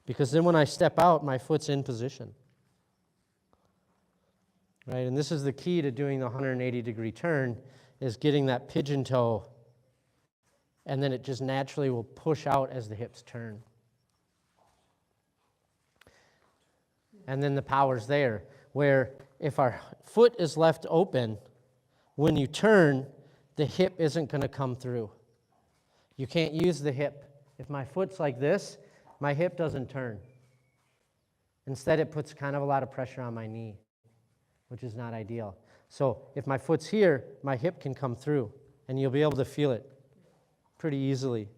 because then when I step out, my foot's in position. Right, and this is the key to doing the 180-degree turn, is getting that pigeon toe, and then it just naturally will push out as the hips turn. And then the power's there, where if our foot is left open, when you turn, the hip isn't going to come through. You can't use the hip. If my foot's like this, my hip doesn't turn. Instead, it puts kind of a lot of pressure on my knee, which is not ideal. So if my foot's here, my hip can come through, and you'll be able to feel it pretty easily.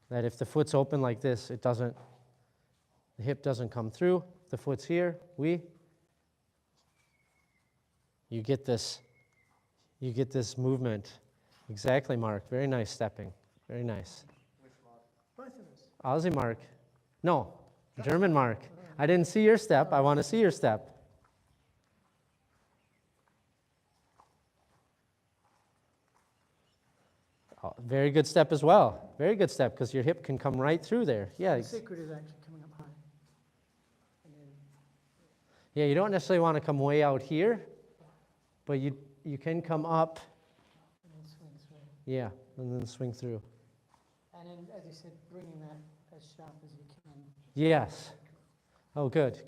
That if the foot's open like this, the hip doesn't come through. The foot's here, you get this movement. Exactly, Mark. Very nice stepping. Very nice.
Both of us.
Aussie Mark. No, German Mark. I didn't see your step. I want to see your step. Oh, very good step as well. Very good step, because your hip can come right through there. Yeah.
The secret is actually coming up high. And then
Yeah, you don't necessarily want to come way out here, but you can come up.
and then swing through.
Yeah, and then swing through.
And then, as you said, bringing that as sharp as you can.
Yes. Oh, good.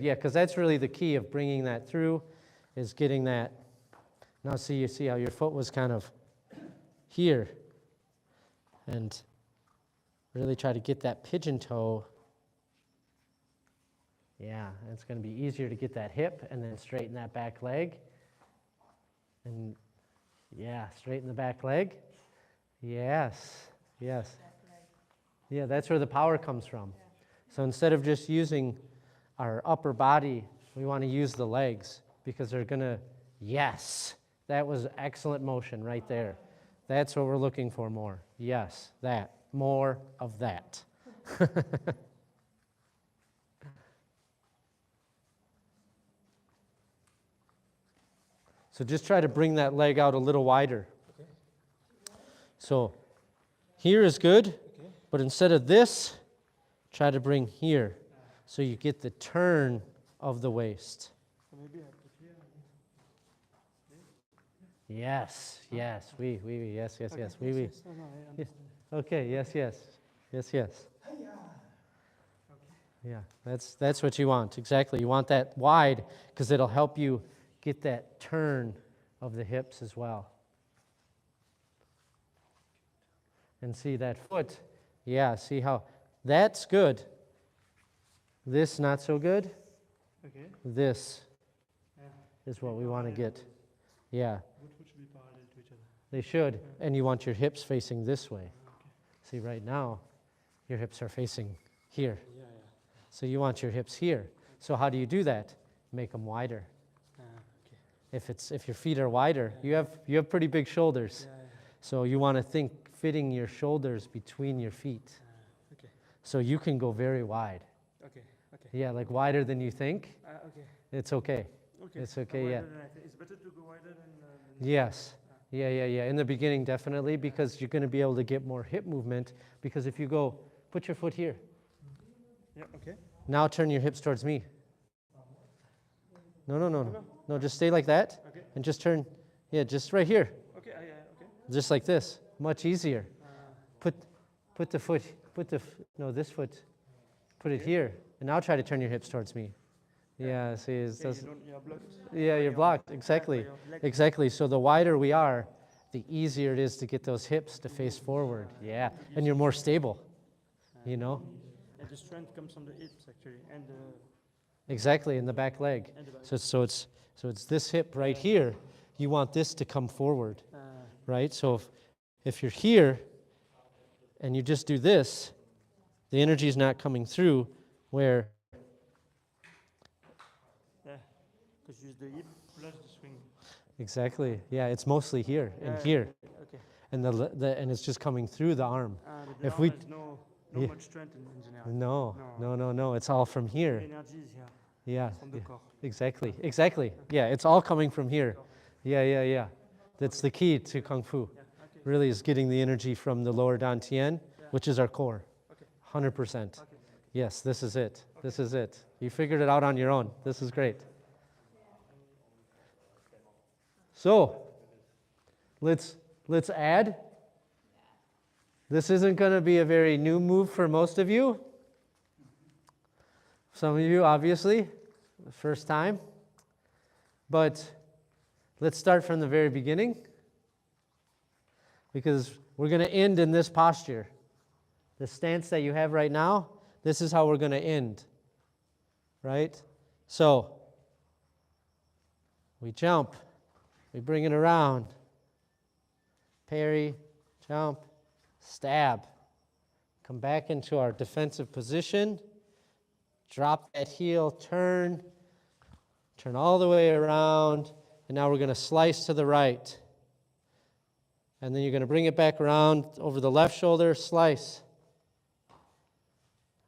Yeah, because that's really the key of bringing that through, is getting that. Now, you see how your foot was kind of here, and Really try to get that pigeon toe. Yeah, and it's going to be easier to get that hip and then straighten that back leg. And yeah, straighten the back leg. Yes, yes. Yeah, that's where the power comes from. So instead of just using our upper body, we want to use the legs because they're going to, yes, that was excellent motion right there. That's what we're looking for more. Yes, that. More of that. So just try to bring that leg out a little wider.
Okay.
So here is good,
Okay.
but instead of this, try to bring here. So you get the turn of the waist.
So maybe I put here.
Yes, yes, oui, yes, yes, yes, oui, oui.
Yes. No, I
Yes.
understand.
Okay, yes, yes, yes, yes.
Okay.
Yeah, that's what you want, exactly. You want that wide because it'll help you get that turn of the hips as well. And see that foot, yeah, see how, that's good. This not so good.
Okay.
This
Yeah.
is what we want to get. Yeah,
Both foot should be parallel to each other.
they should. And you want your hips facing this way.
Okay.
See, right now, your hips are facing here.
Yeah.
So you want your hips here. So how do you do that? Make them wider.
Okay.
If your feet are wider, you have pretty big shoulders.
Yeah.
So you want to think fitting your shoulders between your feet.
Okay.
So you can go very wide.
Okay. Okay.
Yeah, like wider than you think.
Okay.
It's okay.
Okay.
It's okay, yeah.
It's better to go wider than.
Yes. Yeah. In the beginning, definitely, because you're going to be able to get more hip movement. Because if you go, put your foot here.
Yeah. Okay.
Now turn your hips towards me. No, just stay like that.
Okay.
And just turn, yeah, just right here.
Okay. Yeah. Okay.
Just like this. Much easier. Put this foot, put it here. And now try to turn your hips towards me. Yeah, see,
You're blocked.
yeah, you're blocked. Exactly. Exactly. So the wider we are, the easier it is to get those hips to face forward. Yeah. And you're more stable. You know?
And the strength comes from the hips actually, and
Exactly, in the back leg.
and the back.
So it's this hip right here. You want this to come forward, right? So if you're here and you just do this, the energy is not coming through where,
Because use the hip plus the swing.
exactly, yeah, it's mostly here and here.
Okay.
And and it's just coming through the arm.
The
If
arm
we-
has no
Yeah.
much strength in general.
No, it's all from here.
Energy is here
Yeah,
from the core.
exactly. Yeah, it's all coming from here. Yeah. That's the key to Kung Fu.
Okay.
Really is getting the energy from the lower dantian, which is our core.
Okay.
100%.
Okay.
Yes, this is it. This is it. You figured it out on your own. This is great. So, let's add. This isn't going to be a very new move for most of you. Some of you, obviously, the first time. But let's start from the very beginning, because we're going to end in this posture. The stance that you have right now, this is how we're going to end. Right? So, we jump, we bring it around, parry, jump, stab. Come back into our defensive position, drop that heel, turn all the way around, and now we're going to slice to the right. And then you're going to bring it back around over the left shoulder, slice.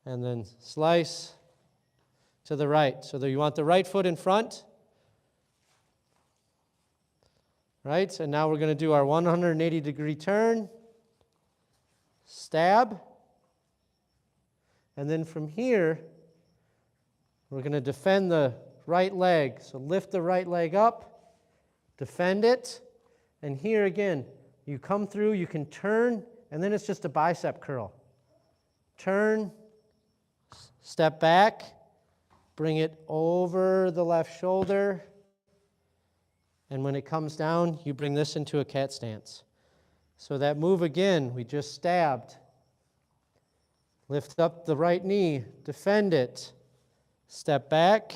And then slice to the right. So that you want the right foot in front. Right? And now we're going to do our 180-degree turn. Stab. And then from here, we're going to defend the right leg. So lift the right leg up, defend it, and here again, you come through, you can turn, and then it's just a bicep curl. Turn, step back, bring it over the left shoulder, and when it comes down, you bring this into a cat stance. So that move again, we just stabbed. Lift up the right knee, defend it. Step back,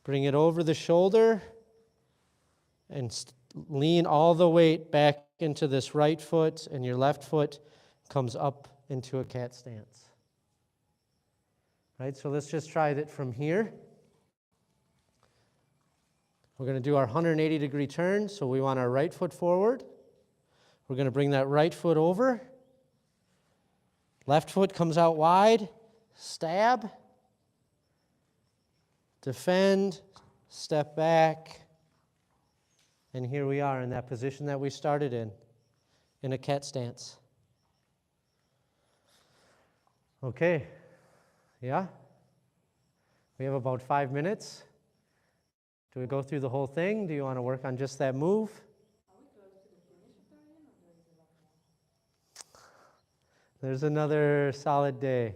bring it over the shoulder, and lean all the weight back into this right foot, and your left foot comes up into a cat stance. Right, so let's just try that from here. We're going to do our 180-degree turn, so we want our right foot forward. We're going to bring that right foot over. Left foot comes out wide, stab, defend, step back, and here we are in that position that we started in a cat stance. Okay, yeah? We have about 5 minutes. Do we go through the whole thing? Do you want to work on just that move? There's another solid day.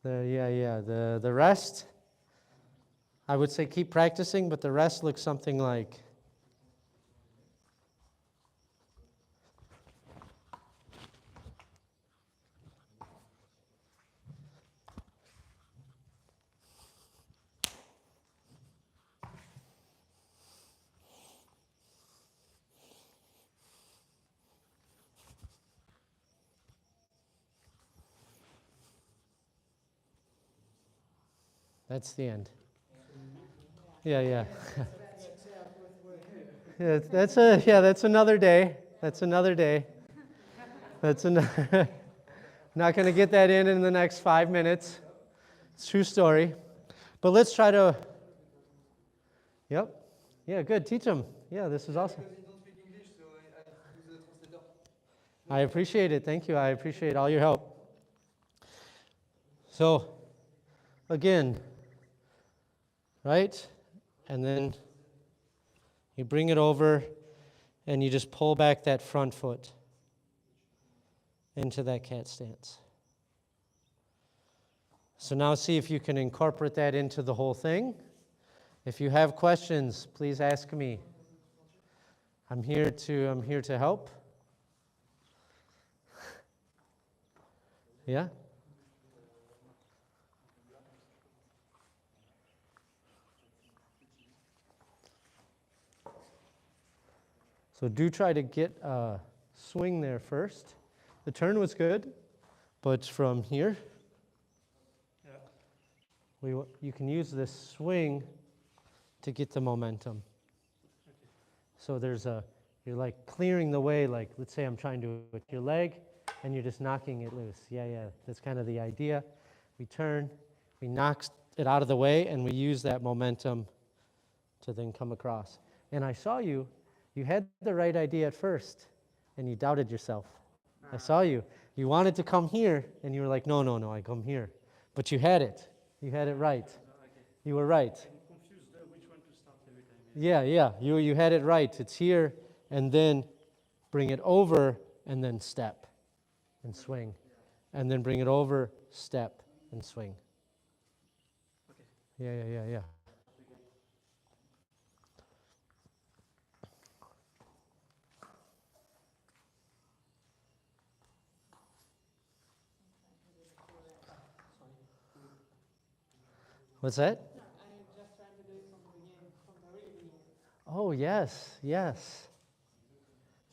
The rest, I would say keep practicing, but the rest looks something like. That's the end. Yeah. That's another day. That's another day. That's another. Not going to get that in the next 5 minutes. It's a true story. But let's try to. Yep. Yeah, good. Teach them. Yeah, this is awesome.
Because you don't speak English, so I use the translator.
I appreciate it. Thank you. I appreciate all your help. So, again, right? And then you bring it over and you just pull back that front foot into that cat stance. So now see if you can incorporate that into the whole thing. If you have questions, please ask me. I'm here to help. Yeah? So do try to get a swing there first. The turn was good, but from here, you can use this swing to get the momentum. So you're like clearing the way, like let's say I'm trying to with your leg, and you're just knocking it loose. Yeah, that's kind of the idea. We turn, we knock it out of the way, and we use that momentum to then come across. And I saw you had the right idea at first, and you doubted yourself. I saw you. You wanted to come here, and you were like, no, I come here. But you had it. You had it right. You were right.
I'm confused which one to start every time.
Yeah. You had it right. It's here, and then bring it over, and then step and swing. And then bring it over, step, and swing.
Okay.
Yeah. What's that?
No, I'm just trying to do it from the beginning, from the really beginning.
Oh, yes.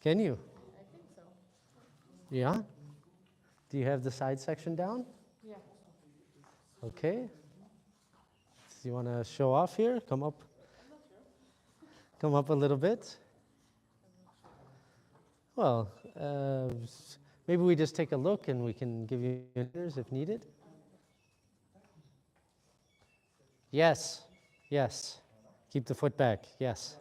Can you?
I think so.
Yeah? Do you have the side section down?
Yeah.
Okay. Do you want to show off here? Come up. Come up a little bit. Well, maybe we just take a look and we can give you answers if needed. Yes. Keep the foot back. Yes.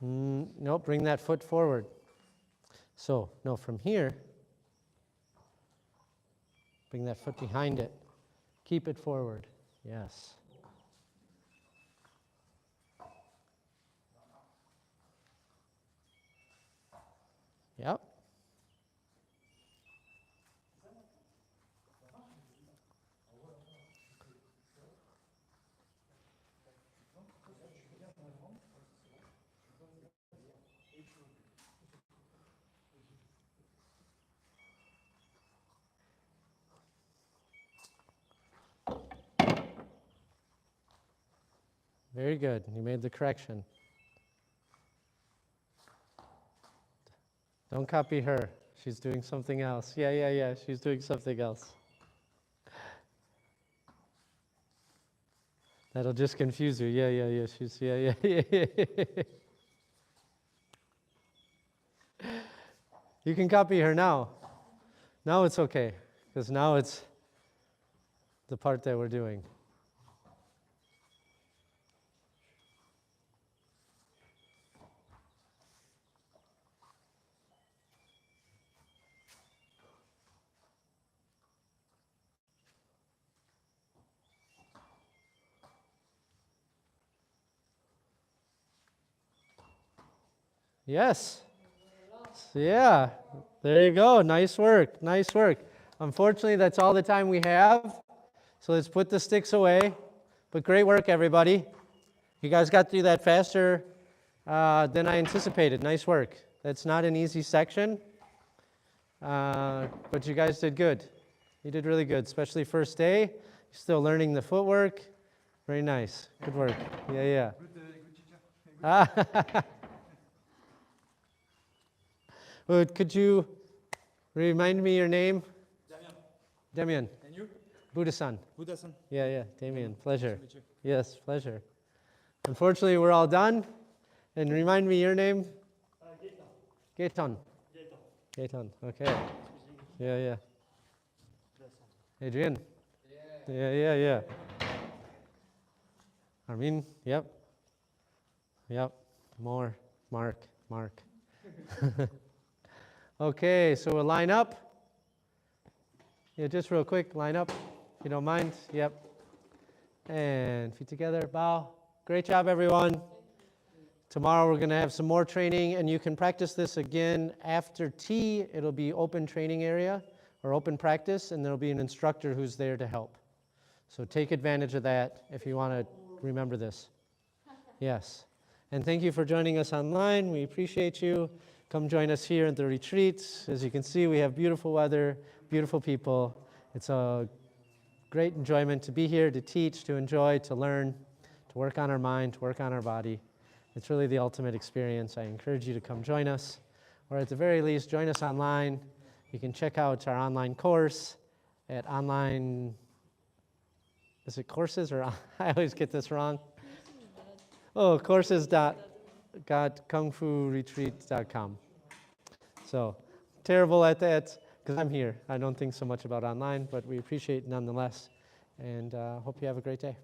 No, bring that foot forward. So, no, from here, bring that foot behind it. Keep it forward. Yes. Yep. Very good. You made the correction. Don't copy her. She's doing something else. Yeah. She's doing something else. That'll just confuse you. Yeah. She's, yeah. You can copy her now. Now it's okay, because now it's the part that we're doing. Yes. Yeah. There you go. Nice work. Nice work. Unfortunately, that's all the time we have. So let's put the sticks away. But great work, everybody. You guys got through that faster than I anticipated. Nice work. That's not an easy section, but you guys did good. You did really good, especially first day. You're still learning the footwork. Very nice. Good work. Yeah. Well, could you remind me your name? Damien.
And you?
Buddha-san.
Buddha-san.
Yeah. Damien. Pleasure.
Nice to meet you.
Yes, pleasure. Unfortunately, we're all done. And remind me your name? Gaetan. Gaetan. Okay. Yeah. Adrian. Yeah. Armin. Yep. More. Mark. Okay, so we'll line up. Yeah, just real quick, line up, if you don't mind. Yep. And feet together, bow. Great job, everyone. Tomorrow we're going to have some more training, and you can practice this again after tea. It'll be open training area or open practice, and there'll be an instructor who's there to help. So take advantage of that if you want to remember this. Yes. And thank you for joining us online. We appreciate you. Come join us here at the retreat. As you can see, we have beautiful weather, beautiful people. It's a great enjoyment to be here, to teach, to enjoy, to learn, to work on our mind, to work on our body. It's really the ultimate experience. I encourage you to come join us, or at the very least, join us online. You can check out our online course at online, is it courses or, I always get this wrong. Oh, courses.kungfuretreat.com. So, terrible at that, because I'm here. I don't think so much about online, but we appreciate it nonetheless, and hope you have a great day.